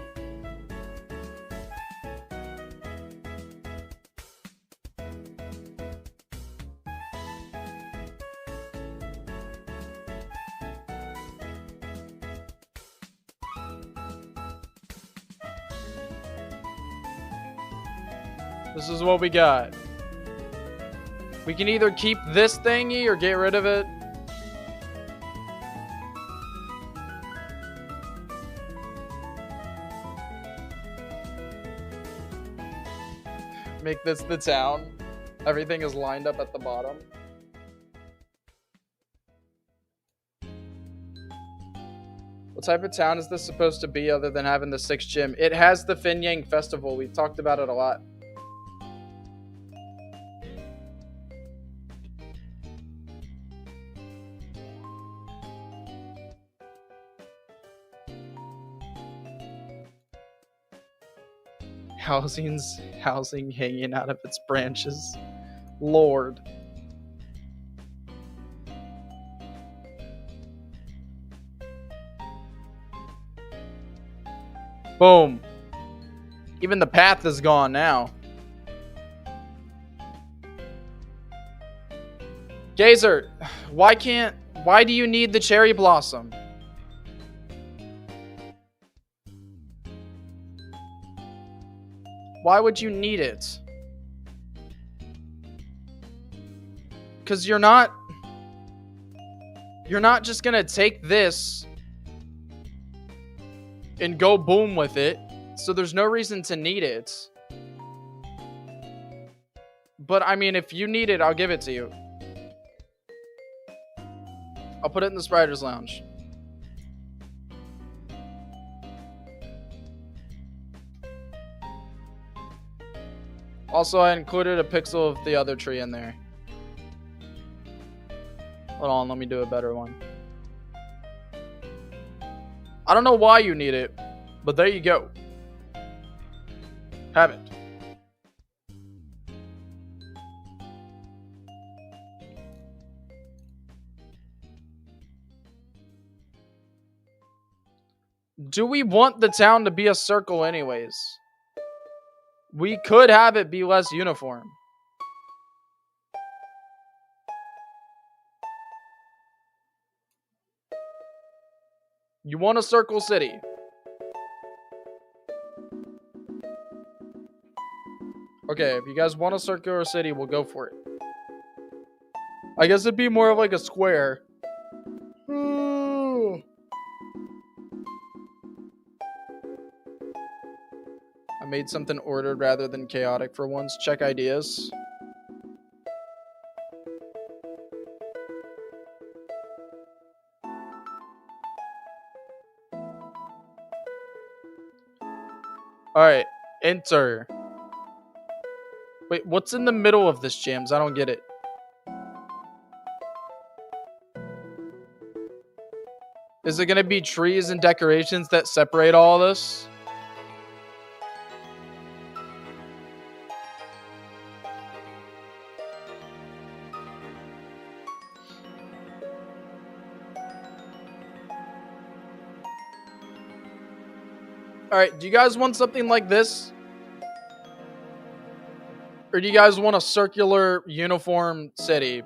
This is what we got. We can either keep this thingy or get rid of it. Make this the town. Everything is lined up at the bottom. What type of town is this supposed to be other than having the 6th gym? It has the Finyang Festival. We've talked about it a lot. Housing hanging out of its branches. Lord. Boom. Even the path is gone now. Gazer, why do you need the cherry blossom? Why would you need it? Because you're not just gonna take this and go boom with it, so there's no reason to need it. But I mean, if you need it, I'll give it to you. I'll put it in the Spiders Lounge. Also, I included a pixel of the other tree in there. Hold on, let me do a better one. I don't know why you need it, but there you go. Have it. Do we want the town to be a circle anyways? We could have it be less uniform. You want a circle city. Okay, if you guys want a circular city, we'll go for it. I guess it'd be more of like a square. I made something ordered rather than chaotic for once. Check ideas. Alright, enter. Wait, what's in the middle of this, James? I don't get it. Is it gonna be trees and decorations that separate all this? Alright, do you guys want something like this? Or do you guys want a circular, uniform city?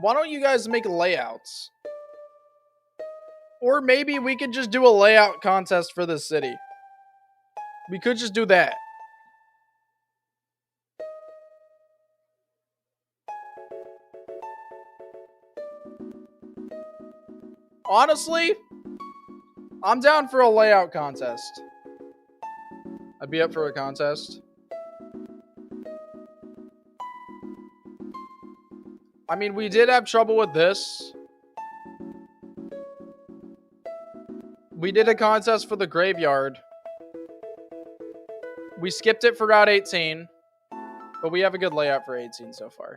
Why don't you guys make layouts? Or maybe we could just do a layout contest for this city. We could just do that. Honestly, I'm down for a layout contest. I'd be up for a contest. I mean, we did have trouble with this. We did a contest for the graveyard. We skipped it for Route 18, but we have a good layout for 18 so far.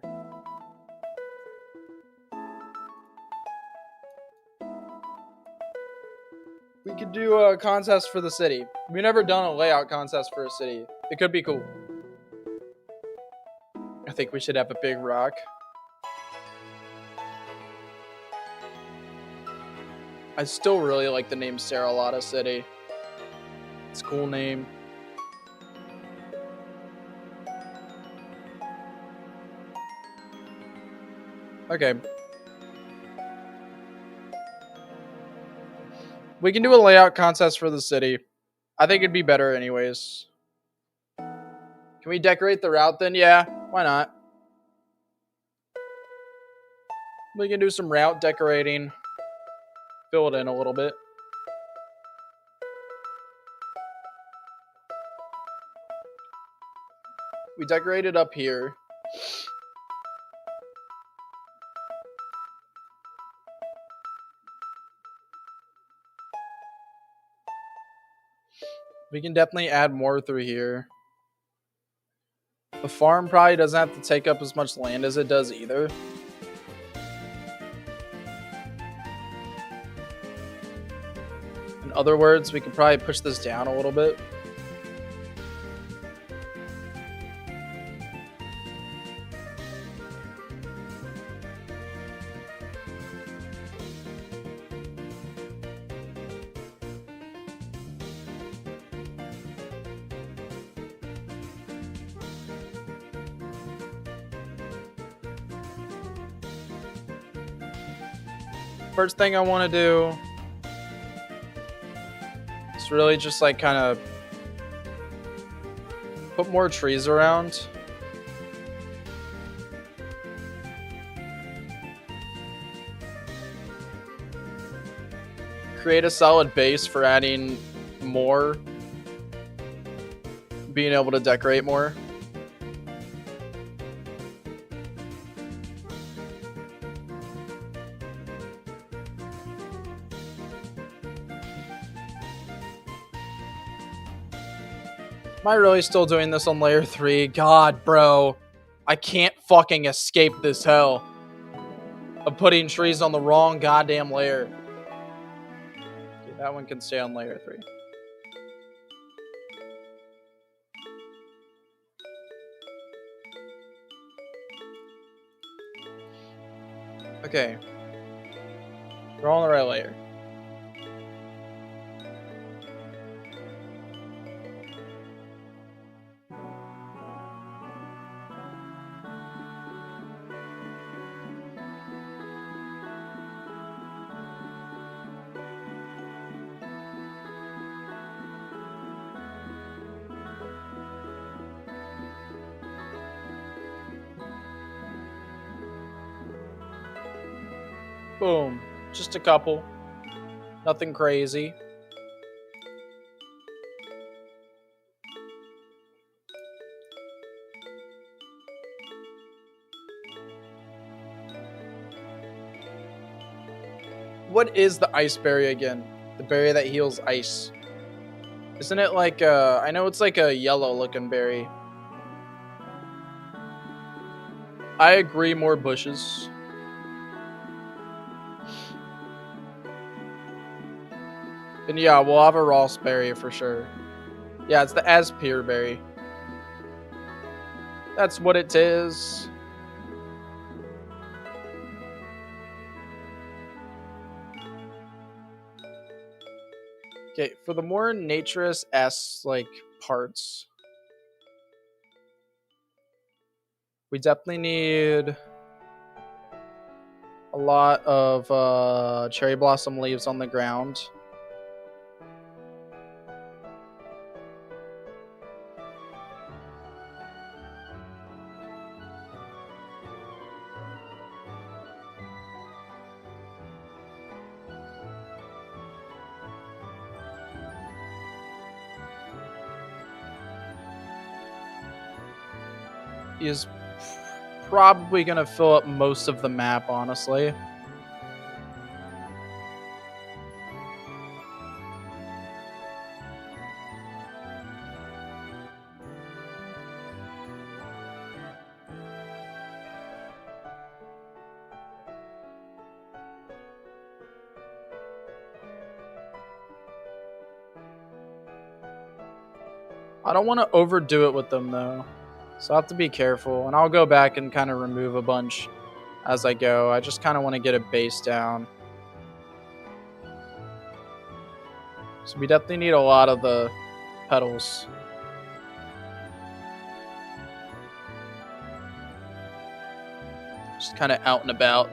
We could do a contest for the city. We've never done a layout contest for a city. It could be cool. I think we should have a big rock. I still really like the name Saralata City. It's a cool name. Okay. We can do a layout contest for the city. I think it'd be better anyways. Can we decorate the route then? Yeah, why not? We can do some route decorating. Fill it in a little bit. We decorated up here. We can definitely add more through here. The farm probably doesn't have to take up as much land as it does either. In other words, we could probably push this down a little bit. First thing I want to do is really just like kind of put more trees around. Create a solid base for adding more. Being able to decorate more. Am I really still doing this on layer 3? God, bro. I can't fucking escape this hell of putting trees on the wrong goddamn layer. Okay, that one can stay on layer 3. Okay. We're on the right layer. Boom. Just a couple. Nothing crazy. What is the ice berry again? The berry that heals ice. Isn't it like I know it's like a yellow looking berry. I agree, more bushes. And yeah, we'll have a Ross berry for sure. Yeah, it's the Aspire berry. That's what it is. Okay, for the more naturous-esque like parts, we definitely need a lot of cherry blossom leaves on the ground. Is probably going to fill up most of the map, honestly. I don't want to overdo it with them though. So I have to be careful. And I'll go back and kind of remove a bunch as I go. I just kind of want to get a base down. So we definitely need a lot of the petals. Just kind of out and about.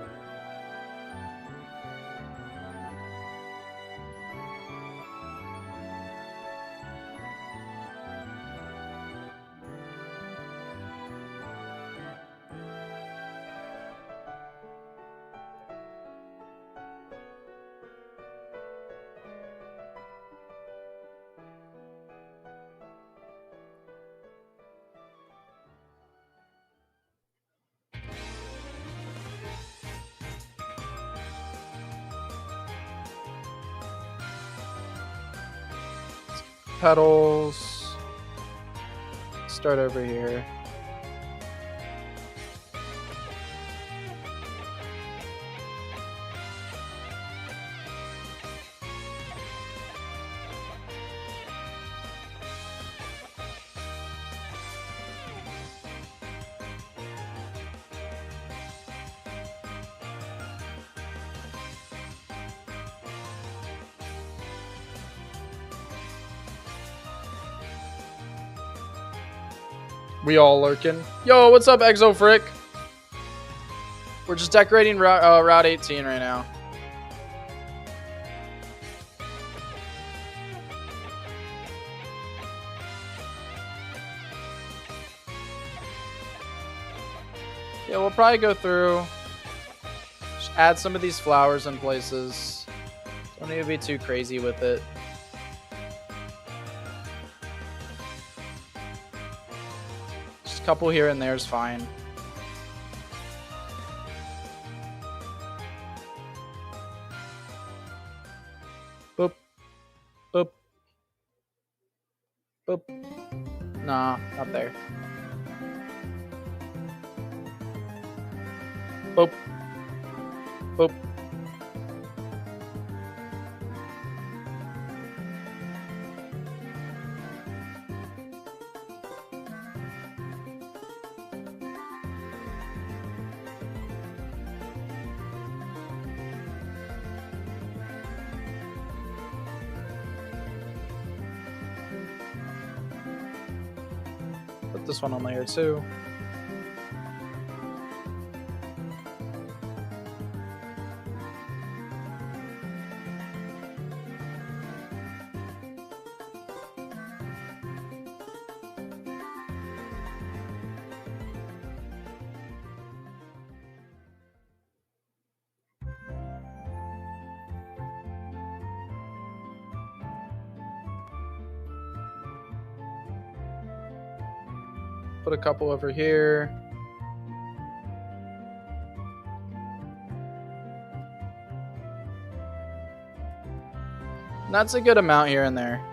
Petals. Start over here. We all lurking. Yo, what's up, Exo Frick? We're just decorating Route 18 right now. Yeah, we'll probably go through. Just add some of these flowers in places. Don't need to be too crazy with it. Just a couple here and there is fine. Boop. Boop. Boop. Nah, not there. Boop. Boop. Put this one on layer 2. Put a couple over here. And that's a good amount here and there.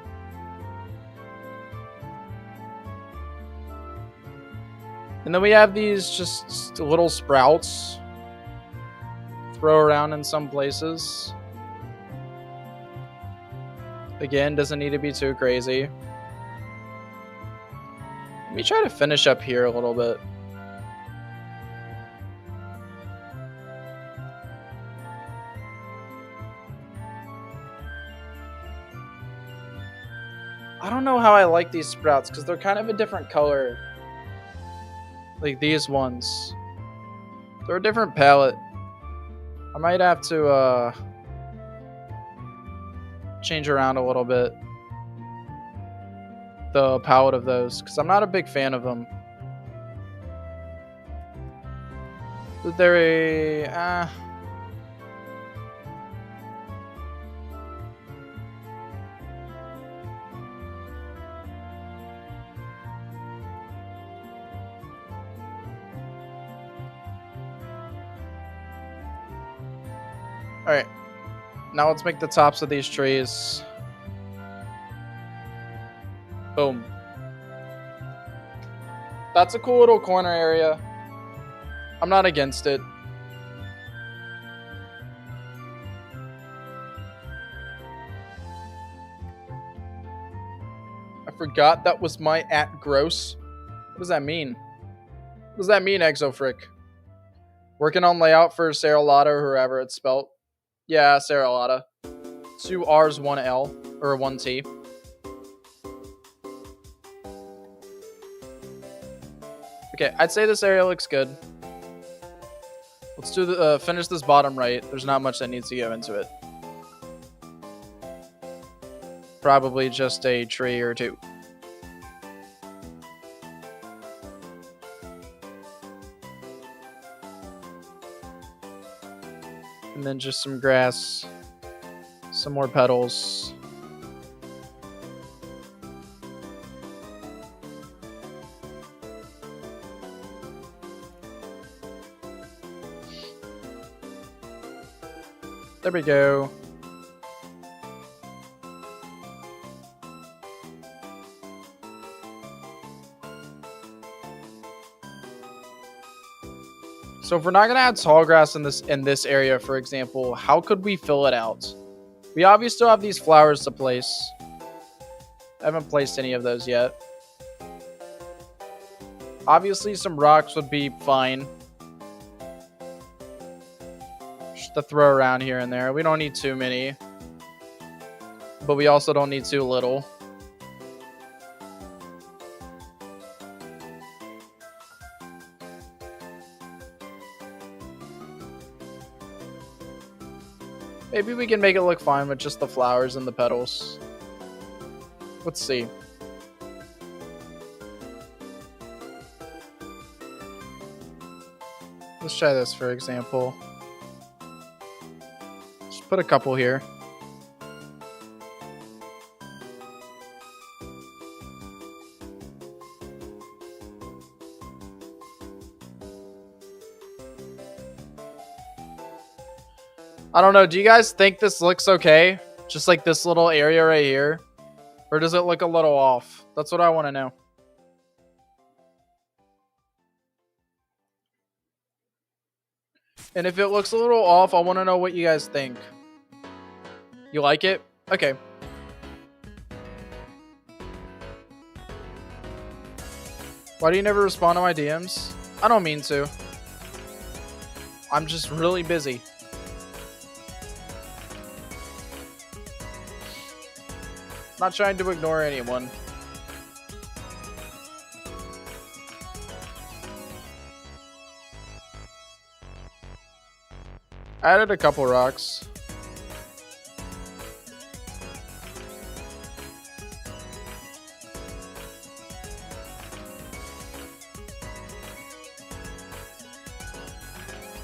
And then we have these just little sprouts. Throw around in some places. Again, doesn't need to be too crazy. Let me try to finish up here a little bit. I don't know how I like these sprouts because they're kind of a different color. Like these ones. They're a different palette. I might have to change around a little bit the palette of those because I'm not a big fan of them. They're a Alright, now let's make the tops of these trees. Boom. That's a cool little corner area. I'm not against it. I forgot that was my @gross. What does that mean? What does that mean, Exofrick? Working on layout for Sarah Lotta, or whoever it's spelt. Yeah, Sarah Lotta. 2 R's, 1 L, or 1 T. Okay, I'd say this area looks good. Let's do the finish this bottom right. There's not much that needs to go into it. Probably just a tree or 2. And then just some grass. Some more petals. There we go. So if we're not gonna add tall grass in this area, for example, how could we fill it out? We obviously still have these flowers to place. I haven't placed any of those yet. Obviously some rocks would be fine. Just to throw around here and there. We don't need too many. But we also don't need too little. Maybe we can make it look fine with just the flowers and the petals. Let's see. Let's try this, for example. Just put a couple here. I don't know. Do you guys think this looks okay? Just like this little area right here? Or does it look a little off? That's what I want to know. And if it looks a little off, I want to know what you guys think. You like it? Okay. Why do you never respond to my DMs? I don't mean to. I'm just really busy. Not trying to ignore anyone. I added a couple rocks.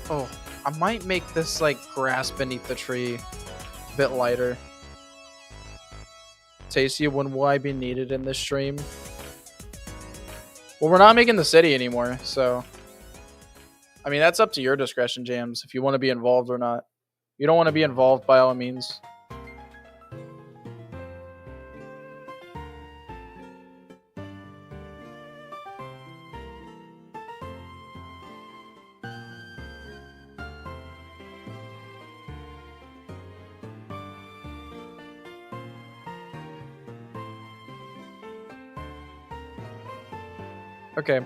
Oh, I might make this like grass beneath the tree a bit lighter. Tasty, when will I be needed in this stream? Well, we're not making the city anymore, so I mean, that's up to your discretion, Jams, if you want to be involved or not. If you don't want to be involved, by all means. Okay.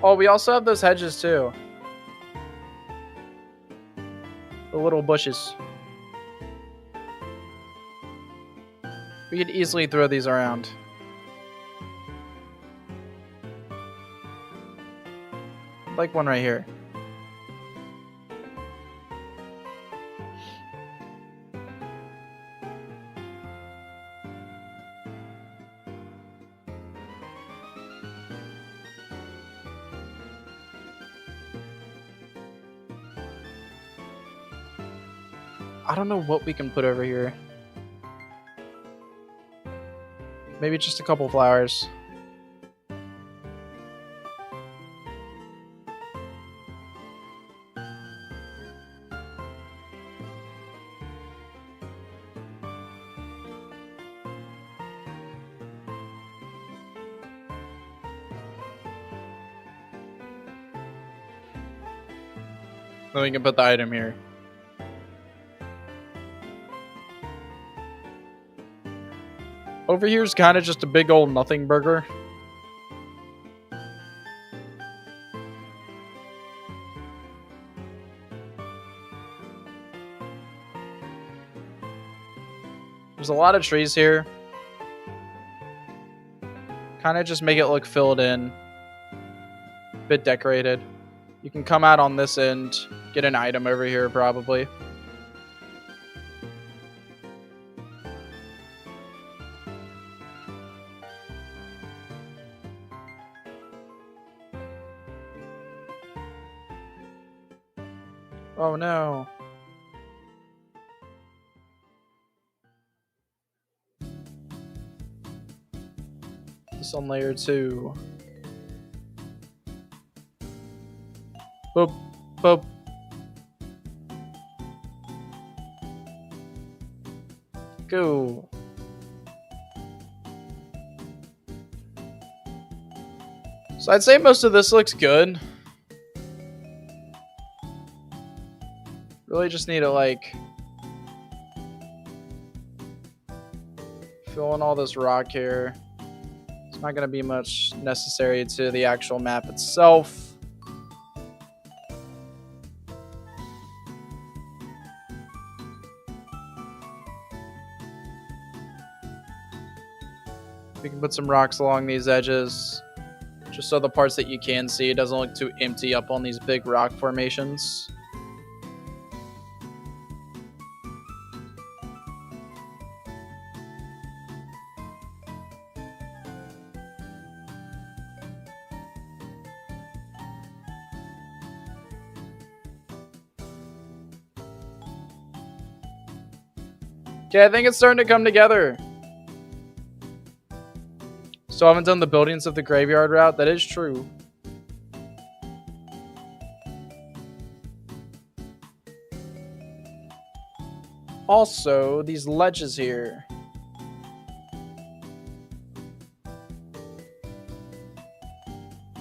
Oh, we also have those hedges too. The little bushes. We could easily throw these around. Like one right here. I don't know what we can put over here. Maybe just a couple flowers. Then we can put the item here. Over here is kind of just a big old nothing burger. There's a lot of trees here. Kind of just make it look filled in. A bit decorated. You can come out on this end, get an item over here probably. Oh no. This on layer 2. Boop, boop. Go. So I'd say most of this looks good. Really just need to like fill in all this rock here. It's not going to be much necessary to the actual map itself. We can put some rocks along these edges, just so the parts that you can see doesn't look too empty up on these big rock formations. Okay, I think it's starting to come together. Still haven't done the buildings of the graveyard route. That is true. Also, these ledges here.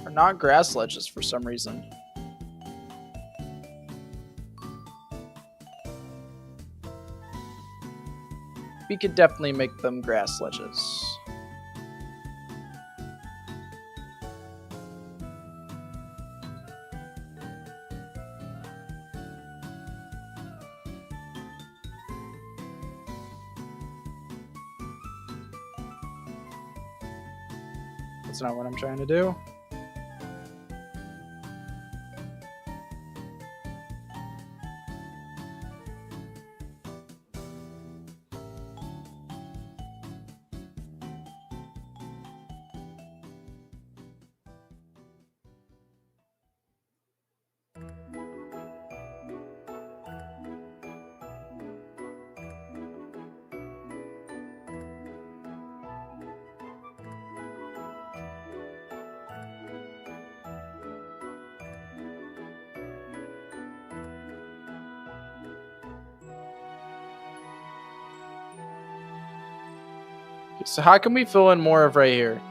Are not grass ledges for some reason. We could definitely make them grass ledges. That's not what I'm trying to do. So how can we fill in more of right here?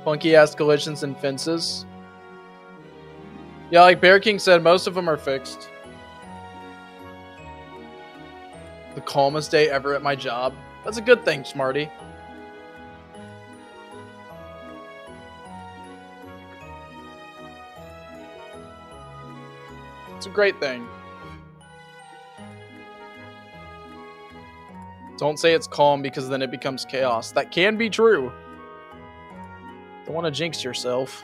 Funky ass collisions and fences. Yeah, like Bear King said, most of them are fixed. The calmest day ever at my job. That's a good thing, Smarty. It's a great thing. Don't say it's calm because then it becomes chaos. That can be true. Don't want to jinx yourself.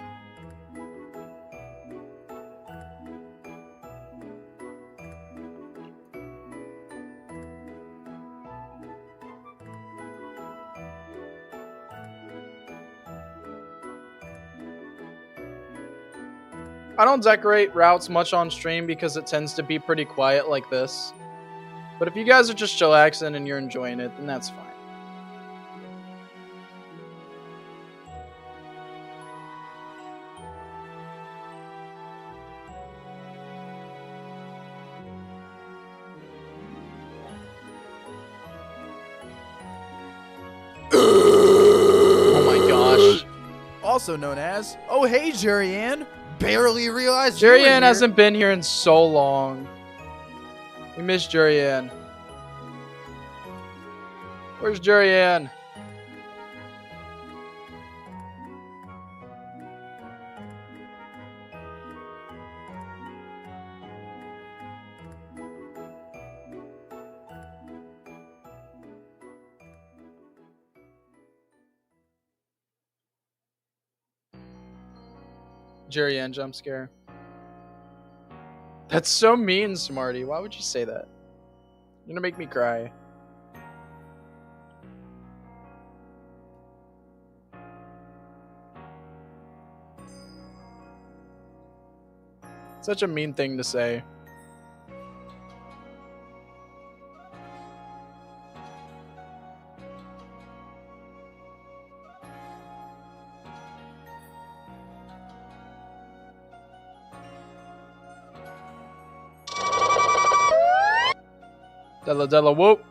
I don't decorate routes much on stream because it tends to be pretty quiet like this. But if you guys are just chillaxing and you're enjoying it, then that's fine. Oh my gosh. Also known as, oh hey Jerry Ann, barely realized you were Jurian here. hasn't been here in so long. We miss Jurian. Where's Jurian? Jurian jump scare. That's so mean, Smarty. Why would you say that? You're gonna make me cry. Such a mean thing to say. Della Della whoop.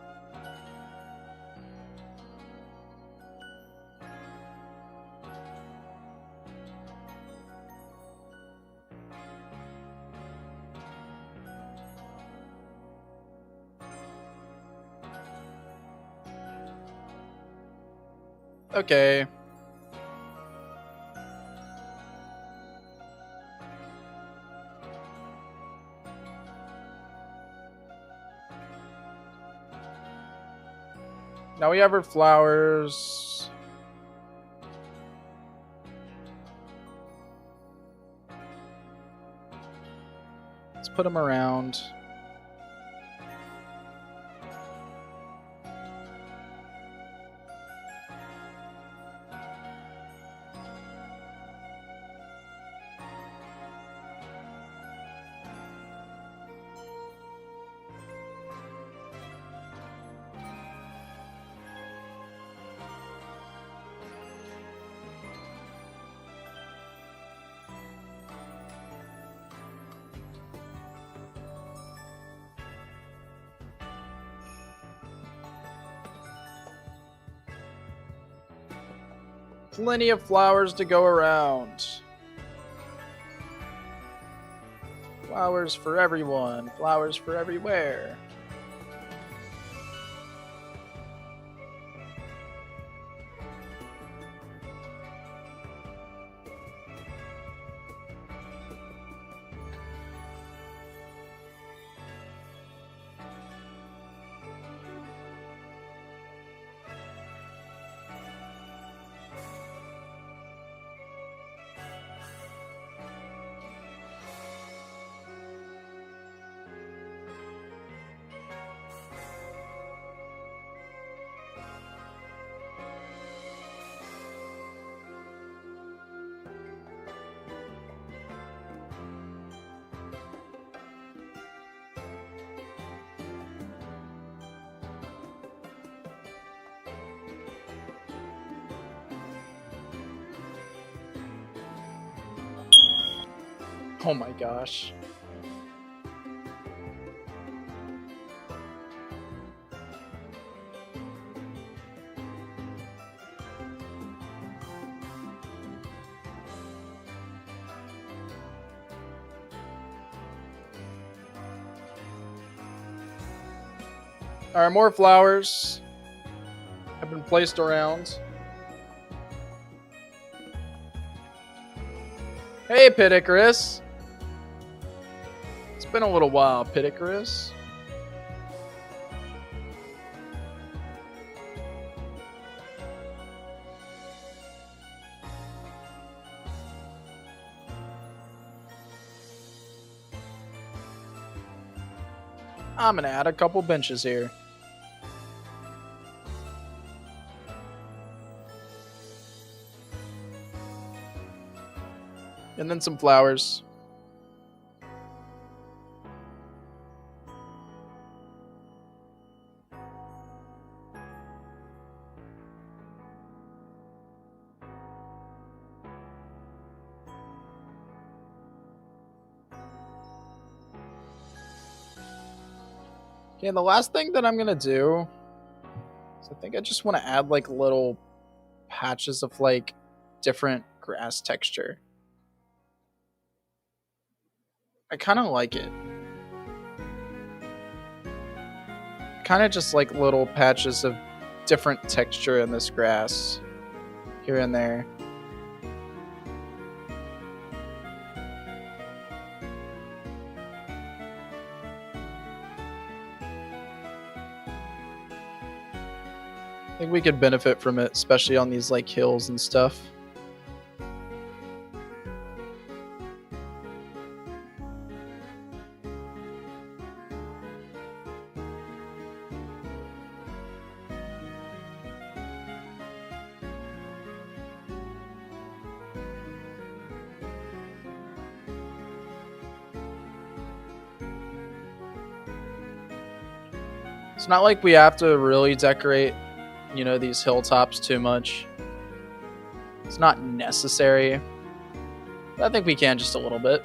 Okay. Now we have our flowers. Let's put them around. Plenty of flowers to go around. Flowers for everyone. Flowers for everywhere. Oh my gosh. Alright, more flowers have been placed around. Hey, Piticarus. It's been a little while, Piticarus. I'm gonna add a couple benches here. And then some flowers. Okay, and the last thing that I'm gonna do is I think I just want to add like little patches of like different grass texture. I kind of like it. Kind of just like little patches of different texture in this grass here and there. I think we could benefit from it, especially on these like hills and stuff. It's not like we have to really decorate, you know, these hilltops too much. It's not necessary. But I think we can just a little bit.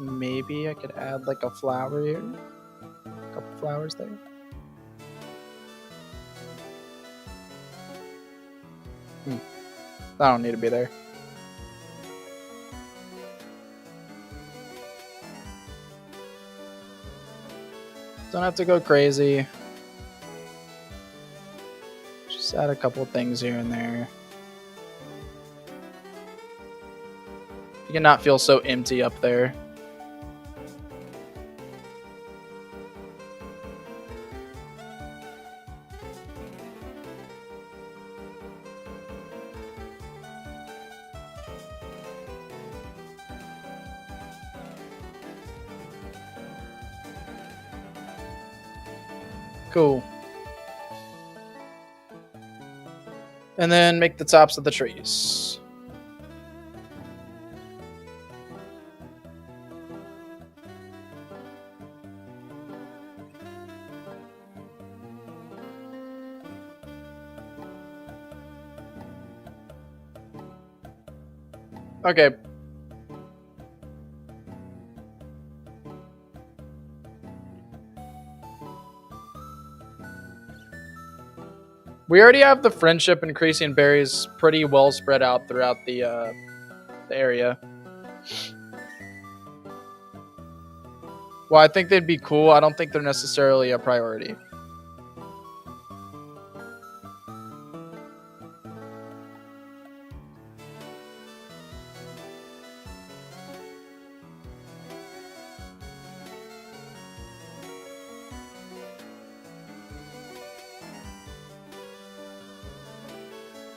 Maybe I could add like a flower here. A couple flowers there. That don't need to be there. Don't have to go crazy. Just add a couple things here and there. You can not feel so empty up there. Cool. And then make the tops of the trees. Okay. We already have the friendship increasing berries pretty well spread out throughout the area. Well, I think they'd be cool. I don't think they're necessarily a priority.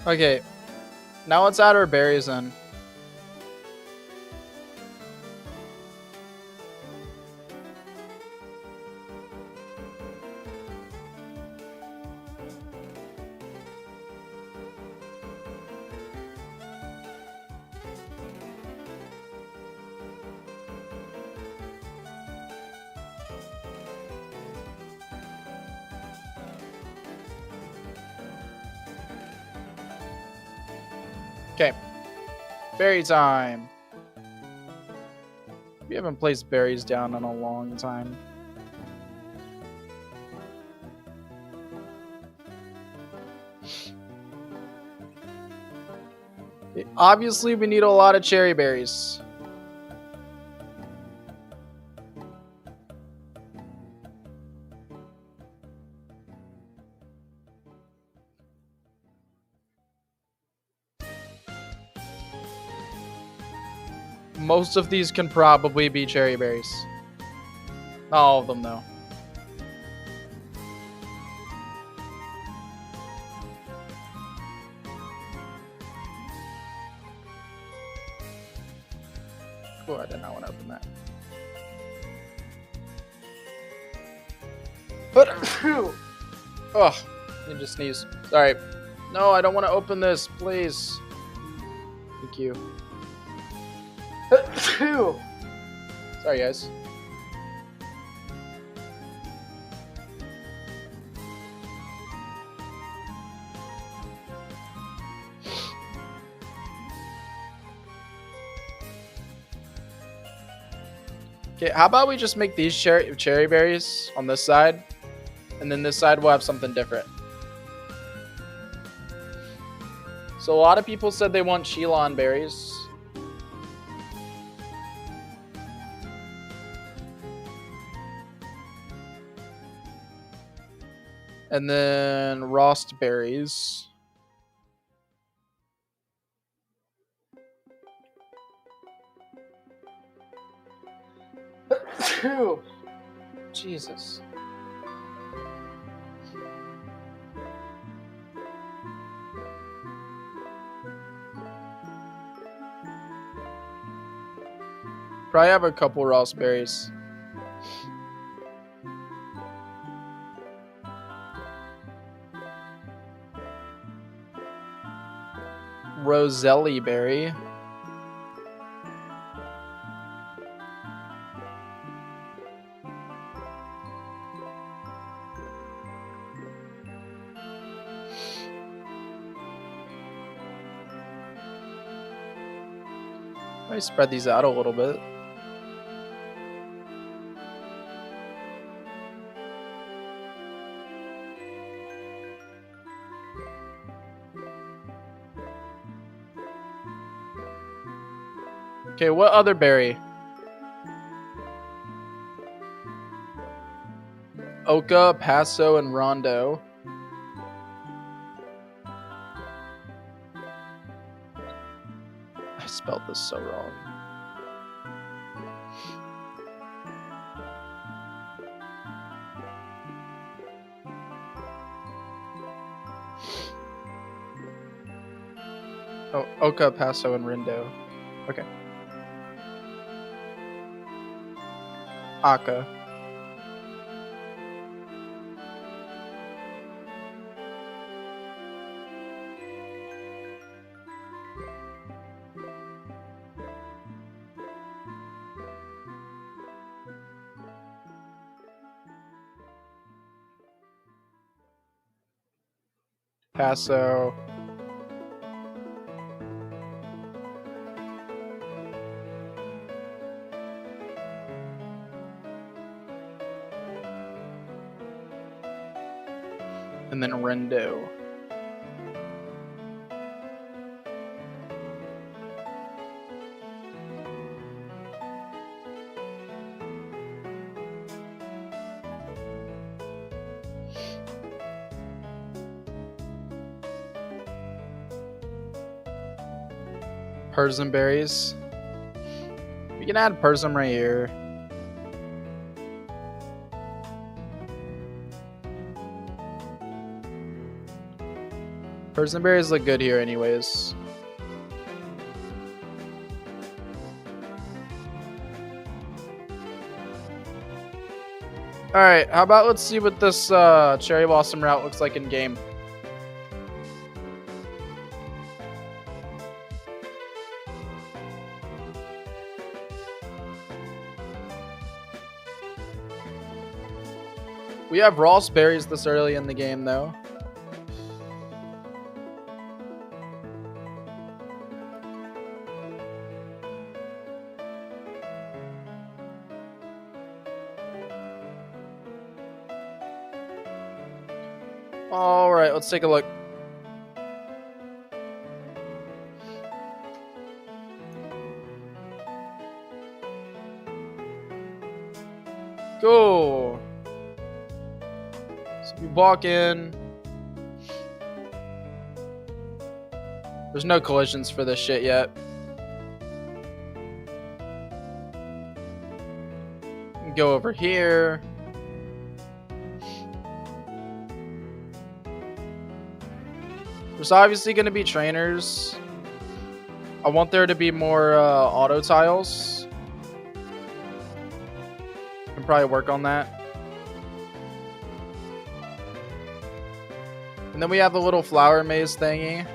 Okay, now let's add our berries in. Okay, berry time. We haven't placed berries down in a long time. Obviously, we need a lot of cherry berries. Most of these can probably be cherry berries. Not all of them, though. Oh, I did not want to open that. But, ugh, I need to sneeze. Sorry. No, I don't want to open this, please. Thank you. Sorry, guys. Okay, how about we just make these cherry berries on this side, and then this side will have something different. So a lot of people said they want Cheelon berries. And then Rost berries. Jesus. Probably have a couple Rost berries. Roselli berry. Let me spread these out a little bit. Okay, what other berry? Oka, Paso, and Rondo. I spelled this so wrong. Oh, Oka, Paso, and Rindo. Okay. Aka. Paso. And then Rendo. Persimmon berries. We can add persimmon right here. Persimmon berries look good here anyways. Alright, how about let's see what this cherry blossom route looks like in game. We have Ross berries this early in the game though. Alright, let's take a look. Go. So we walk in. There's no collisions for this shit yet. go over here. There's obviously going to be trainers. I want there to be more auto tiles. Can probably work on that. And then we have the little flower maze thingy,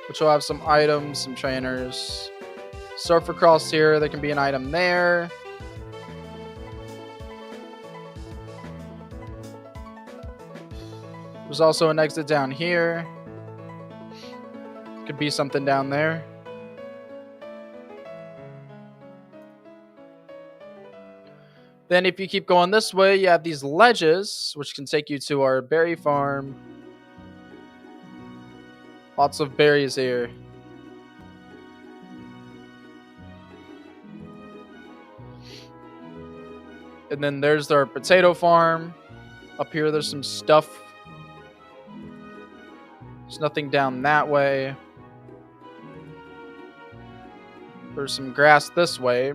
which will have some items, some trainers. Surf across here, there can be an item there. There's also an exit down here. Could be something down there. Then if you keep going this way, you have these ledges, which can take you to our berry farm. Lots of berries here. And then there's our potato farm. Up here, there's some stuff. There's nothing down that way. There's some grass this way.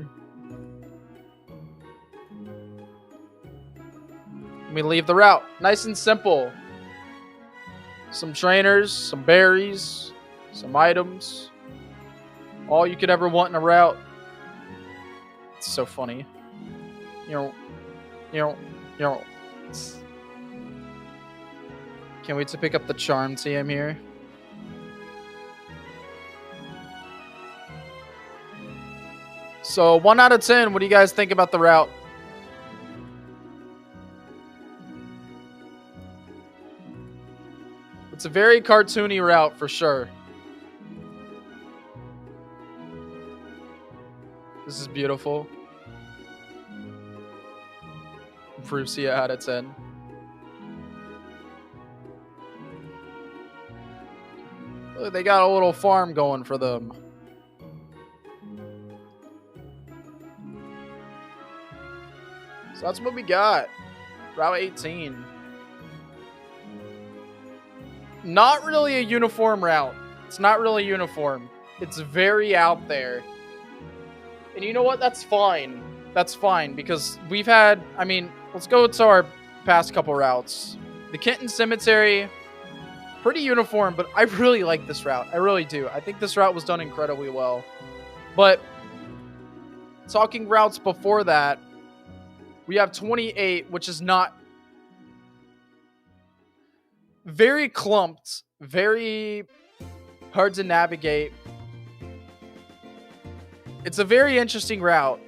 We leave the route. Nice and simple. Some trainers, some berries, some items. All you could ever want in a route. It's so funny. Can't wait to pick up the charm TM here. So 1 out of 10, what do you guys think about the route? It's a very cartoony route for sure. This is beautiful. Frucia out of 10. Look, they got a little farm going for them. So that's what we got. Route 18. Not really a uniform route. It's not really uniform. It's very out there. And you know what? That's fine. That's fine because we've had, I mean, let's go to our past couple routes. The Kenton Cemetery, pretty uniform, but I really like this route. I really do. I think this route was done incredibly well. But talking routes before that, we have 28, which is not very clumped, very hard to navigate. It's a very interesting route.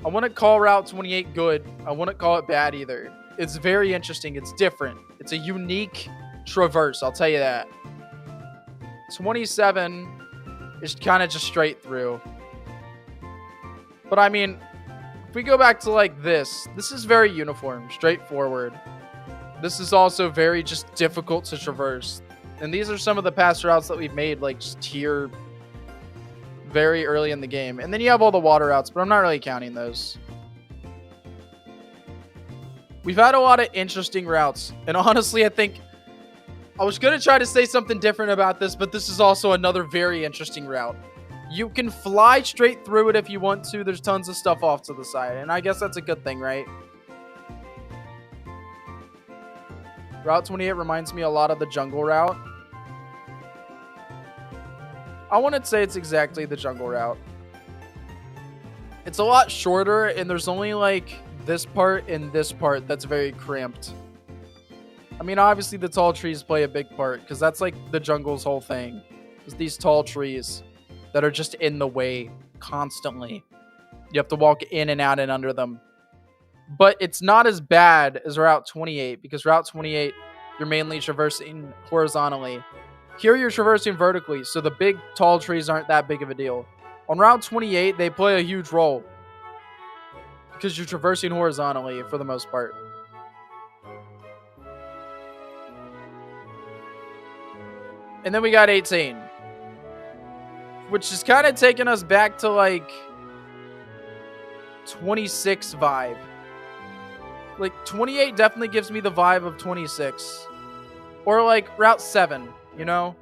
I wouldn't call Route 28 good. I wouldn't call it bad either. It's very interesting. It's different. It's a unique traverse, I'll tell you that. 27 is kind of just straight through. But I mean, if we go back to like this is very uniform, straightforward. This is also very just difficult to traverse. And these are some of the past routes that we've made like just here very early in the game. And then you have all the water routes, but I'm not really counting those. We've had a lot of interesting routes. And honestly, I think I was going to try to say something different about this, but this is also another very interesting route. You can fly straight through it if you want to. There's tons of stuff off to the side. And I guess that's a good thing, right? Route 28 reminds me a lot of the jungle route. I wouldn't say it's exactly the jungle route. It's a lot shorter, and there's only like this part and this part that's very cramped. I mean, obviously the tall trees play a big part, because that's like the jungle's whole thing. Is these tall trees that are just in the way constantly. You have to walk in and out and under them. But it's not as bad as Route 28, because Route 28, you're mainly traversing horizontally. Here you're traversing vertically, so the big tall trees aren't that big of a deal. On Route 28, they play a huge role, because you're traversing horizontally for the most part. And then we got 18, which is kind of taking us back to like 26 vibe. Like 28 definitely gives me the vibe of 26. Or like Route 7, you know?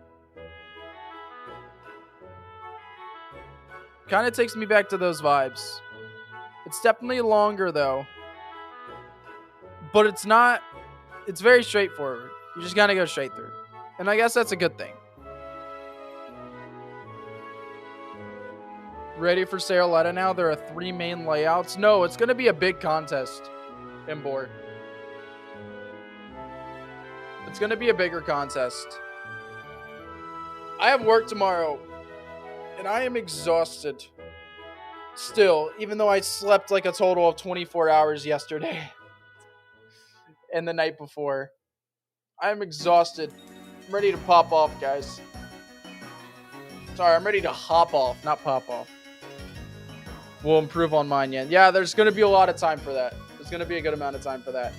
Kind of takes me back to those vibes. It's definitely longer though. But it's not, it's very straightforward. You just gotta go straight through. And I guess that's a good thing. Ready for Saraletta now? There are 3 main layouts. No, it's gonna be a big contest, Imbor. It's gonna be a bigger contest. I have work tomorrow, and I am exhausted. Still, even though I slept like a total of 24 hours yesterday and the night before. I am exhausted. I'm ready to pop off, guys. Sorry, I'm ready to hop off, not pop off. We'll improve on mine yet. Yeah, there's going to be a lot of time for that. There's going to be a good amount of time for that.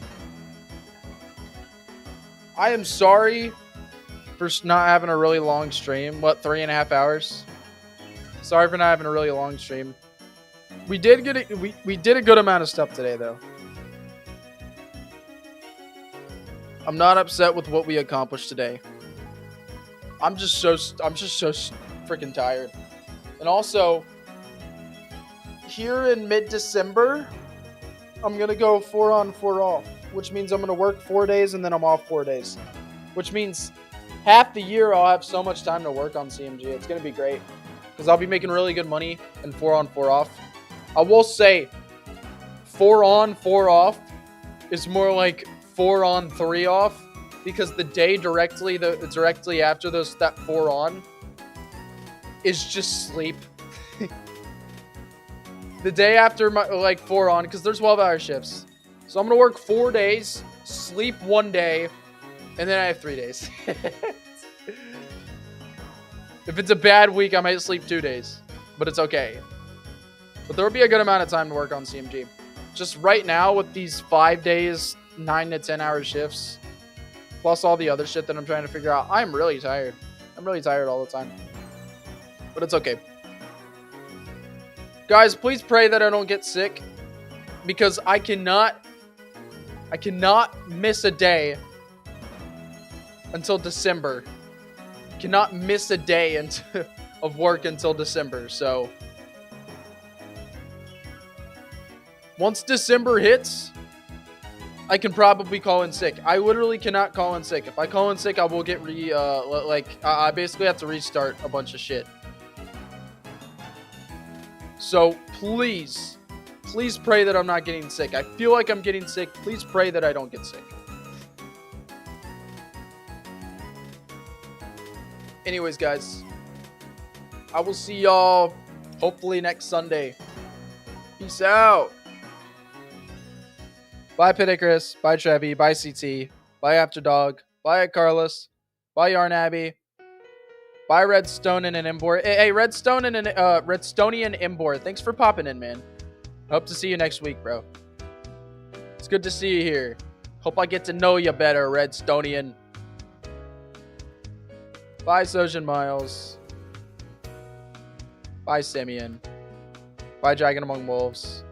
I am sorry for not having a really long stream. What, 3.5 hours? Sorry for not having a really long stream. We did get it. We did a good amount of stuff today, though. I'm not upset with what we accomplished today. I'm just so freaking tired. And also, here in mid-December, I'm gonna go 4 on 4 off, which means I'm gonna work 4 days and then I'm off 4 days, which means half the year I'll have so much time to work on CMG. It's gonna be great because I'll be making really good money and 4 on 4 off. I will say 4 on 4 off is more like 4 on 3 off, because the day directly after that 4 on is just sleep. The day after my 4 on, because there's 12-hour shifts, so I'm gonna work 4 days, sleep 1 day, and then I have 3 days. If it's a bad week, I might sleep 2 days, but it's okay. But there will be a good amount of time to work on CMG. Just right now with these 5 days, 9 to 10 hour shifts, plus all the other shit that I'm trying to figure out, I'm really tired. I'm really tired all the time. But it's okay. Guys, please pray that I don't get sick, because I cannot miss a day until December. Cannot miss a day of work until December. So once December hits, I can probably call in sick. I literally cannot call in sick. If I call in sick, I will get I basically have to restart a bunch of shit. So please pray that I'm not getting sick. I feel like I'm getting sick. Please pray that I don't get sick. Anyways, guys, I will see y'all hopefully next Sunday. Peace out. Bye, Piticus. Bye, Trevi. Bye, CT. Bye, Afterdog. Bye, Carlos. Bye, Yarn Abbey. Bye, Redstone and an Imbor. Hey, Redstone and an Redstonian Imbor. Thanks for popping in, man. Hope to see you next week, bro. It's good to see you here. Hope I get to know you better, Redstonian. Bye, Sojin Miles. Bye, Simeon. Bye, Dragon Among Wolves.